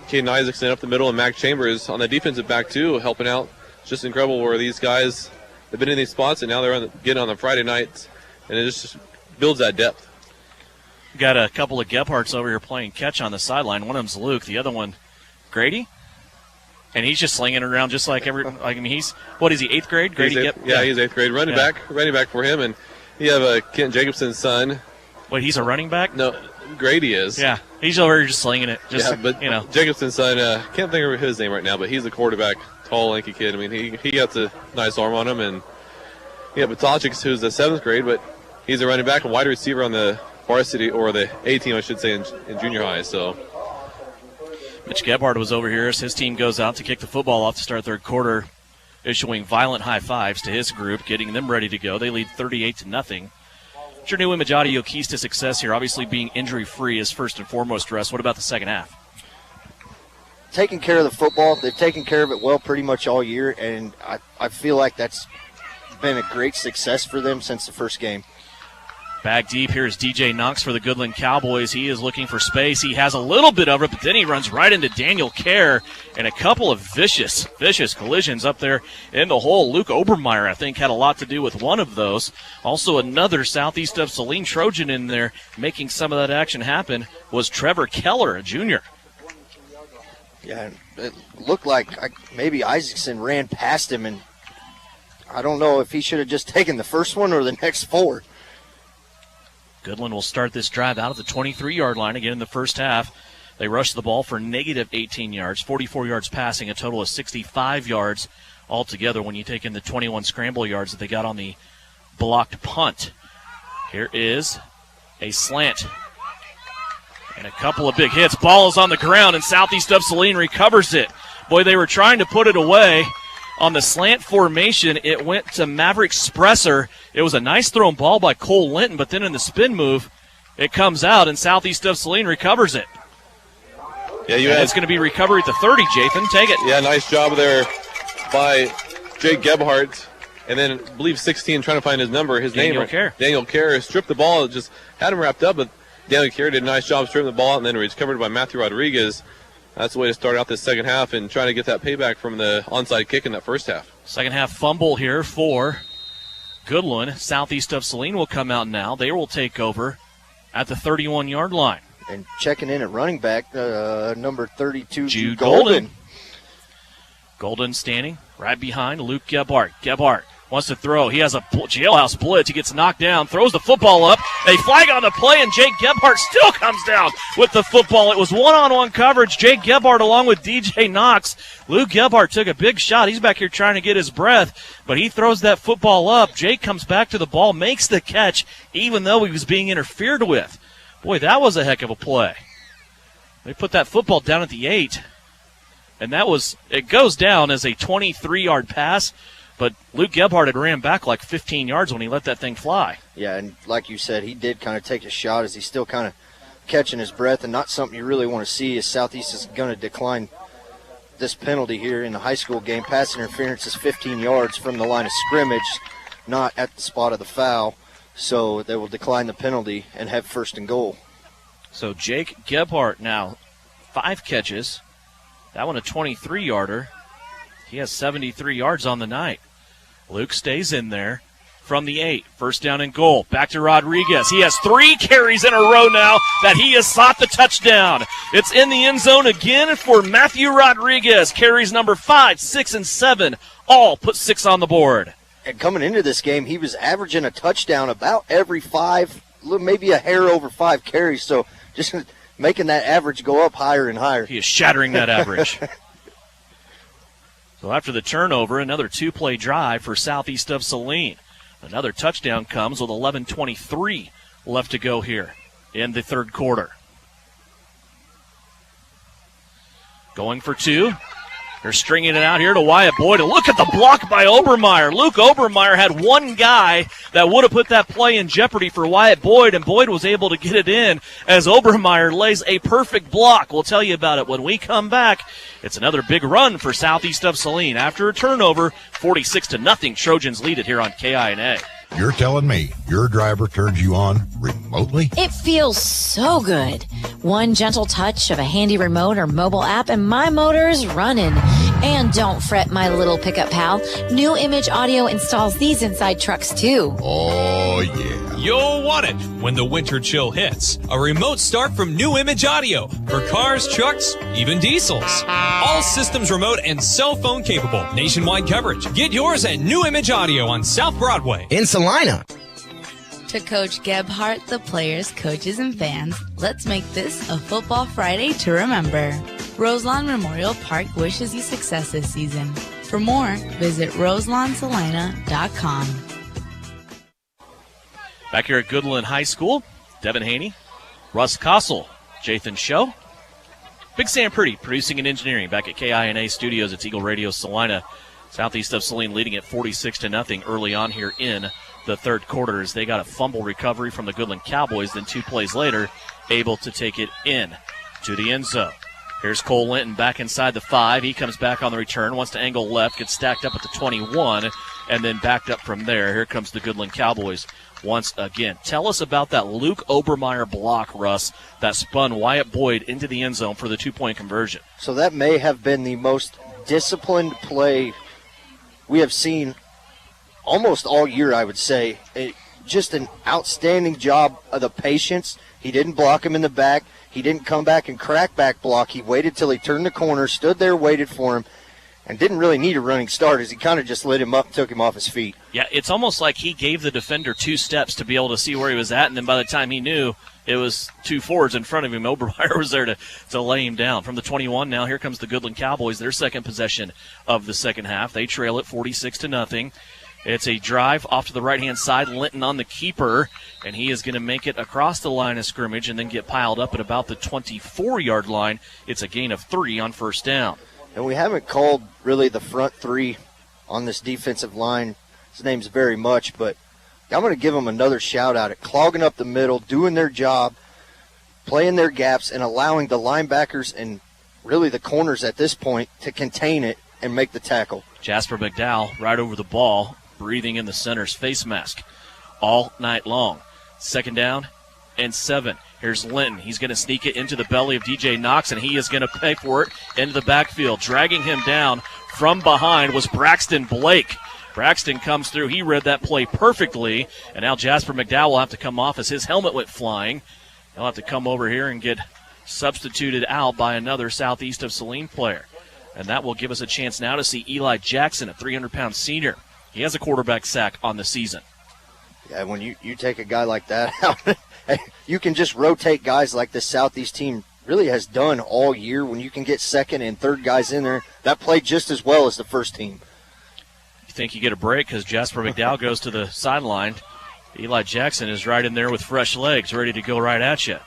Caden Isaacson up the middle and Mac Chambers on the defensive back, too, helping out. It's just incredible where these guys have been in these spots, and now they're getting on the Friday nights. And it just builds that depth. Got a couple of Gebhardts over here playing catch on the sideline. One of them's Luke. The other one, Grady. And he's just slinging it around just like he's, what is he, 8th grade? Grady he's 8th grade. Running back for him. And you have Kent Jacobson's son. Wait, he's a running back? No, Grady is. Yeah, he's over here just slinging it. But you know, Jacobson's son, can't think of his name right now, but he's a quarterback, tall, lanky kid. I mean, he got a nice arm on him. And yeah, Batachik, who's the 7th grade, but he's a running back and wide receiver on the varsity, or the A team, I should say, in junior high. So Mitch Gebhardt was over here as his team goes out to kick the football off to start third quarter, issuing violent high fives to his group, getting them ready to go. They lead 38-0. What's your new Image Audio keys to success here? Obviously being injury-free is first and foremost, Russ. What about the second half? Taking care of the football. They've taken care of it well pretty much all year, and I feel like that's been a great success for them since the first game. Back deep, here's DJ Knox for the Goodland Cowboys. He is looking for space. He has a little bit of it, but then he runs right into Daniel Kerr, and a couple of vicious collisions up there in the hole. Luke Obermeyer, I think, had a lot to do with one of those. Also another Southeast of Saline Trojan in there making some of that action happen was Trevor Keller, a junior. Yeah, it looked like maybe Isaacson ran past him, and I don't know if he should have just taken the first one or the next four. Goodland will start this drive out at the 23-yard line again in the first half. They rush the ball for negative 18 yards, 44 yards passing, a total of 65 yards altogether when you take in the 21 scramble yards that they got on the blocked punt. Here is a slant and a couple of big hits. Ball is on the ground, and Southeast of Saline recovers it. Boy, they were trying to put it away. On the slant formation, it went to Maverick Spresser. It was a nice thrown ball by Cole Linton, but then in the spin move, it comes out, and Southeast of Saline recovers it. Yeah, it's going to be recovery at the 30, Jathan. Take it. Yeah, nice job there by Jake Gebhardt. And then, I believe 16, trying to find his number, Daniel Kerr. Daniel Kerr stripped the ball, just had him wrapped up, but Daniel Kerr did a nice job stripping the ball out, and then it was covered by Matthew Rodriguez. That's the way to start out this second half and try to get that payback from the onside kick in that first half. Second half fumble here for Goodland. Southeast of Saline will come out now. They will take over at the 31-yard line. And checking in at running back, number 32, Jude Golden. Golden standing right behind Luke Gebhardt. Gebhardt wants to throw. He has a jailhouse blitz. He gets knocked down, throws the football up. A flag on the play, and Jake Gebhardt still comes down with the football. It was one-on-one coverage. Jake Gebhardt along with DJ Knox. Luke Gebhardt took a big shot. He's back here trying to get his breath, but he throws that football up. Jake comes back to the ball, makes the catch, even though he was being interfered with. Boy, that was a heck of a play. They put that football down at the 8, and it goes down as a 23-yard pass. But Luke Gebhardt had ran back like 15 yards when he let that thing fly. Yeah, and like you said, he did kind of take a shot as he's still kind of catching his breath, and not something you really want to see as Southeast is going to decline this penalty here in the high school game. Pass interference is 15 yards from the line of scrimmage, not at the spot of the foul. So they will decline the penalty and have first and goal. So Jake Gebhardt now 5 catches. That one a 23-yarder. He has 73 yards on the night. Luke stays in there from the 8. First down and goal. Back to Rodriguez. He has 3 carries in a row now that he has sought the touchdown. It's in the end zone again for Matthew Rodriguez. Carries number 5, 6, and 7. All put 6 on the board. And coming into this game, he was averaging a touchdown about every 5, maybe a hair over 5 carries. So just making that average go up higher and higher. He is shattering that average. So after the turnover, another 2-play drive for Southeast of Saline. Another touchdown comes with 11:23 left to go here in the third quarter. Going for 2. They're stringing it out here to Wyatt Boyd. And look at the block by Obermeyer. Luke Obermeyer had one guy that would have put that play in jeopardy for Wyatt Boyd, and Boyd was able to get it in as Obermeyer lays a perfect block. We'll tell you about it when we come back. It's another big run for Southeast of Saline. After a turnover, 46-0, Trojans lead it here on KINA. You're telling me your driver turns you on remotely? It feels so good. One gentle touch of a handy remote or mobile app and my motor's running. And don't fret, my little pickup pal. New Image Audio installs these inside trucks too. Oh, yeah. You'll want it when the winter chill hits. A remote start from New Image Audio for cars, trucks, even diesels. All systems remote and cell phone capable. Nationwide coverage. Get yours at New Image Audio on South Broadway. In Salina. To Coach Gebhardt, the players, coaches, and fans, let's make this a Football Friday to remember. Roselawn Memorial Park wishes you success this season. For more, visit roselawnssalina.com. Back here at Goodland High School, Devin Haney, Russ Kossel, Jathan Show. Big Sam Purdy producing and engineering back at KINA Studios. It's Eagle Radio Salina. Southeast of Saline leading at 46-0 early on here in the third quarter as they got a fumble recovery from the Goodland Cowboys. Then 2 plays later, able to take it in to the end zone. Here's Cole Linton back inside the 5. He comes back on the return, wants to angle left, gets stacked up at the 21, and then backed up from there. Here comes the Goodland Cowboys once again. Tell us about that Luke Obermeyer block, Russ, that spun Wyatt Boyd into the end zone for the 2-point conversion. So that may have been the most disciplined play we have seen almost all year, I would say. Just an outstanding job of the patience. He didn't block him in the back. He didn't come back and crack back block. He waited till he turned the corner, stood there, waited for him, and didn't really need a running start as he kind of just lit him up and took him off his feet. Yeah, it's almost like he gave the defender 2 steps to be able to see where he was at, and then by the time he knew it was 2 forwards in front of him, Obermeyer was there to lay him down. From the 21 now, here comes the Goodland Cowboys, their second possession of the second half. They trail it 46-0. It's a drive off to the right-hand side. Linton on the keeper, and he is going to make it across the line of scrimmage and then get piled up at about the 24-yard line. It's a gain of 3 on first down. And we haven't called really the front 3 on this defensive line. His name's very much, but I'm going to give them another shout-out at clogging up the middle, doing their job, playing their gaps, and allowing the linebackers and really the corners at this point to contain it and make the tackle. Jasper McDowell right over the ball, breathing in the center's face mask all night long. Second down and 7. Here's Linton. He's going to sneak it into the belly of DJ Knox, and he is going to pay for it into the backfield. Dragging him down from behind was Braxton Blake. Braxton comes through. He read that play perfectly, and now Jasper McDowell will have to come off as his helmet went flying. He'll have to come over here and get substituted out by another Southeast of Saline player. And that will give us a chance now to see Eli Jackson, a 300-pound senior. He has a quarterback sack on the season. Yeah, when you take a guy like that out, you can just rotate guys like this Southeast team really has done all year. When you can get second and third guys in there, that played just as well as the first team. You think you get a break because Jasper McDowell goes to the sideline. Eli Jackson is right in there with fresh legs, ready to go right at you.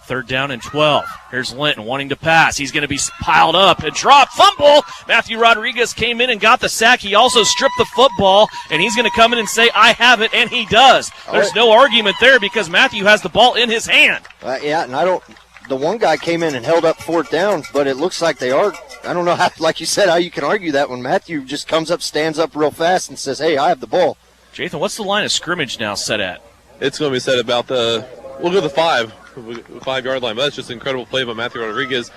Third down and 12. Here's Linton wanting to pass. He's going to be piled up and drop. Fumble. Matthew Rodriguez came in and got the sack. He also stripped the football, and he's going to come in and say, I have it, and he does. There's no argument there because Matthew has the ball in his hand. Yeah, and the one guy came in and held up 4th down, but it looks like they are. I don't know how, like you said, how you can argue that when Matthew just comes up, stands up real fast, and says, hey, I have the ball. Jathan, what's the line of scrimmage now set at? It's going to be set about we'll go to the 5-yard line. But that's just an incredible play by Matthew Rodriguez,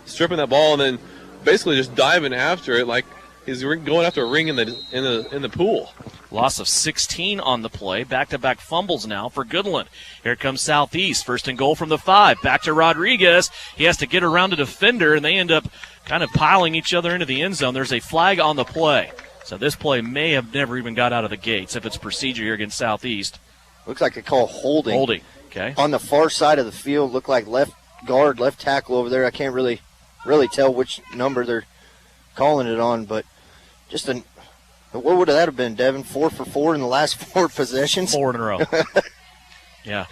stripping that ball and then basically just diving after it like he's going after a ring in the pool. Loss of 16 on the play. Back-to-back fumbles now for Goodland. Here comes Southeast. First and goal from the 5. Back to Rodriguez. He has to get around a defender, and they end up kind of piling each other into the end zone. There's a flag on the play. So this play may have never even got out of the gates if it's procedure here against Southeast. Looks like a call holding. Holding, okay. On the far side of the field, looked like left guard, left tackle over there. I can't really tell which number they're calling it on, but just what would that have been, Devin? 4 for 4 in the last 4 possessions? 4 in a row. Yeah.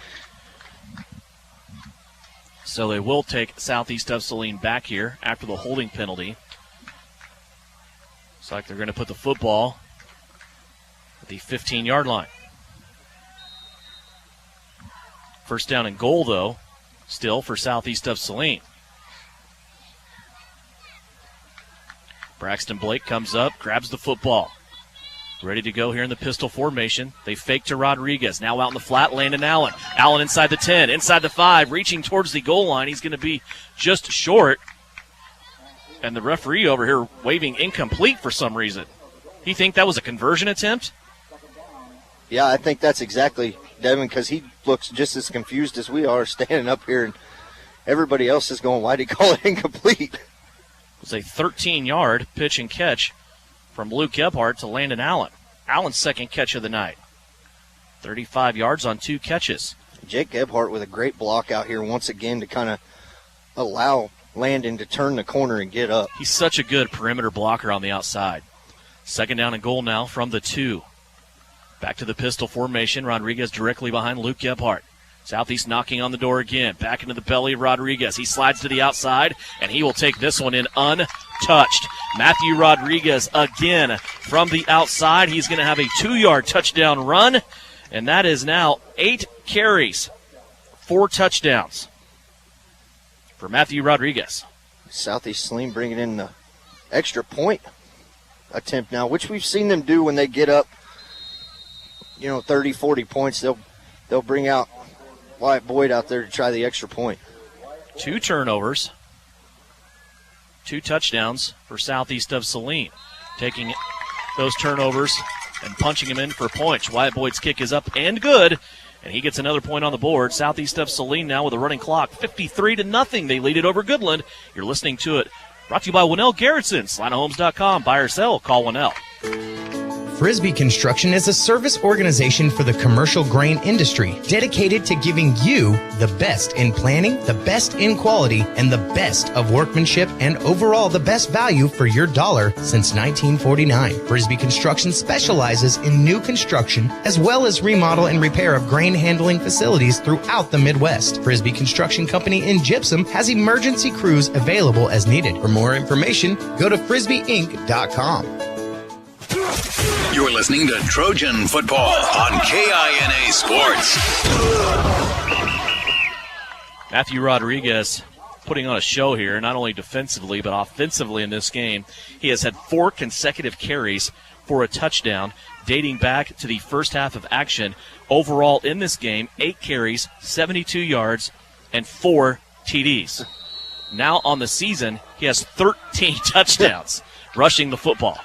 So they will take Southeast of Saline back here after the holding penalty. Looks like they're going to put the football at the 15-yard line. First down and goal, though, still for Southeast of Saline. Braxton Blake comes up, grabs the football. Ready to go here in the pistol formation. They fake to Rodriguez. Now out in the flat, Landon Allen. Allen inside the 10, inside the 5, reaching towards the goal line. He's going to be just short. And the referee over here waving incomplete for some reason. You think that was a conversion attempt? Yeah, I think that's exactly, Devin, because he looks just as confused as we are standing up here, and everybody else is going, why did he call it incomplete? It was a 13-yard pitch and catch from Luke Gebhardt to Landon Allen. Allen's second catch of the night. 35 yards on 2 catches. Jake Gebhardt with a great block out here once again to kind of allow Landon to turn the corner and get up. He's such a good perimeter blocker on the outside. Second down and goal now from the 2. Back to the pistol formation. Rodriguez directly behind Luke Gebhardt. Southeast knocking on the door again. Back into the belly of Rodriguez. He slides to the outside, and he will take this one in untouched. Matthew Rodriguez again from the outside. He's going to have a 2-yard touchdown run, and that is now 8 carries, 4 touchdowns for Matthew Rodriguez. Southeast Saline bringing in the extra point attempt now, which we've seen them do when they get up, 30, 40 points. They'll bring out Wyatt Boyd out there to try the extra point. 2 turnovers, 2 touchdowns for Southeast of Saline. Taking those turnovers and punching them in for points. Wyatt Boyd's kick is up and good, and he gets another point on the board. Southeast of Saline now with a running clock, 53-0. They lead it over Goodland. You're listening to it. Brought to you by Winnell Garrettson. SalinaHomes.com. Buy or sell, call Winnell. Frisbee Construction is a service organization for the commercial grain industry dedicated to giving you the best in planning, the best in quality, and the best of workmanship, and overall the best value for your dollar since 1949. Frisbee Construction specializes in new construction as well as remodel and repair of grain handling facilities throughout the Midwest. Frisbee Construction Company in Gypsum has emergency crews available as needed. For more information, go to frisbeeinc.com. You're listening to Trojan Football on KINA Sports. Matthew Rodriguez putting on a show here, not only defensively but offensively in this game. He has had 4 consecutive carries for a touchdown dating back to the first half of action. Overall in this game, 8 carries, 72 yards, and 4 TDs. Now on the season, he has 13 touchdowns rushing the football.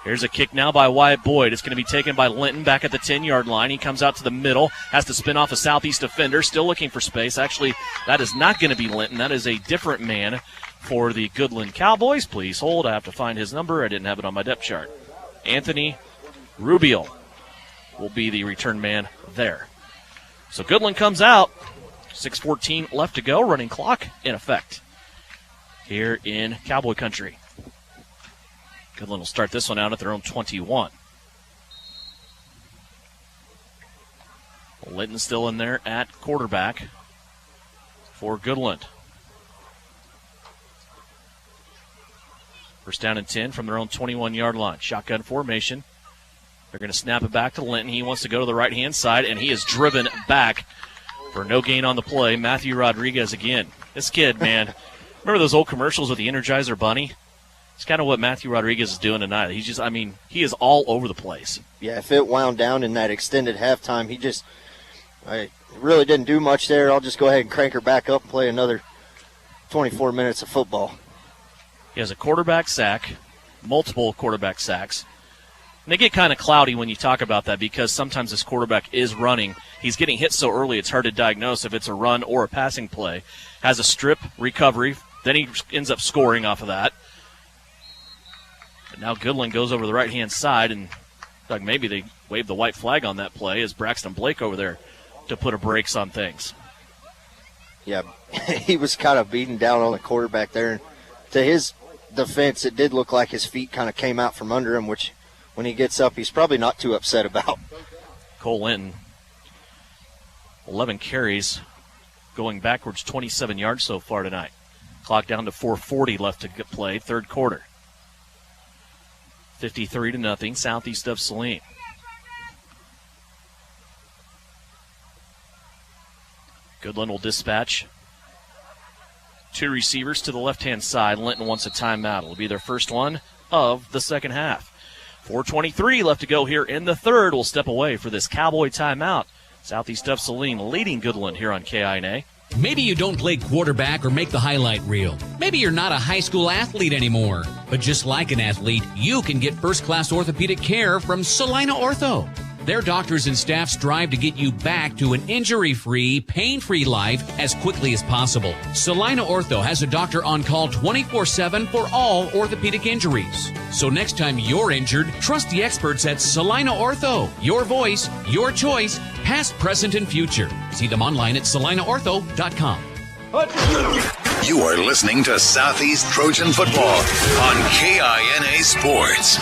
Here's a kick now by Wyatt Boyd. It's going to be taken by Linton back at the 10-yard line. He comes out to the middle, has to spin off a Southeast defender, still looking for space. Actually, that is not going to be Linton. That is a different man for the Goodland Cowboys. Please hold. I have to find his number. I didn't have it on my depth chart. Anthony Rubio will be the return man there. So Goodland comes out. 6:14 left to go. Running clock in effect here in Cowboy Country. Goodland will start this one out at their own 21. Linton still in there at quarterback for Goodland. First down and 10 from their own 21-yard line. Shotgun formation. They're going to snap it back to Linton. He wants to go to the right-hand side, and he is driven back for no gain on the play. Matthew Rodriguez again. This kid, man, remember those old commercials with the Energizer Bunny? It's kind of what Matthew Rodriguez is doing tonight. He's just, he is all over the place. Yeah, if it wound down in that extended halftime, I really didn't do much there. I'll just go ahead and crank her back up and play another 24 minutes of football. He has a quarterback sack, multiple quarterback sacks. And they get kind of cloudy when you talk about that because sometimes this quarterback is running. He's getting hit so early it's hard to diagnose if it's a run or a passing play. Has a strip recovery, then he ends up scoring off of that. But now Goodland goes over the right-hand side, and like maybe they waved the white flag on that play as Braxton Blake over there to put a brakes on things. Yeah, he was kind of beaten down on the quarterback there. And to his defense, it did look like his feet kind of came out from under him, which when he gets up, he's probably not too upset about. Cole Linton, 11 carries, going backwards 27 yards so far tonight. Clock down to 4:40 left to get played, third quarter. 53-0, Southeast of Saline. Goodland will dispatch 2 receivers to the left-hand side. Linton wants a timeout. It'll be their first one of the second half. 4:23 left to go here in the third. We'll step away for this Cowboy timeout. Southeast of Saline leading Goodland here on KINA. Maybe you don't play quarterback or make the highlight reel. Maybe you're not a high school athlete anymore. But just like an athlete, you can get first-class orthopedic care from Saline Ortho. Their doctors and staff strive to get you back to an injury-free, pain-free life as quickly as possible. Saline Ortho has a doctor on call 24/7 for all orthopedic injuries. So next time you're injured, trust the experts at Saline Ortho. Your voice, your choice, past, present, and future. See them online at salinaortho.com. You are listening to Southeast Trojan Football on KINA Sports.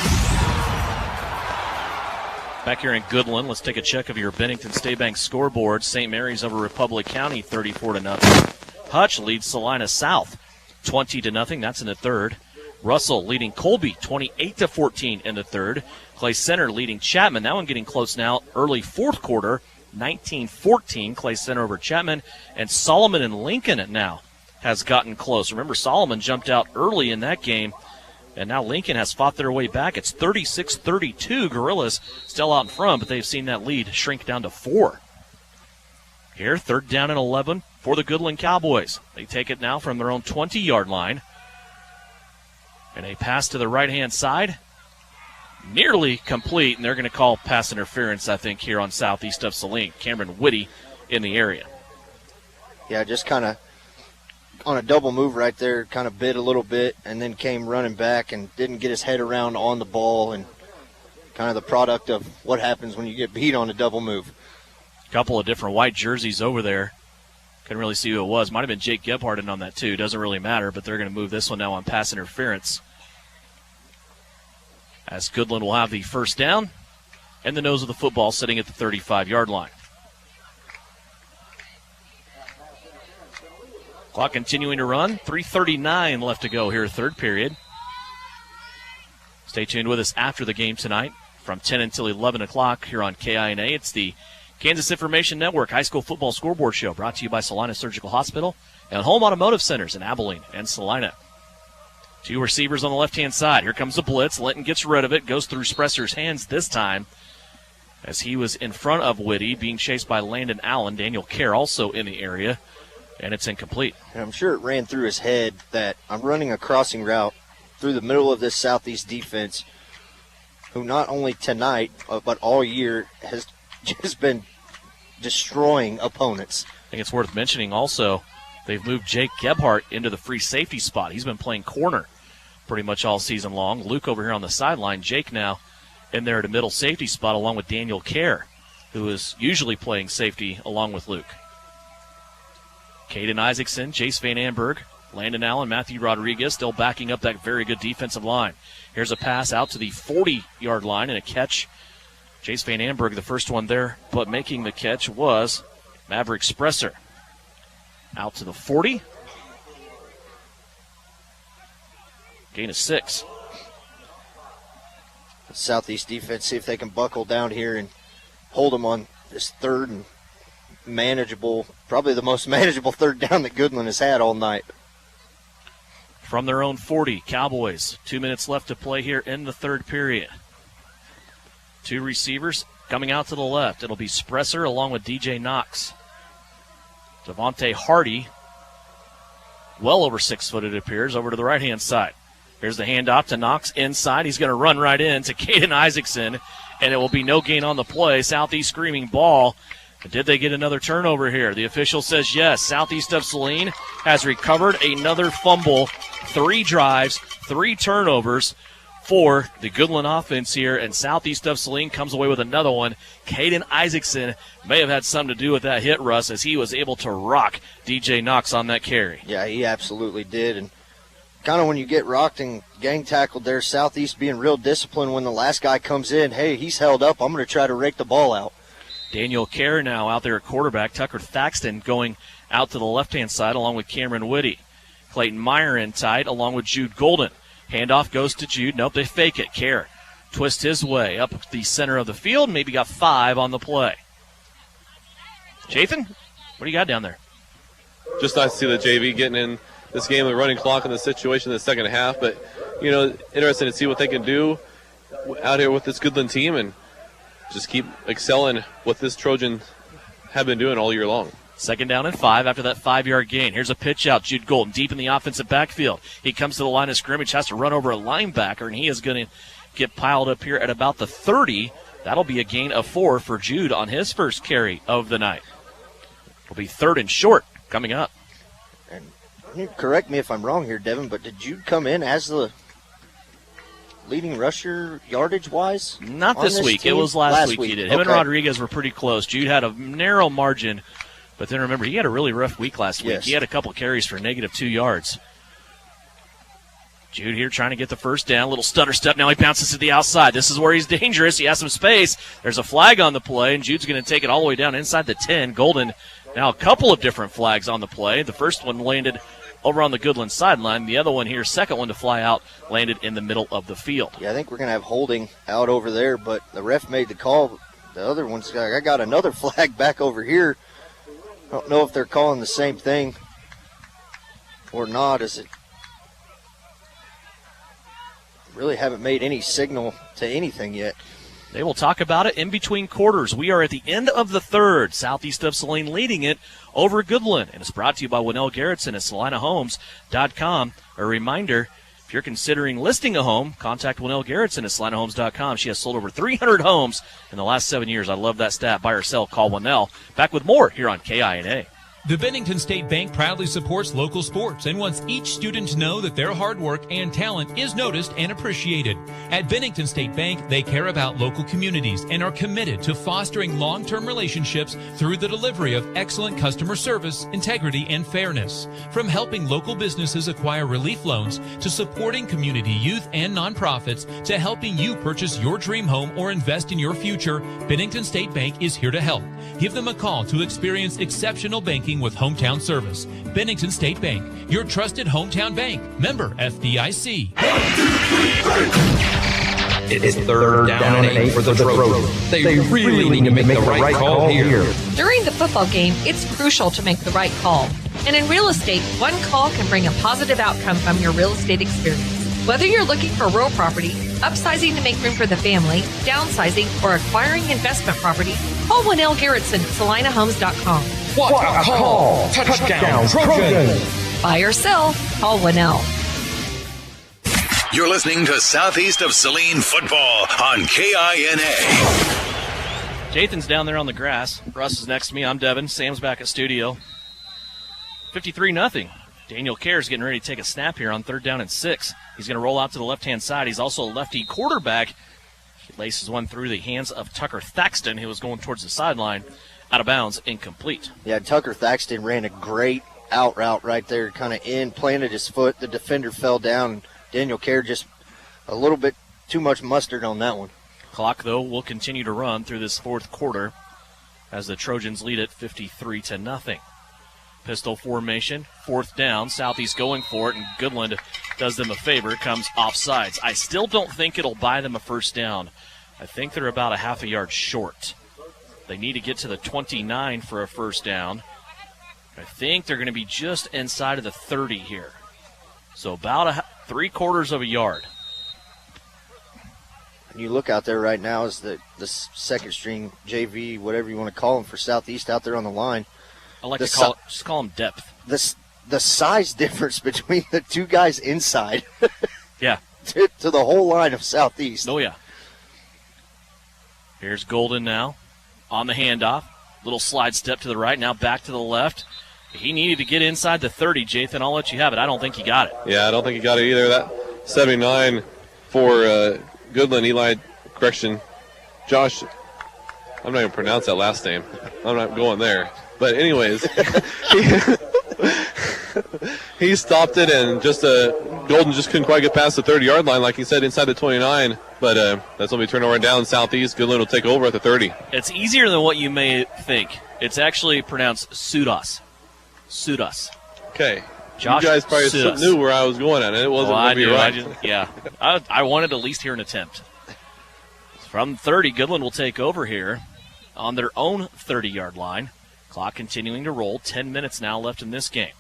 Back here in Goodland, let's take a check of your Bennington State Bank scoreboard. St. Mary's over Republic County, 34-0. Hutch leads Salina South, 20-0. That's in the third. Russell leading Colby, 28-14 in the third. Clay Center leading Chapman. That one getting close now. Early fourth quarter, 19-14. Clay Center over Chapman. And Solomon and Lincoln now has gotten close. Remember, Solomon jumped out early in that game, and now Lincoln has fought their way back. It's 36-32. Gorillas still out in front, but they've seen that lead shrink down to 4. Here, 3rd down and 11 for the Goodland Cowboys. They take it now from their own 20-yard line. And a pass to the right-hand side. Nearly complete, and they're going to call pass interference, I think, here on southeast of Saline. Cameron Whitty in the area. Yeah, just kind of on a double move right there, kind of bit a little bit, and then came running back and didn't get his head around on the ball, and kind of the product of what happens when you get beat on a double move. A couple of different white jerseys over there. Couldn't really see who it was. Might have been Jake Gebhardt in on that too. Doesn't really matter, but they're going to move this one now on pass interference. As Goodland will have the first down and the nose of the football sitting at the 35-yard line. Clock continuing to run. 3:39 left to go here, third period. Stay tuned with us after the game tonight from 10 until 11 o'clock here on KINA. It's the Kansas Information Network High School Football Scoreboard Show brought to you by Salina Surgical Hospital and Home Automotive Centers in Abilene and Salina. 2 receivers on the left-hand side. Here comes the blitz. Linton gets rid of it, goes through Spresser's hands this time as he was in front of Whitty, being chased by Landon Allen. Daniel Kerr also in the area, and it's incomplete. And I'm sure it ran through his head that I'm running a crossing route through the middle of this Southeast defense, who not only tonight but all year has just been destroying opponents. I think it's worth mentioning also, they've moved Jake Gebhardt into the free safety spot. He's been playing corner pretty much all season long. Luke over here on the sideline. Jake now in there at a middle safety spot along with Daniel Kerr, who is usually playing safety along with Luke. Caden Isaacson, Jace Van Amberg, Landon Allen, Matthew Rodriguez still backing up that very good defensive line. Here's a pass out to the 40-yard line and a catch. Jace Van Amberg, the first one there, but making the catch was Maverick Spresser. Out to the 40. Gain of 6. The Southeast defense, see if they can buckle down here and hold them on this third and manageable, probably the most manageable third down that Goodland has had all night. From their own 40, Cowboys. 2 minutes left to play here in the third period. 2 receivers coming out to the left. It'll be Spresser along with DJ Knox. Devontae Hardy, well over 6 foot it appears, over to the right-hand side. Here's the handoff to Knox inside. He's going to run right in to Caden Isaacson, and it will be no gain on the play. Southeast screaming ball. But did they get another turnover here? The official says yes. Southeast of Saline has recovered another fumble. 3 drives, 3 turnovers for the Goodland offense here, and Southeast of Saline comes away with another one. Caden Isaacson may have had something to do with that hit, Russ, as he was able to rock DJ Knox on that carry. Yeah, he absolutely did, and kind of when you get rocked and gang tackled there, Southeast being real disciplined when the last guy comes in, hey, he's held up, I'm going to try to rake the ball out. Daniel Kerr now out there at quarterback. Tucker Thaxton going out to the left-hand side along with Cameron Whitty. Clayton Meyer in tight along with Jude Golden. Handoff goes to Jude. Nope, they fake it. Kerr twists his way up the center of the field. Maybe got 5 on the play. Jathan, what do you got down there? Just nice to see the JV getting in this game, the running clock in the situation in the second half. But, you know, interesting to see what they can do out here with this Goodland team and just keep excelling what this Trojan have been doing all year long. 2nd down and 5 after that 5-yard gain. Here's a pitch out. Jude Golden deep in the offensive backfield. He comes to the line of scrimmage, has to run over a linebacker, and he is going to get piled up here at about the 30. That'll be a gain of 4 for Jude on his first carry of the night. It'll be 3rd and short coming up. And correct me if I'm wrong here, Devin, but did Jude come in as the leading rusher yardage-wise? Not this week. Team? It was last week he did. Him and Rodriguez were pretty close. Jude had a narrow margin, but then remember, he had a really rough week last week. Yes. He had a couple carries for -2 yards. Jude here trying to get the first down. Little stutter step. Now he bounces to the outside. This is where he's dangerous. He has some space. There's a flag on the play, and Jude's going to take it all the way down inside the 10. Golden, now a couple of different flags on the play. The first one landed over on the Goodland sideline. The other one here, second one to fly out, landed in the middle of the field. Yeah, I think we're going to have holding out over there, but the ref made the call. The other one's I got another flag back over here. I don't know if they're calling the same thing or not. Is it? Really haven't made any signal to anything yet. They will talk about it in between quarters. We are at the end of the third. Southeast of Saline leading it over Goodland. And it's brought to you by Winnell Garrettson at SalinaHomes.com. A reminder, if you're considering listing a home, contact Winnell Garrettson at SalinaHomes.com. She has sold over 300 homes in the last 7 years. I love that stat. Buy or sell, call Winnell. Back with more here on KINA. The Bennington State Bank proudly supports local sports and wants each student to know that their hard work and talent is noticed and appreciated. At Bennington State Bank, they care about local communities and are committed to fostering long-term relationships through the delivery of excellent customer service, integrity, and fairness. From helping local businesses acquire relief loans to supporting community youth and nonprofits to helping you purchase your dream home or invest in your future, Bennington State Bank is here to help. Give them a call to experience exceptional banking with hometown service. Bennington State Bank, your trusted hometown bank. Member FDIC. It is third down and 8 for the Trojans. They really need to make the right call here. During the football game, it's crucial to make the right call. And in real estate, one call can bring a positive outcome from your real estate experience. Whether you're looking for rural property, upsizing to make room for the family, downsizing, or acquiring investment property, call Winnell Garrettson at SalinaHomes.com. What a call! Touchdown, Trojans! Buy or sell, call Winnell. You're listening to Southeast of Saline football on KINA. Jathan's down there on the grass. Russ is next to me. I'm Devin. Sam's back at studio. 53-0. Daniel Kerr's getting ready to take a snap here on third down and 6. He's going to roll out to the left-hand side. He's also a lefty quarterback. He laces one through the hands of Tucker Thaxton, who was going towards the sideline. Out of bounds, incomplete. Yeah, Tucker Thaxton ran a great out route right there, kind of planted his foot. The defender fell down. Daniel Kerr just a little bit too much mustard on that one. Clock, though, will continue to run through this fourth quarter as the Trojans lead it 53-0. Pistol formation, fourth down. Southeast going for it, and Goodland does them a favor. Comes offsides. I still don't think it'll buy them a first down. I think they're about a half a yard short. They need to get to the 29 for a first down. I think they're going to be just inside of the 30 here. So about 3/4 of a yard. And you look out there right now is the second string JV, whatever you want to call them for Southeast out there on the line. I like to call them depth. The size difference between the two guys inside. Yeah. to the whole line of Southeast. Oh, yeah. Here's Golden now on the handoff. Little slide step to the right, now back to the left. He needed to get inside the 30, Jathan. I'll let you have it. I don't think he got it. Yeah, I don't think he got it either. That 79 for Goodland, Josh, I'm not even pronounce that last name. I'm not going there. But anyways, he stopped it, and just Golden just couldn't quite get past the 30-yard line, like he said, inside the 29. But that's when we turn over down Southeast. Goodland will take over at the 30. It's easier than what you may think. It's actually pronounced Sudas. Sudas. Okay. Josh, you guys probably Sudas. knew where I was going at, and it wasn't going to be right. I wanted to at least hear an attempt. From 30, Goodland will take over here on their own 30-yard line. Clock continuing to roll. 10 minutes now left in this game.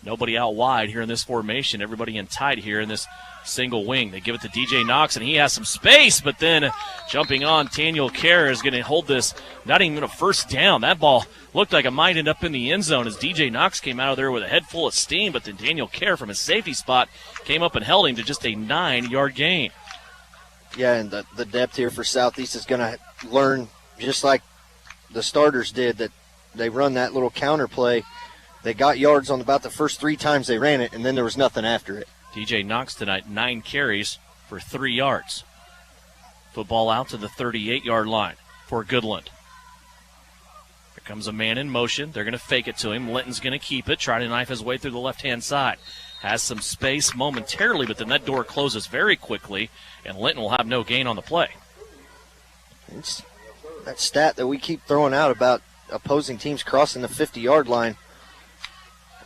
Nobody out wide here in this formation. Everybody in tight here in this single wing. They give it to DJ Knox, and he has some space, but then jumping on, Daniel Kerr is going to hold this, not even a first down. That ball looked like it might end up in the end zone as DJ Knox came out of there with a head full of steam, but then Daniel Kerr from his safety spot came up and held him to just a 9-yard gain. Yeah, and the depth here for Southeast is going to learn, just like the starters did, that they run that little counter play. They got yards on about the first 3 times they ran it, and then there was nothing after it. DJ Knox tonight, 9 carries for 3 yards. Football out to the 38-yard line for Goodland. Here comes a man in motion. They're going to fake it to him. Linton's going to keep it, try to knife his way through the left-hand side. has some space momentarily, but then that door closes very quickly, and Linton will have no gain on the play. It's that stat that we keep throwing out about opposing teams crossing the 50-yard line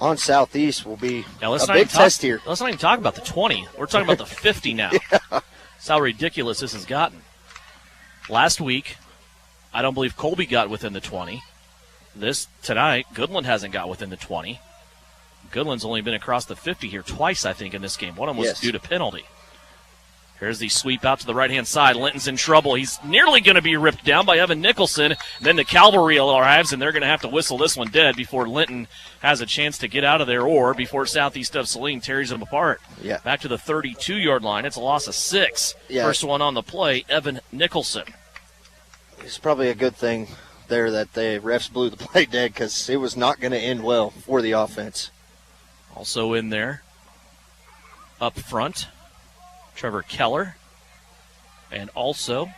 on Southeast will be a big test here. Let's not even talk about the 20. We're talking about the 50 now. Yeah. That's how ridiculous this has gotten. Last week, I don't believe Colby got within the 20. Tonight, Goodland hasn't got within the 20. Goodland's only been across the 50 here twice, I think, in this game. One of them was due to penalty. Here's the sweep out to the right-hand side. Linton's in trouble. He's nearly going to be ripped down by Evan Nicholson. Then the cavalry arrives, and they're going to have to whistle this one dead before Linton has a chance to get out of there, or before Southeast of Saline tears them apart. Yeah. Back to the 32-yard line. It's a loss of 6. Yeah. First one on the play, Evan Nicholson. It's probably a good thing there that the refs blew the play dead, because it was not going to end well for the offense. Also in there, up front, Trevor Keller, and also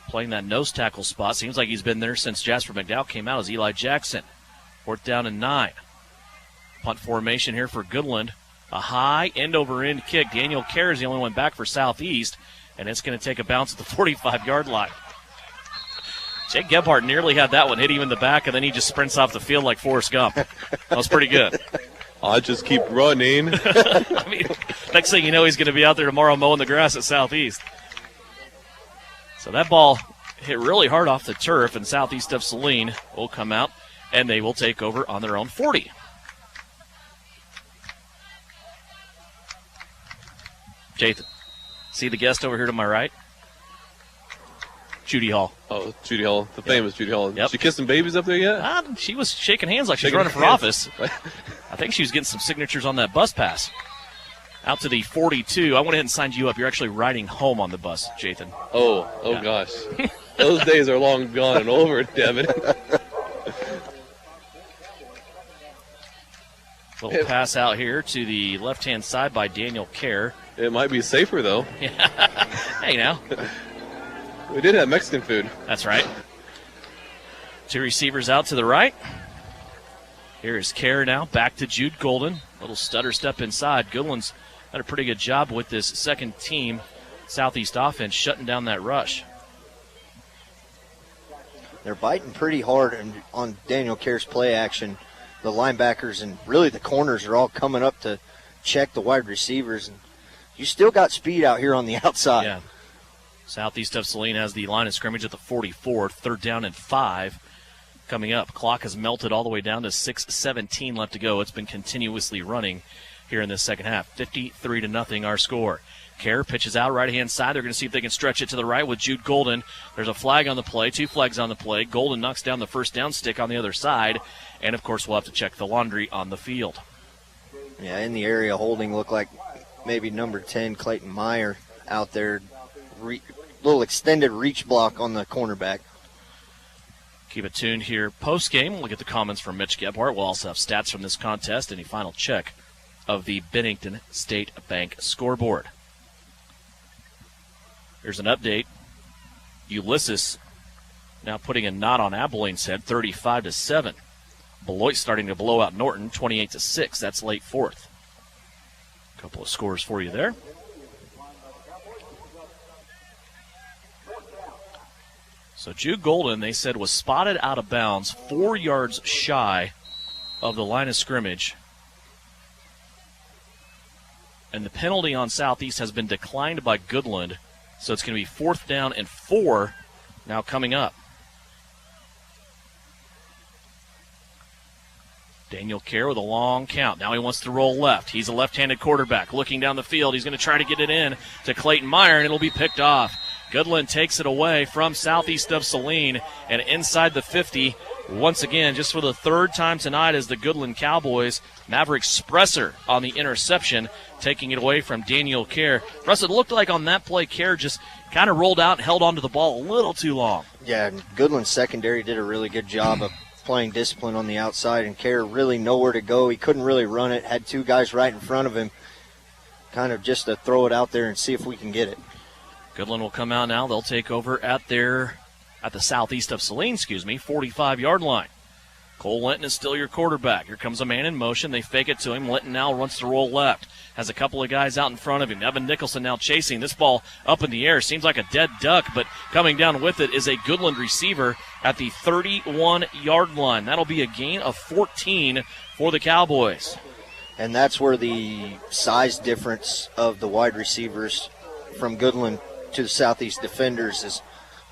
playing that nose tackle spot. Seems like he's been there since Jasper McDowell came out, as Eli Jackson. 4th down and 9. Punt formation here for Goodland. A high end-over-end kick. Daniel Kerr is the only one back for Southeast, and it's going to take a bounce at the 45-yard line. Jake Gebhardt nearly had that one hit him in the back, and then he just sprints off the field like Forrest Gump. That was pretty good. I just keep running. I mean, next thing you know, he's going to be out there tomorrow mowing the grass at Southeast. So that ball hit really hard off the turf, and Southeast of Saline will come out, and they will take over on their own 40. Jathan, see the guest over here to my right? Judy Hall. Oh, Judy Hall, the famous Judy Hall. Yep. She kissing babies up there yet? She was shaking hands like she's running for office. I think she was getting some signatures on that bus pass. Out to the 42. I went ahead and signed you up. You're actually riding home on the bus, Jathan. Oh Yeah. gosh. Those days are long gone and over, Devin. Little pass out here to the left-hand side by Daniel Kerr. It might be safer, though. Hey, now. We did have Mexican food. That's right. 2 receivers out to the right. Here is Kerr now, back to Jude Golden. Little stutter step inside. Goodland's done a pretty good job with this second team Southeast offense shutting down that rush. They're biting pretty hard on Daniel Kerr's play action. The linebackers and really the corners are all coming up to check the wide receivers. And you still got speed out here on the outside. Yeah. Southeast of Saline has the line of scrimmage at the 44, 3rd down and 5 coming up. Clock has melted all the way down to 6:17 left to go. It's been continuously running here in this second half. 53-0 our score. Kerr pitches out right-hand side. They're going to see if they can stretch it to the right with Jude Golden. There's a flag on the play, 2 flags on the play. Golden knocks down the first down stick on the other side. And, of course, we'll have to check the laundry on the field. Yeah, in the area holding looked like maybe number 10, Clayton Meyer, out there. Little extended reach block on the cornerback. Keep it tuned here post-game. We'll get the comments from Mitch Gebhardt. We'll also have stats from this contest and a final check of the Bennington State Bank scoreboard. Here's an update. Ulysses now putting a knot on Abilene's head, 35-7. Beloit starting to blow out Norton, 28-6. That's late 4th. A couple of scores for you there. So Jude Golden, they said, was spotted out of bounds 4 yards shy of the line of scrimmage. And the penalty on Southeast has been declined by Goodland. So it's going to be 4th down and 4 now coming up. Daniel Kerr with a long count. Now he wants to roll left. He's a left-handed quarterback looking down the field. He's going to try to get it in to Clayton Meyer, and it'll be picked off. Goodland takes it away from Southeast of Saline and inside the 50. Once again, just for the 3rd time tonight as the Goodland Cowboys, Maverick Spresser on the interception, taking it away from Daniel Kerr. Russ, it looked like on that play, Kerr just kind of rolled out and held onto the ball a little too long. Yeah, Goodland's secondary did a really good job of playing discipline on the outside, and Kerr really nowhere to go. He couldn't really run it, had 2 guys right in front of him, kind of just to throw it out there and see if we can get it. Goodland will come out now. They'll take over at the Southeast of Saline, 45-yard line. Cole Linton is still your quarterback. Here comes a man in motion. They fake it to him. Linton now wants to roll left. Has a couple of guys out in front of him. Evan Nicholson now chasing this ball up in the air. Seems like a dead duck, but coming down with it is a Goodland receiver at the 31-yard line. That'll be a gain of 14 for the Cowboys. And that's where the size difference of the wide receivers from Goodland to the Southeast defenders is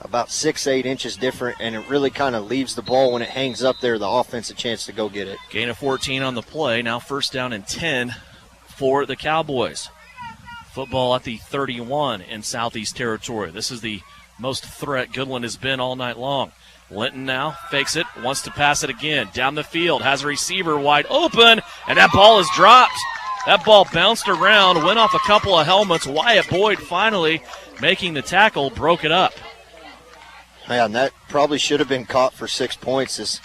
about 6-8 inches different, and it really kind of leaves the ball when it hangs up there, the offense a chance to go get it. Gain of 14 on the play. Now first down and 10 for the Cowboys. Football at the 31 in Southeast territory. This is the most threat Goodland has been all night long. Linton now fakes it, wants to pass it again. Down the field, has a receiver wide open, and that ball is dropped. That ball bounced around, went off a couple of helmets. Wyatt Boyd finally making the tackle, broke it up. Yeah, and that probably should have been caught for 6 points as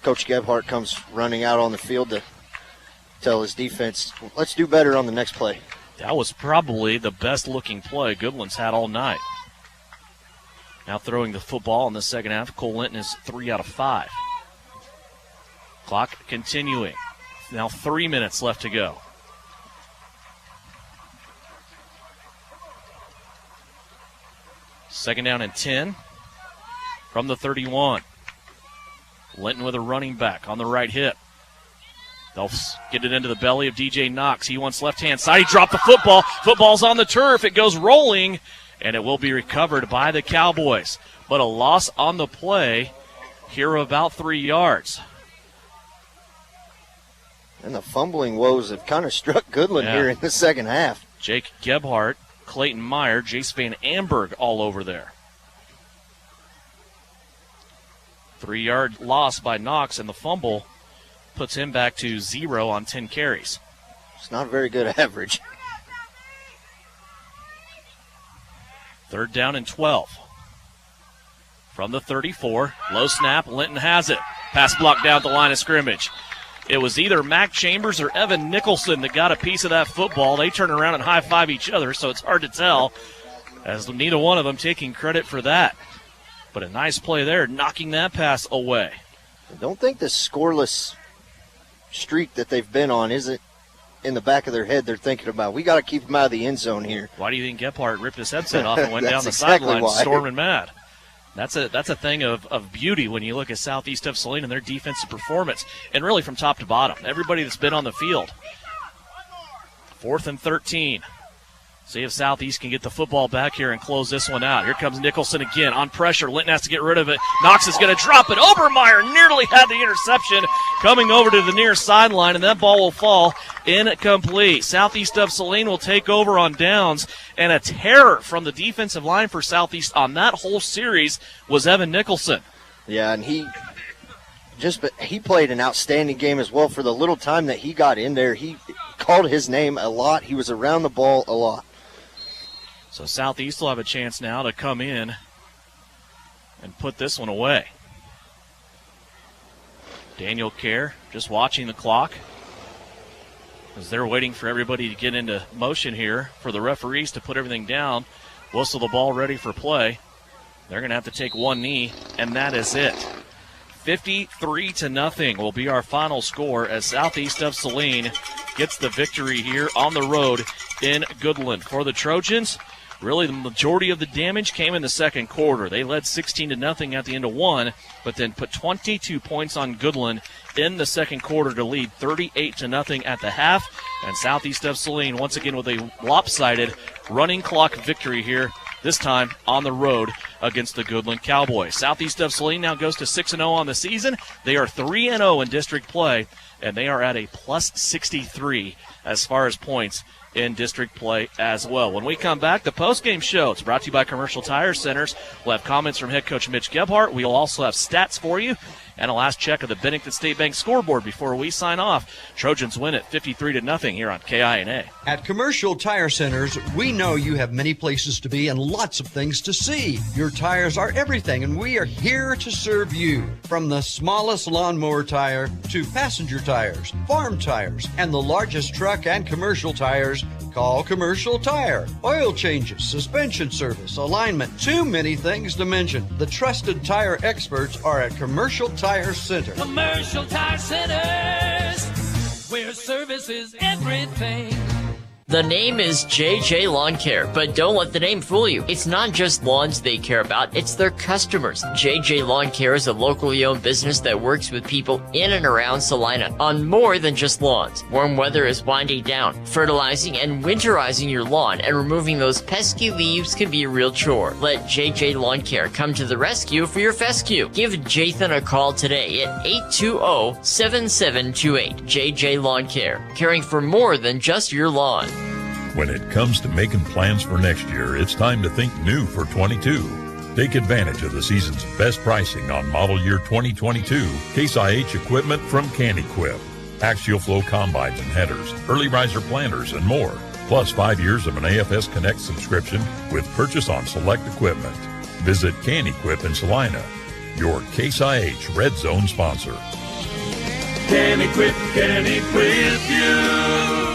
Coach Gebhardt comes running out on the field to tell his defense, let's do better on the next play. That was probably the best-looking play Goodland's had all night. Now throwing the football in the second half. Cole Linton is 3 out of 5. Clock continuing. Now 3 minutes left to go. Second down and 10 from the 31. Linton with a running back on the right hip. They'll get it into the belly of DJ Knox. He wants left-hand side. He dropped the football. Football's on the turf. It goes rolling, and it will be recovered by the Cowboys. But a loss on the play here of about 3 yards. And the fumbling woes have kind of struck Goodland here in the second half. Jake Gebhardt, Clayton Meyer, Jace Van Amberg all over there. 3-yard loss by Knox, and the fumble puts him back to 0 on 10 carries. It's not a very good average. Third down and 12. From the 34, low snap, Linton has it. Pass block down at the line of scrimmage. It was either Mac Chambers or Evan Nicholson that got a piece of that football. They turn around and high-five each other, so it's hard to tell, as neither one of them taking credit for that. But a nice play there, knocking that pass away. I don't think the scoreless streak that they've been on isn't in the back of their head. They're thinking about, we got to keep them out of the end zone here. Why do you think Gebhardt ripped his headset off and went down the exactly sideline why. storming mad? That's a thing of beauty when you look at Southeast of Saline and their defensive performance, and really from top to bottom. Everybody that's been on the field. 4th and 13. See if Southeast can get the football back here and close this one out. Here comes Nicholson again on pressure. Linton has to get rid of it. Knox is going to drop it. Obermeyer nearly had the interception coming over to the near sideline, and that ball will fall incomplete. Southeast of Saline will take over on downs, and a terror from the defensive line for Southeast on that whole series was Evan Nicholson. Yeah, and he played an outstanding game as well. For the little time that he got in there, he called his name a lot. He was around the ball a lot. So Southeast will have a chance now to come in and put this one away. Daniel Kerr just watching the clock as they're waiting for everybody to get into motion here for the referees to put everything down, whistle the ball ready for play. They're going to have to take one knee, and that is it. 53-0 will be our final score as Southeast of Saline gets the victory here on the road in Goodland. For the Trojans, really the majority of the damage came in the second quarter. They led 16-0 at the end of one, but then put 22 points on Goodland in the second quarter to lead 38-0 at the half. And Southeast of Saline once again with a lopsided running clock victory here, this time on the road against the Goodland Cowboys. Southeast of Saline now goes to 6-0 on the season. They are 3-0 in district play, and they are at a plus 63 as far as points in district play as well. When we come back, the postgame show. It's brought to you by Commercial Tire Centers. We'll have comments from head coach Mitch Gebhardt. We'll also have stats for you and a last check of the Bennington State Bank scoreboard before we sign off. Trojans win it 53-0 here on KINA. At Commercial Tire Centers, we know you have many places to be and lots of things to see. Your tires are everything, and we are here to serve you. From the smallest lawnmower tire to passenger tires, farm tires, and the largest truck and commercial tires, Call Commercial Tire. Oil changes, suspension service, alignment, too many things to mention. The trusted tire experts are at Commercial Tire Center. Commercial Tire Centers, where service is everything. The name is JJ Lawn Care, but don't let the name fool you. It's not just lawns they care about, it's their customers. JJ Lawn Care is a locally owned business that works with people in and around Salina on more than just lawns. Warm weather is winding down. Fertilizing and winterizing your lawn and removing those pesky leaves can be a real chore. Let JJ Lawn Care come to the rescue for your fescue. Give Jathan a call today at 820-7728. JJ Lawn Care, caring for more than just your lawn. When it comes to making plans for next year, it's time to think new for 22. Take advantage of the season's best pricing on model year 2022 Case IH equipment from CanEquip. Axial flow combines and headers, early riser planters, and more. Plus 5 years of an AFS Connect subscription with purchase on select equipment. Visit CanEquip in Salina, your Case IH Red Zone sponsor. Can equip you.